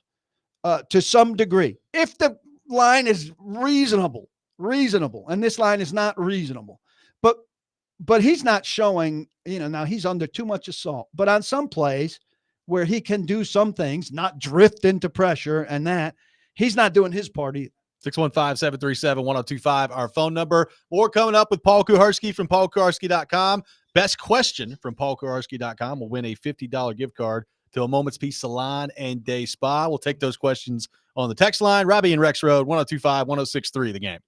to some degree. If the line is reasonable, and this line is not reasonable, but he's not showing, now he's under too much assault. But on some plays, where he can do some things, not drift into pressure and that, he's not doing his part either. 615-737-1025, our phone number. More coming up with Paul Kuharsky from paulkuharsky.com. Best question from paulkuharsky.com will win a $50 gift card to A Moment's Peace Salon and Day Spa. We'll take those questions on the text line. Robby and Rexrode, 1025-1063, the game.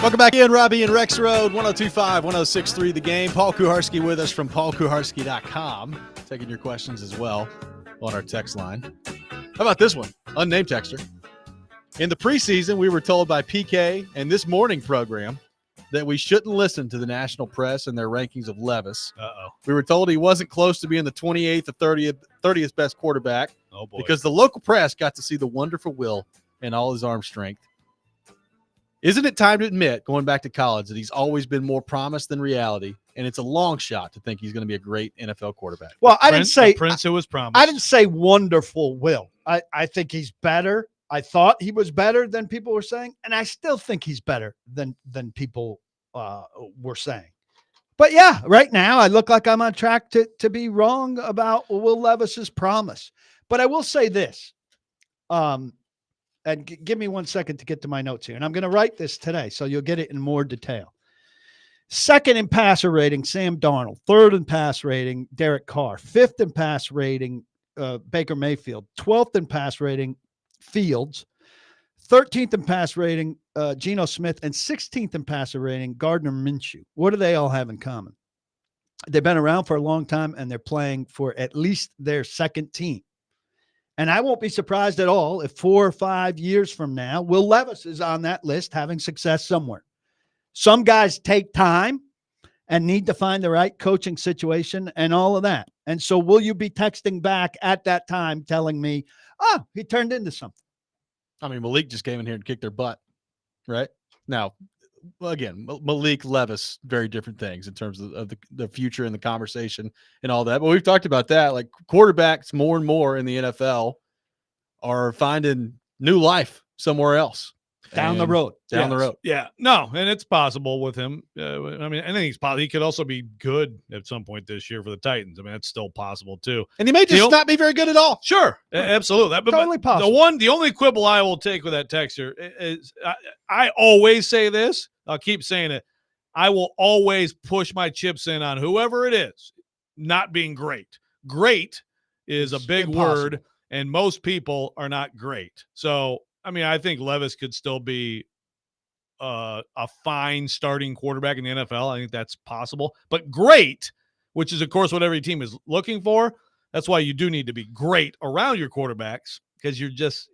Welcome back in, Robby and Rexrode, 102.5, 106.3 The Game. Paul Kuharski with us from paulkuharski.com. Taking your questions as well on our text line. How about this one? Unnamed texter. In the preseason, we were told by PK and this morning program that we shouldn't listen to the national press and their rankings of Levis. Uh-oh. We were told he wasn't close to being the 28th or 30th best quarterback. Oh, boy. Because the local press got to see the wonderful Will and all his arm strength. Isn't it time to admit, going back to college, that he's always been more promise than reality, and it's a long shot to think he's going to be a great NFL quarterback? Well, I didn't say Prince who was promised. I didn't say wonderful Will. I think he's better. I thought he was better than people were saying, and I still think he's better than people were saying. But yeah, right now I look like I'm on track to be wrong about Will Levis's promise. But I will say this, and give me 1 second to get to my notes here. And I'm going to write this today, so you'll get it in more detail. Second in passer rating, Sam Darnold. Third in pass rating, Derek Carr. Fifth in pass rating, Baker Mayfield. 12th in pass rating, Fields. 13th in pass rating, Geno Smith. And 16th in passer rating, Gardner Minshew. What do they all have in common? They've been around for a long time, and they're playing for at least their second team. And I won't be surprised at all if 4 or 5 years from now, Will Levis is on that list having success somewhere. Some guys take time and need to find the right coaching situation and all of that. And so will you be texting back at that time telling me, oh, he turned into something? I mean, Malik just came in here and kicked their butt, right? Now, again, Malik, Levis, very different things in terms of the future and the conversation and all that. But we've talked about that. Like quarterbacks more and more in the NFL are finding new life somewhere else. Down the road. Down the road. Yeah. No, and it's possible with him. I mean, I think he's possible. He could also be good at some point this year for the Titans. I mean, that's still possible too. And he may just not be very good at all. Sure. Absolutely. Totally possible. The only quibble I will take with that texture is I always say this. I'll keep saying it. I will always push my chips in on whoever it is not being great. Great is a big word, and most people are not great. So, I mean, I think Levis could still be a fine starting quarterback in the NFL. I think that's possible. But great, which is, of course, what every team is looking for, that's why you do need to be great around your quarterbacks, because you're just,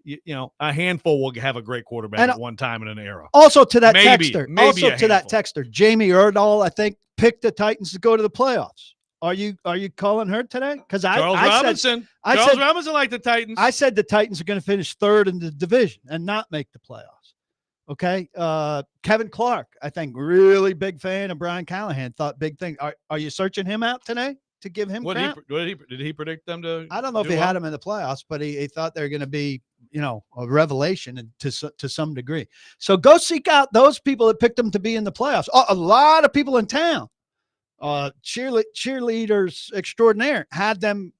a handful will have a great quarterback at one time in an era. Also to that texter, Jamie Erdahl, I think, picked the Titans to go to the playoffs. Are you calling her today? Because Charles Robinson liked the Titans. I said the Titans are going to finish third in the division and not make the playoffs. Okay. Kevin Clark, I think, really big fan of Brian Callahan, thought big thing. Are you searching him out today to give him crap? Did he predict them to? I don't know if he had them in the playoffs, but he thought they were going to be, a revelation to some degree. So go seek out those people that picked them to be in the playoffs. A lot of people in town. Cheerleaders extraordinaire had them,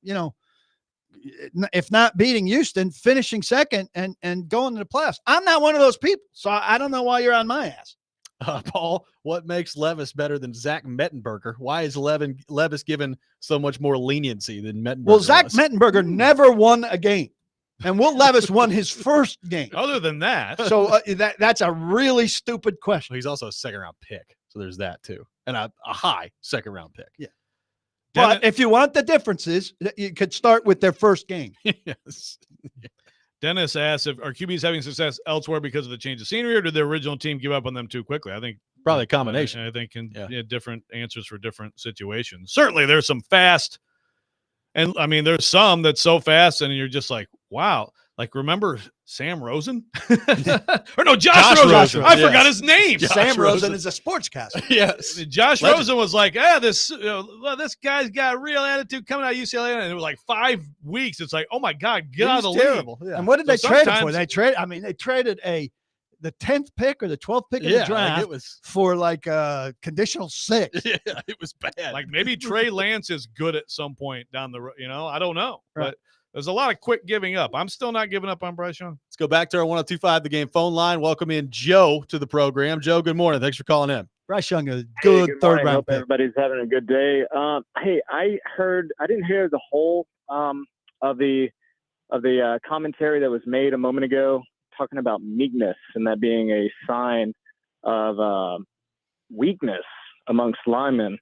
if not beating Houston, finishing second and going to the playoffs. I'm not one of those people, so I don't know why you're on my ass. Paul, what makes Levis better than Zach Mettenberger? Why is Levis given so much more leniency than Mettenberger? Well, Zach Mettenberger never won a game, and Will Levis won his first game. Other than that, so that's a really stupid question. Well, he's also a second-round pick, so there's that too. And a high second-round pick. Yeah. But if you want the differences, you could start with their first game. Yes. Dennis asks if our QBs having success elsewhere because of the change of scenery, or did the original team give up on them too quickly? I think probably a combination. I think different answers for different situations. Certainly there's some fast, and I mean, there's some that's so fast and you're just like, wow. Like, remember Sam Rosen? Or no, Josh Rosen. I forgot his name. Sam Rosen is a sportscaster. Yes. Josh Rosen was like, this guy's got a real attitude coming out of UCLA. And it was like 5 weeks. It's like, oh, my God, get out of the terrible. league. Yeah. And what did they trade him for? They traded the 10th pick or the 12th pick in the draft for like a conditional 6. Yeah, it was bad. Like maybe Trey Lance is good at some point down the road. I don't know. Right. But there's a lot of quick giving up. I'm still not giving up on Bryce Young. Let's go back to our 102.5 The Game phone line. Welcome in Joe to the program. Joe, good morning. Thanks for calling in. Bryce Young, a good third round Hope pick. everybody's having a good day. Hey, I didn't hear the whole of the commentary that was made a moment ago talking about meekness and that being a sign of weakness amongst linemen.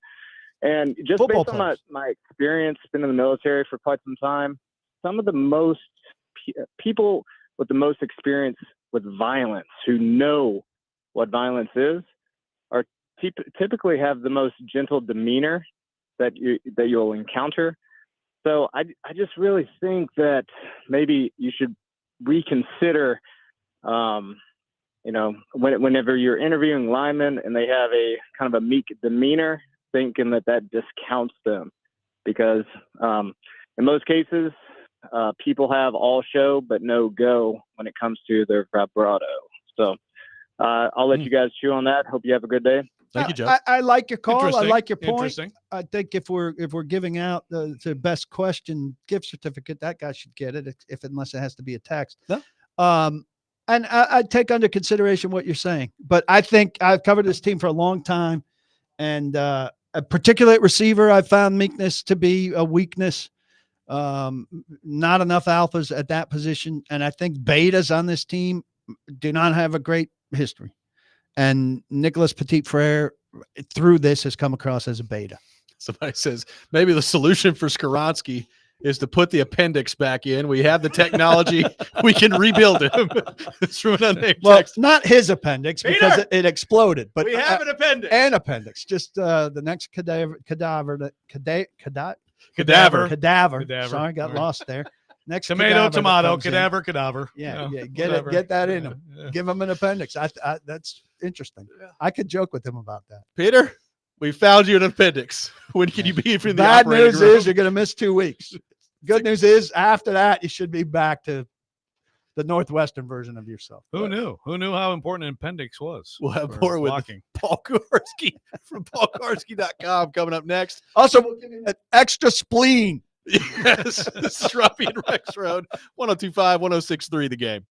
And just Football based on players. my experience, been in the military for quite some time, some of the most people with the most experience with violence, who know what violence is, are typically have the most gentle demeanor that you'll encounter. So I just really think that maybe you should reconsider, whenever you're interviewing linemen and they have a kind of a meek demeanor, thinking that discounts them, because in most cases, people have all show but no go when it comes to their vibrato. So I'll let you guys chew on that. Hope you have a good day. Thank you, Joe. I like your call. I Interesting. like your point. Interesting. I think if we're giving out the best question gift certificate, that guy should get it, unless it has to be a text. No. And I take under consideration what you're saying, but I think I've covered this team for a long time, and a particular receiver, I found meekness to be a weakness. Not enough alphas at that position, and I think betas on this team do not have a great history. And Nicholas Petit-Frere through this has come across as a beta. Somebody says maybe the solution for Skoronski is to put the appendix back in. We have the technology. We can rebuild him. It's from an unnamed Well, text. not his appendix, because it exploded, but We have an appendix. an appendix. Just the next cadaver. Cadaver. Sorry, got All right. lost there. Next Tomato, cadaver that tomato, comes in. cadaver. Yeah, You know, get whatever. it, get that in him. Yeah. Give him an appendix. That's interesting. I could joke with him about that. Peter, we found you an appendix. When can you be in the Bad operating news room? is you're going to miss 2 weeks. Good news is after that, you should be back to the Northwestern version of yourself. Who knew? Who knew how important an appendix was? We'll have for more with blocking. Paul Kowarski from paulkowarski.com coming up next. Also, we'll give you an extra spleen. Yes, this is Robby and Rexrode, 102.5, 106.3 The Game.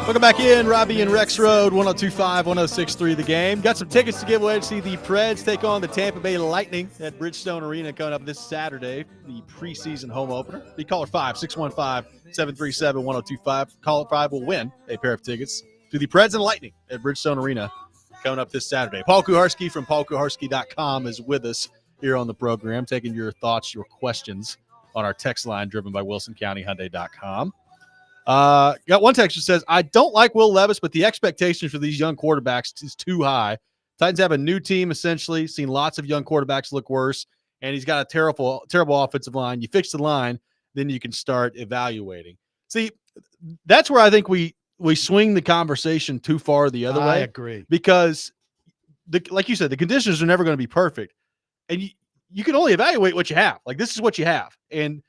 Welcome back in, Robby and Rexrode, 102.5, 106.3 The Game. Got some tickets to give away to see the Preds take on the Tampa Bay Lightning at Bridgestone Arena coming up this Saturday, the preseason home opener. Be caller 5-615-737-1025. Caller 5 will win a pair of tickets to the Preds and Lightning at Bridgestone Arena coming up this Saturday. Paul Kuharski from paulkuharski.com is with us here on the program, taking your thoughts, your questions on our text line driven by WilsonCountyHyundai.com. Got one text that says, I don't like Will Levis, but the expectations for these young quarterbacks is too high. Titans have a new team, essentially, seen lots of young quarterbacks look worse, and he's got a terrible offensive line. You fix the line, then you can start evaluating. See, that's where I think we swing the conversation too far the other way. I agree. Because, like you said, the conditions are never going to be perfect, and you can only evaluate what you have. Like, this is what you have. And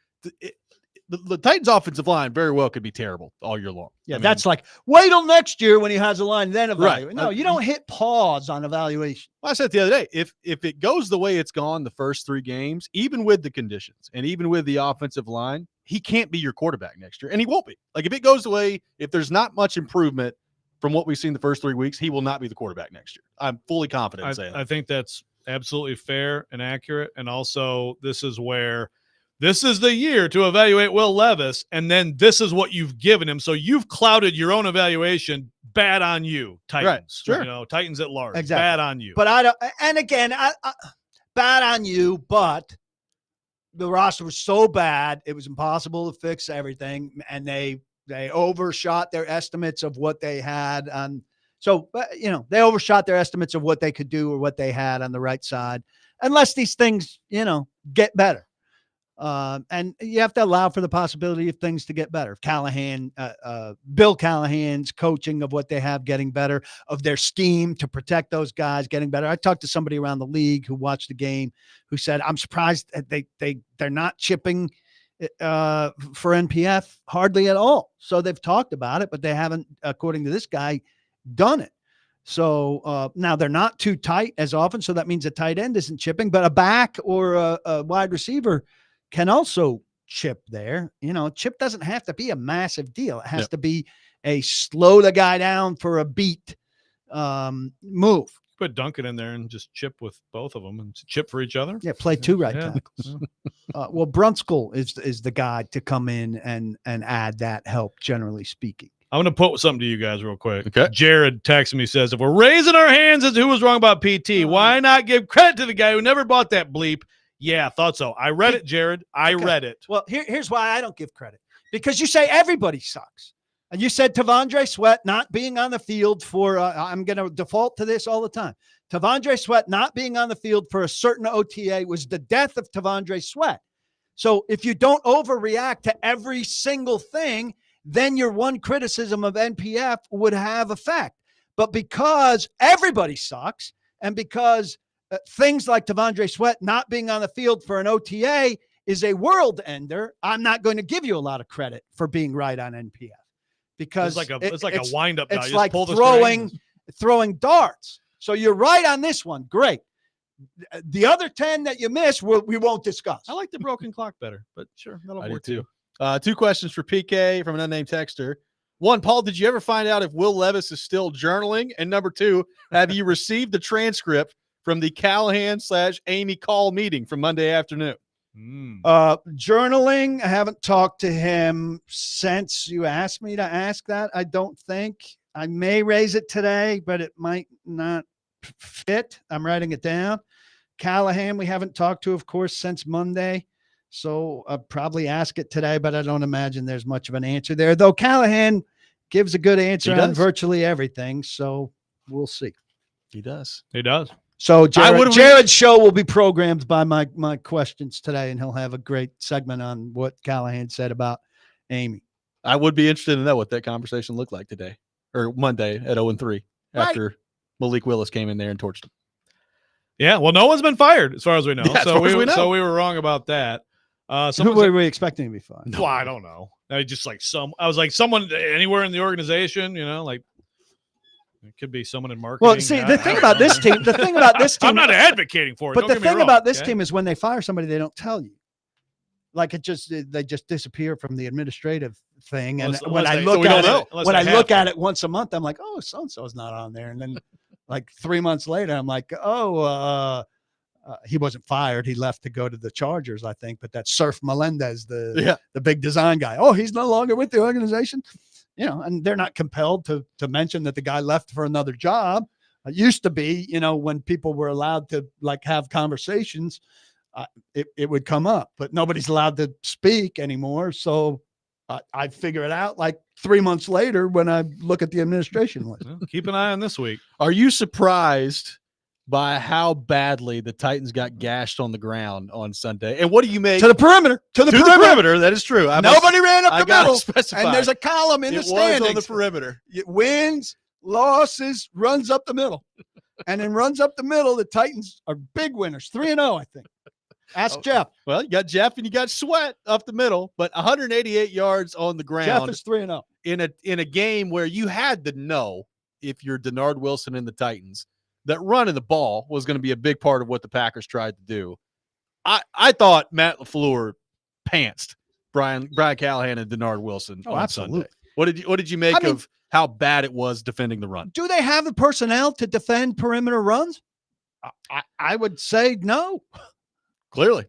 the Titans' offensive line very well could be terrible all year long. Yeah, that's like, wait till next year when he has a line, then evaluate. Right. No, you don't hit pause on evaluation. Well, I said the other day, if it goes the way it's gone the first 3 games, even with the conditions and even with the offensive line, he can't be your quarterback next year, and he won't be. Like, if it goes the way, if there's not much improvement from what we've seen the first 3 weeks, he will not be the quarterback next year. I'm fully confident in saying that. I think that's absolutely fair and accurate, and also this is where – this is the year to evaluate Will Levis, and then this is what you've given him. So you've clouded your own evaluation. Bad on you, Titans. Right, sure. You know, Titans at large. Exactly. Bad on you. But I don't. And again, I bad on you. But the roster was so bad, it was impossible to fix everything, and they overshot their estimates of what they had on. So they overshot their estimates of what they could do or what they had on the right side, unless these things get better. And you have to allow for the possibility of things to get better. Bill Callahan's coaching of what they have getting better, of their scheme to protect those guys getting better. I talked to somebody around the league who watched the game who said, I'm surprised that they're not chipping for NPF hardly at all. So they've talked about it, but they haven't, according to this guy, done it. So now they're not too tight as often. So that means a tight end isn't chipping, but a back or a wide receiver can also chip there. Chip doesn't have to be a massive deal. It has to be a slow the guy down for a beat move. Put Duncan in there and just chip with both of them and chip for each other. Yeah, play 2 right tackles. Well, Brunskill is the guy to come in and add that help, generally speaking. I'm going to put something to you guys real quick. Okay. Jared texted me, says, if we're raising our hands as to who was wrong about PT, why not give credit to the guy who never bought that bleep? Yeah, thought so. I read it, Jared. I read it. Well, here's why I don't give credit. Because you say everybody sucks. And you said Tavondre Sweat not being on the field for, I'm going to default to this all the time. Tavondre Sweat not being on the field for a certain OTA was the death of Tavondre Sweat. So if you don't overreact to every single thing, then your one criticism of NPF would have effect. But because everybody sucks, and because things like Tavondre Sweat not being on the field for an OTA is a world ender, I'm not going to give you a lot of credit for being right on NPF, because it's like a wind up. It's like throwing darts. So you're right on this one. Great. The other 10 that you miss, we won't discuss. I like the broken clock better, but sure, that'll work too. 2 questions for PK from an unnamed texter. 1, Paul, did you ever find out if Will Levis is still journaling? And number 2, have you received the transcript from the Callahan/Amy call meeting from Monday afternoon? Journaling, I haven't talked to him since you asked me to ask that. I don't think. I may raise it today, but it might not fit. I'm writing it down. Callahan, we haven't talked to, of course, since Monday. So I'll probably ask it today, but I don't imagine there's much of an answer there. Though Callahan gives a good answer on virtually everything. So we'll see. He does. So Jared's show will be programmed by my questions today, and he'll have a great segment on what Callahan said about Amy. I would be interested to know what that conversation looked like today or Monday at 0-3 after Malik Willis came in there and torched him. Yeah, well, no one's been fired as far as we know. Yeah, so we were wrong about that. Who were we expecting to be fired? Well, I don't know. I was like someone anywhere in the organization, like it could be someone in marketing. Well, see, the thing about this team, I'm not advocating for it. But the thing about this team is when they fire somebody, they don't tell you. like they just disappear from the administrative thing. And Unless when I they- look so we at don't know. it, Unless when they I have look to. at it once a month, I'm like, oh, so-and-so's not on there. And then like 3 months later, I'm like, oh, he wasn't fired. He left to go to the Chargers, I think. But that's Surf Melendez, the big design guy. Oh, he's no longer with the organization. And they're not compelled to mention that the guy left for another job. It used to be, when people were allowed to like have conversations, it would come up, but nobody's allowed to speak anymore. So I figure it out like 3 months later when I look at the administration list. Well, keep an eye on this week. Are you surprised by how badly the Titans got gashed on the ground on Sunday? And what do you make To the perimeter. To the perimeter. That is true. Nobody ran up the gotta middle. specify. And there's a column in the was standings. on the perimeter. Wins, losses, runs up the middle. And then runs up the middle. The Titans are big winners. 3-0, I think. Ask Jeff. Well, you got Jeff and you got Sweat up the middle, but 188 yards on the ground. Jeff is 3-0. in a game where you had to know, if you're Denard Wilson and the Titans, that running the ball was going to be a big part of what the Packers tried to do. I thought Matt LaFleur pantsed Brian Callahan and Denard Wilson on absolutely. Sunday. What did you make of how bad it was defending the run? Do they have the personnel to defend perimeter runs? I would say no. Clearly.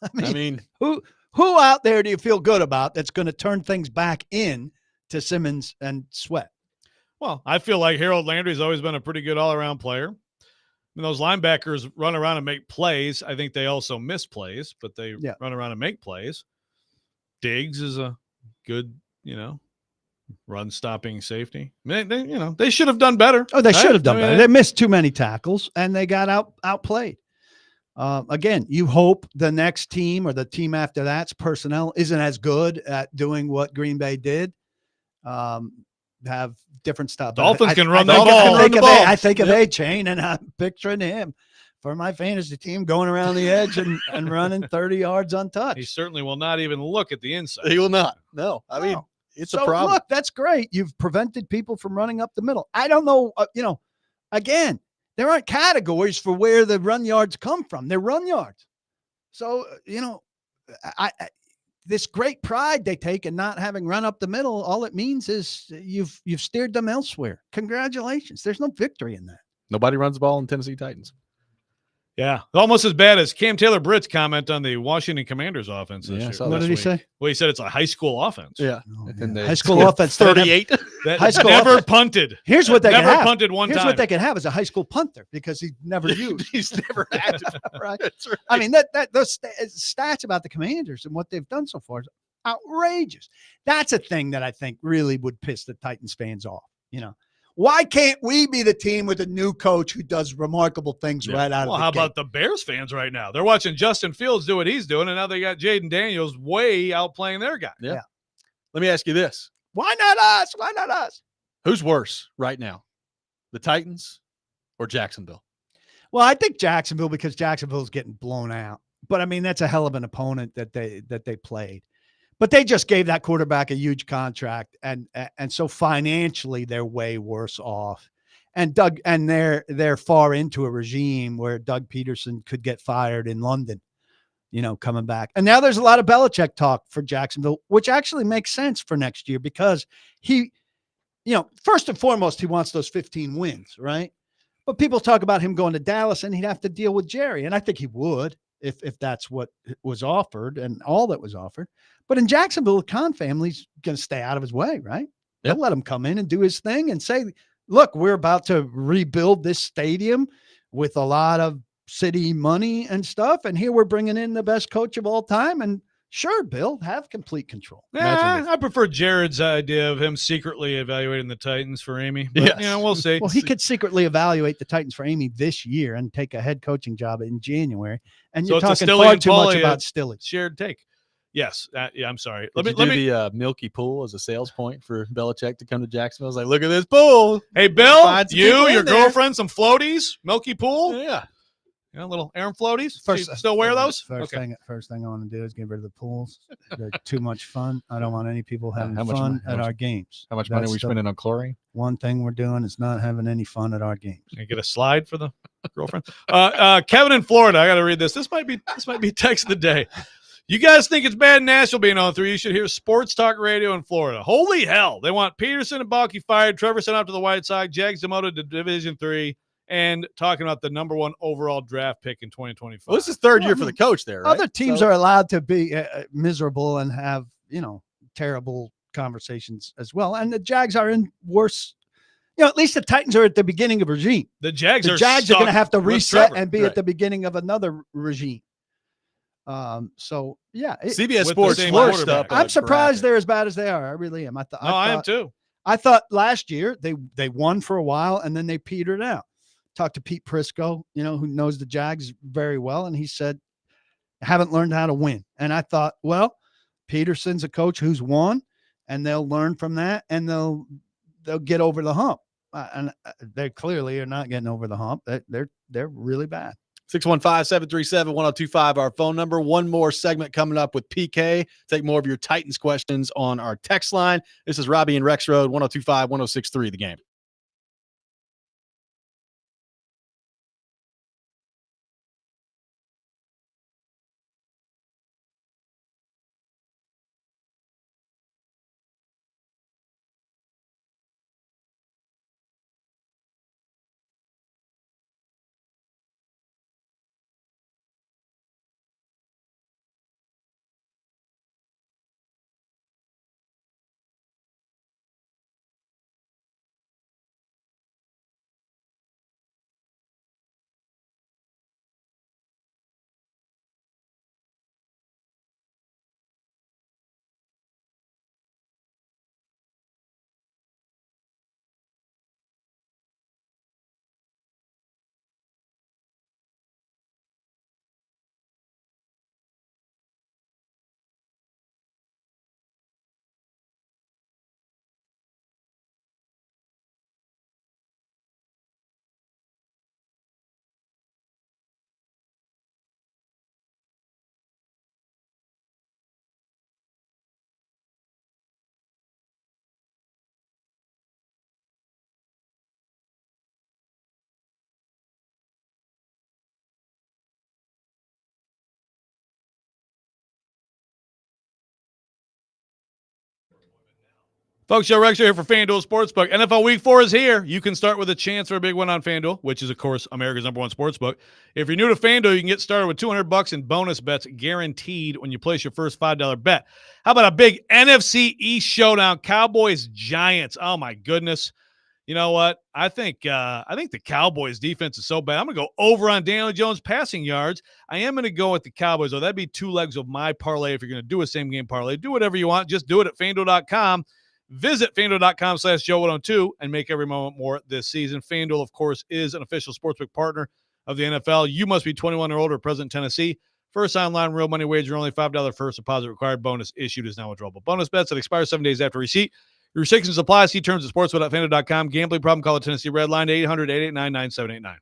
I mean, who out there do you feel good about that's going to turn things back in to Simmons and Sweat? Well, I feel like Harold Landry's always been a pretty good all-around player. I mean, those linebackers run around and make plays. I think they also miss plays, but they run around and make plays. Diggs is a good, run-stopping safety. I mean, they should have done better. Oh, they should have done better. They missed too many tackles, and they got outplayed. Again, you hope the next team or the team after that's personnel isn't as good at doing what Green Bay did. Have different stuff. Dolphins can run the ball. I think of A-Chain, and I'm picturing him for my fantasy team going around the edge and running 30 yards untouched. He certainly will not even look at the inside. He will not. No. I mean, it's a problem. Look, that's great. You've prevented people from running up the middle. I don't know. Again, there aren't categories for where the run yards come from. They're run yards. So, this great pride they take in not having run up the middle, all it means is you've steered them elsewhere. Congratulations. There's no victory in that. Nobody runs the ball in Tennessee Titans. Yeah, almost as bad as Cam Taylor-Britt's comment on the Washington Commanders offense this year. What did he say? Well, he said it's a high school offense. Yeah. High school offense. 38. High school never offense. Punted. Here's what they never can have. punted one Here's time. what they can have is a high school punter because he's never used. He's never had it. Right. That's right. I mean, those stats about the Commanders and what they've done so far is outrageous. That's a thing that I think really would piss the Titans fans off. Why can't we be the team with a new coach who does remarkable things right out of the Well, how gate? about the Bears fans right now? They're watching Justin Fields do what he's doing, and now they got Jaden Daniels way outplaying their guy. Yeah. Let me ask you this. Why not us? Why not us? Who's worse right now? The Titans or Jacksonville? Well, I think Jacksonville, because Jacksonville's getting blown out. But I mean, that's a hell of an opponent that they played. But they just gave that quarterback a huge contract, and so financially they're way worse off. And they're far into a regime where Doug Peterson could get fired in London, coming back. And now there's a lot of Belichick talk for Jacksonville, which actually makes sense for next year because he, first and foremost, he wants those 15 wins, right? But people talk about him going to Dallas and he'd have to deal with Jerry, and I think he would if that's what was offered and all that was offered. But in Jacksonville, the Khan family's going to stay out of his way, right? They'll let him come in and do his thing and say, look, we're about to rebuild this stadium with a lot of city money and stuff. And here we're bringing in the best coach of all time. And sure, Bill, have complete control. Yeah, I prefer Jared's idea of him secretly evaluating the Titans for Amy. But, we'll see. Well, he could secretly evaluate the Titans for Amy this year and take a head coaching job in January. And you're talking far too much about Stilly. Shared take. Yes. I'm sorry. Let me do the Milky Pool as a sales point for Belichick to come to Jacksonville. I was like, look at this pool. Hey, Bill, Find some people your in there. girlfriend, some floaties, Milky Pool. Yeah. Little Aaron floaties. Still wear those? First thing I want to do is get rid of the pools. They're too much fun. I don't want any people having fun at our games. How much money are we spending on chlorine? One thing we're doing is not having any fun at our games. Can you get a slide for the girlfriend? Kevin in Florida. I got to read this. This might be text of the day. You guys think it's bad Nashville being on 3? You should hear sports talk radio in Florida. Holy hell. They want Peterson and Balky fired, Trevor sent out to the White Sox, Jags demoted to Division 3, and talking about the number 1 overall draft pick in 2025. Well, this is third year for the coach there, right? Other teams are allowed to be miserable and have, terrible conversations as well. And the Jags are in worse. At least the Titans are at the beginning of a regime. The Jags are going to have to reset and be Right. at the beginning of another regime. CBS with Sports the same flourished quarterback. up. I'm surprised they're as bad as they are. I really am. I am too. I thought last year they won for a while and then they petered out. Talked to Pete Prisco, who knows the Jags very well, and he said, haven't learned how to win. And I thought, well, Peterson's a coach who's won, and they'll learn from that, and they'll get over the hump. And they clearly are not getting over the hump. They're really bad. 615-737-1025, our phone number. One more segment coming up with PK. Take more of your Titans questions on our text line. This is Robby and Rexrode, 102.5-106.3 The Game. Folks, Joe Rex here for FanDuel Sportsbook. NFL Week 4 is here. You can start with a chance for a big win on FanDuel, which is, of course, America's #1 sportsbook. If you're new to FanDuel, you can get started with $200 in bonus bets guaranteed when you place your first $5 bet. How about a big NFC East showdown? Cowboys-Giants. Oh, my goodness. You know what? I think the Cowboys defense is so bad. I'm going to go over on Daniel Jones passing yards. I am going to go with the Cowboys, though. That'd be 2 legs of my parlay if you're going to do a same-game parlay. Do whatever you want. Just do it at FanDuel.com. Visit FanDuel.com/Joe102 and make every moment more this season. FanDuel, of course, is an official sportsbook partner of the NFL. You must be 21 or older, present in Tennessee. First online real money wager, only $5 first deposit required. Bonus issued is now withdrawable. Bonus bets that expire 7 days after receipt. Restrictions apply. See terms at sportsbook.fanduel.com. Gambling problem? Call the Tennessee Red Line 800-889-9789.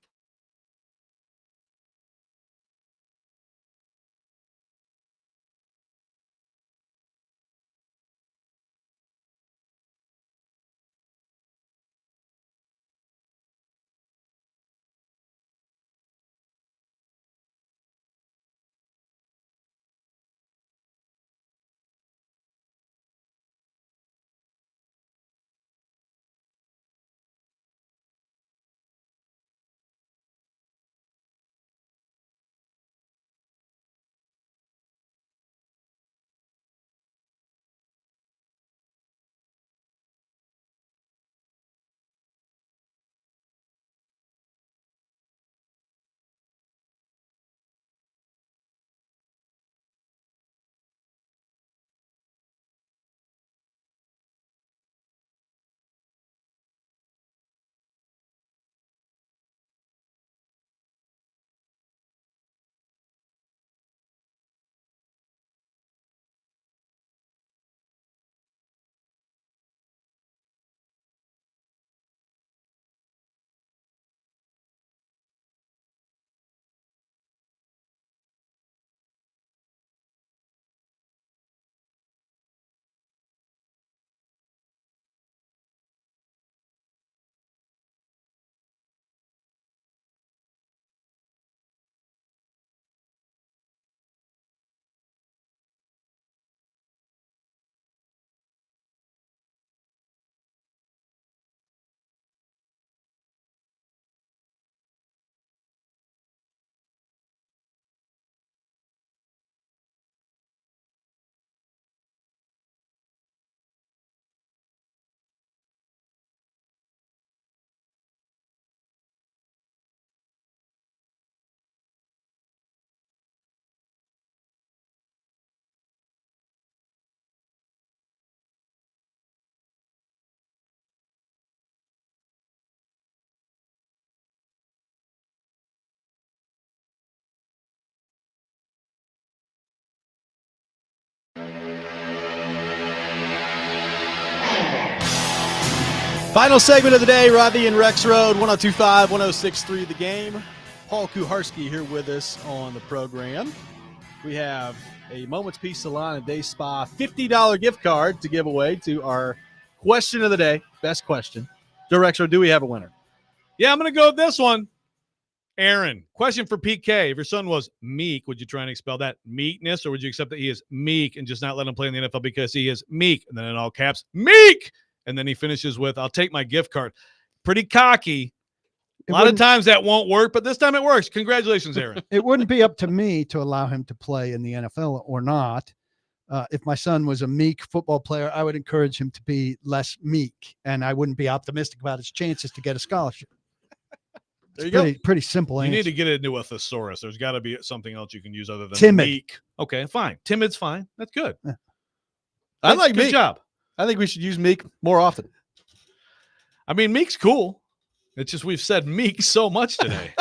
Final segment of the day, Robby and Rexrode, 102.5, 106.3 The Game. Paul Kuharski here with us on the program. We have a Moment's Peace Salon and Day Spa $50 gift card to give away to our question of the day. Best question. Joe Rexrode, do we have a winner? Yeah, I'm going to go with this one. Aaron, question for PK. If your son was meek, would you try and expel that meekness, or would you accept that he is meek and just not let him play in the NFL because he is meek? And then in all caps, meek! And then he finishes with, I'll take my gift card. Pretty cocky. A lot of times that won't work, but this time it works. Congratulations, Aaron. It wouldn't be up to me to allow him to play in the NFL or not. If my son was a meek football player, I would encourage him to be less meek, and I wouldn't be optimistic about his chances to get a scholarship. There you go. Pretty simple answer. You need to get it into a thesaurus. There's got to be something else you can use other than timid. Meek. Okay, fine. Timid's fine. That's good. Yeah. I like good meek. job. I think we should use meek more often. I mean, meek's cool. It's just we've said meek so much today.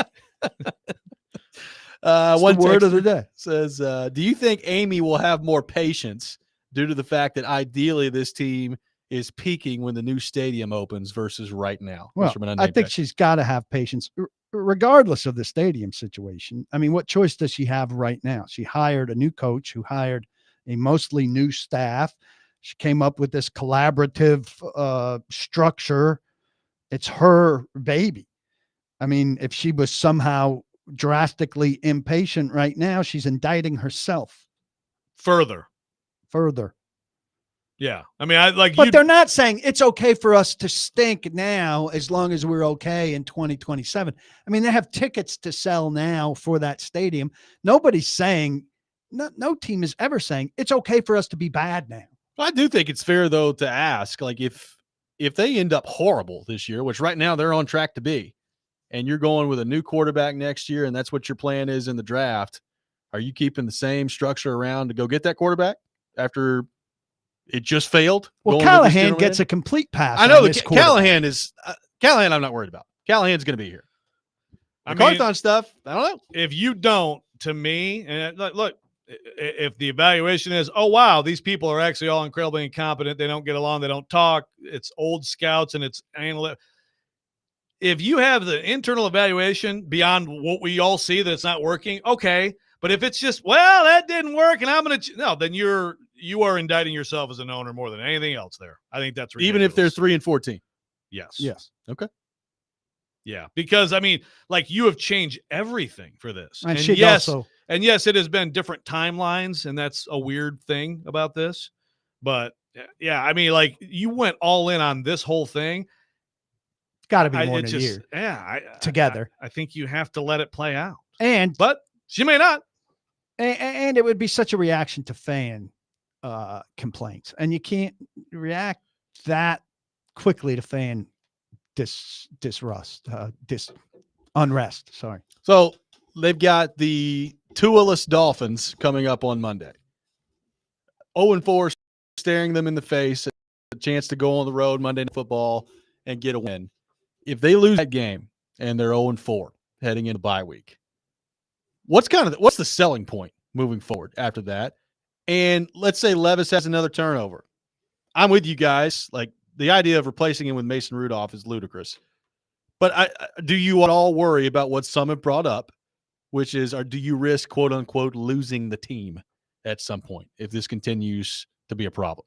One word of texter the day says, do you think Amy will have more patience due to the fact that ideally this team is peaking when the new stadium opens versus right now? Well, I think she's got to have patience regardless of the stadium situation. I mean, what choice does she have right now? She hired a new coach who hired a mostly new staff. She came up with this collaborative structure. It's her baby. I mean, if she was somehow drastically impatient right now, she's indicting herself. Further. Yeah. I mean, but they're not saying it's okay for us to stink now as long as we're okay in 2027. I mean, they have tickets to sell now for that stadium. Nobody's saying, no team is ever saying it's okay for us to be bad now. I do think it's fair, though, to ask, like, if they end up horrible this year, which right now they're on track to be, and you're going with a new quarterback next year, and that's what your plan is in the draft, are you keeping the same structure around to go get that quarterback after it just failed? Well, Callahan gets a complete pass. I know Callahan is Callahan. I'm not worried about. Callahan's going to be here. I mean, Carthon stuff. I don't know. If you don't, to me, and look, if the evaluation is, oh wow, these people are actually all incredibly incompetent. They don't get along. They don't talk. It's old scouts and it's analytic. If you have the internal evaluation beyond what we all see that it's not working, okay. But if it's just, well, that didn't work, and I'm going to no, then you are indicting yourself as an owner more than anything else. There, I think that's ridiculous. Even if they're 3-14. Yes. Okay. Yeah, because I mean, like you have changed everything for this, and yes, it has been different timelines, and that's a weird thing about this. But yeah, I mean, like you went all in on this whole thing. Got to be more than a year. Yeah, together. I think you have to let it play out. But she may not. And it would be such a reaction to fan complaints, and you can't react that quickly to fan unrest. Sorry. So they've got the Tua-less Dolphins coming up on Monday. 0-4, staring them in the face, a chance to go on the road Monday Night Football and get a win. If they lose that game and they're 0-4 heading into bye week, what's the selling point moving forward after that? And let's say Levis has another turnover. I'm with you guys. Like the idea of replacing him with Mason Rudolph is ludicrous. But do you at all worry about what some have brought up, which is, do you risk, quote unquote, losing the team at some point if this continues to be a problem?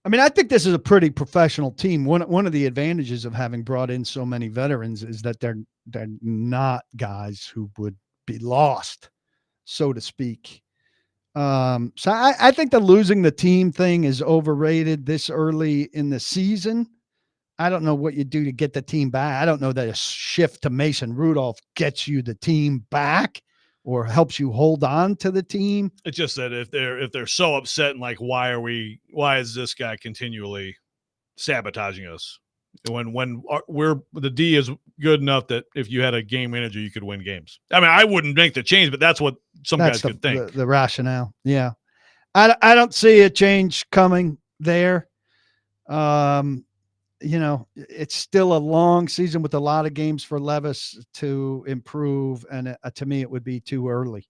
I mean, I think this is a pretty professional team. One of the advantages of having brought in so many veterans is that they're not guys who would be lost, so to speak. So I think the losing the team thing is overrated this early in the season. I don't know what you do to get the team back. I don't know that a shift to Mason Rudolph gets you the team back or helps you hold on to the team. It's just that if they're so upset and like, why is this guy continually sabotaging us when the D is good enough that if you had a game manager, you could win games. I mean, I wouldn't make the change, but that's what guys could think. The rationale. Yeah. I don't see a change coming there. It's still a long season with a lot of games for Levis to improve. And to me, it would be too early,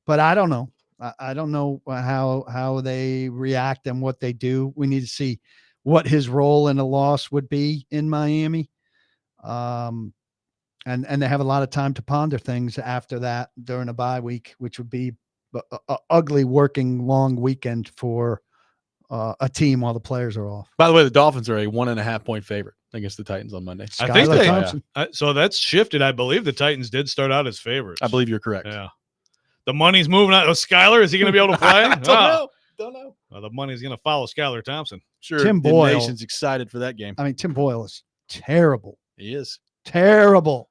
but I don't know. I don't know how they react and what they do. We need to see what his role in a loss would be in Miami. And they have a lot of time to ponder things after that during a bye week, which would be a ugly working long weekend for a team while the players are off. By the way, the Dolphins are a 1.5 point favorite against the Titans on Monday. I think Skylar they, Thompson. so that's shifted. I believe the Titans did start out as favorites. I believe you're correct. Yeah. The money's moving out. Oh, Skylar, is he going to be able to play? Don't know. Well, the money's going to follow Skylar Thompson. Sure. Tim the Boyle. nation's excited for that game. I mean, Tim Boyle is terrible. He is. Terrible.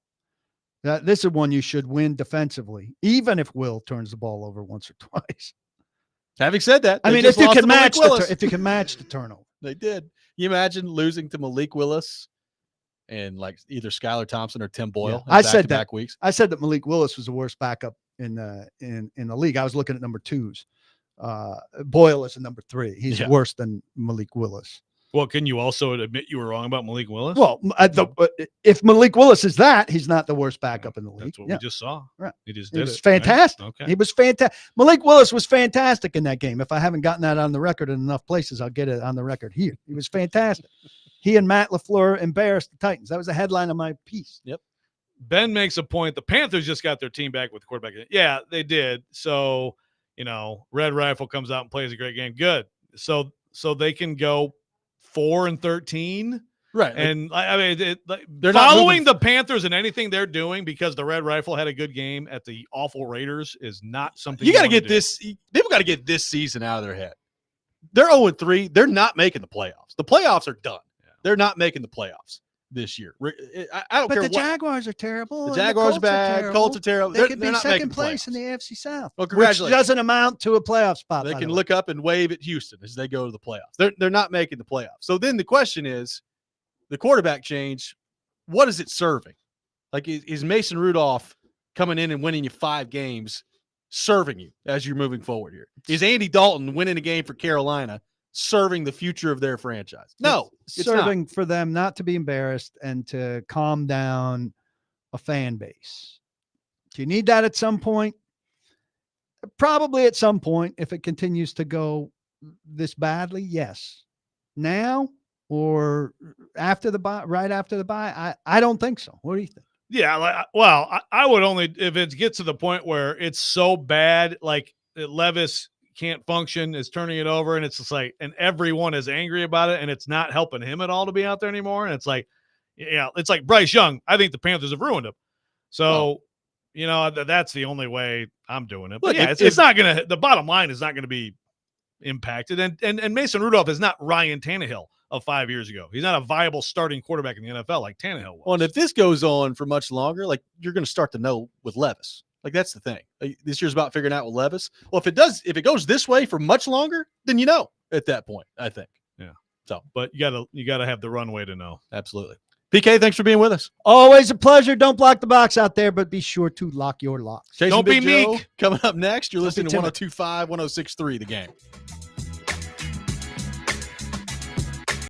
This is one you should win defensively, even if Will turns the ball over once or twice. Having said that, I they mean, just if you lost can to Malik match Willis. if you can match the turnover. They did. You imagine losing to Malik Willis and like either Skylar Thompson or Tim Boyle in I said back-to-back weeks? I said that Malik Willis was the worst backup in the league. I was looking at number 2s. Boyle is a number 3. He's worse than Malik Willis. Well, can you also admit you were wrong about Malik Willis? Well, if Malik Willis is that, he's not the worst backup in the league. That's what we just saw. Right. He just He did was it. fantastic. Right? Okay. He was fantastic. Malik Willis was fantastic in that game. If I haven't gotten that on the record in enough places, I'll get it on the record here. He was fantastic. He and Matt LaFleur embarrassed the Titans. That was the headline of my piece. Yep. Ben makes a point. The Panthers just got their team back with the quarterback. Yeah, they did. So, Red Rifle comes out and plays a great game. Good. So they can go 4-13. Right. And I mean, They're not following moving. the Panthers in anything they're doing because the Red Rifle had a good game at the awful Raiders is not something You got to wanna get do. this. People got to get this season out of their head. They're 0-3. They're not making the playoffs. The playoffs are done. Yeah. They're not making the playoffs this year. I don't But care the what. Jaguars are terrible. The and Jaguars are Colts bad. terrible. Colts are terrible. They They're could be not making second the place in playoffs. the AFC South, Well, which congratulations. doesn't amount to a playoff spot. They by can the way. look up and wave at Houston as they go to the playoffs. They're not making the playoffs. So then the question is, the quarterback change, what is it serving? Like, is Mason Rudolph coming in and winning you 5 games serving you as you're moving forward here? Is Andy Dalton winning a game for Carolina serving the future of their franchise? No, it's serving not. for them not to be embarrassed and to calm down a fan base. Do you need that at some point? Probably at some point, if it continues to go this badly, yes. Now or after the bye, right after the bye, I don't think so. What do you think? Yeah, I would only if it gets to the point where it's so bad, like Levis can't function, is turning it over, and it's just like, and everyone is angry about it, and it's not helping him at all to be out there anymore. And it's like, it's like Bryce Young. I think the Panthers have ruined him. So, that's the only way I'm doing it. But Look, it's not gonna. The bottom line is not gonna be impacted. And Mason Rudolph is not Ryan Tannehill of 5 years ago. He's not a viable starting quarterback in the NFL like Tannehill was. Well, and if this goes on for much longer, like, you're going to start to know with Levis. Like, that's the thing. Like, this year's about figuring out with Levis. Well, if it goes this way for much longer, then at that point, I think. Yeah. So, but you gotta have the runway to know. Absolutely. PK, thanks for being with us. Always a pleasure. Don't block the box out there, but be sure to lock your locks. Chasing Don't be Big Joe meek. Coming up next, you're Don't be listening to timid. 102.5, 106.3 The Game.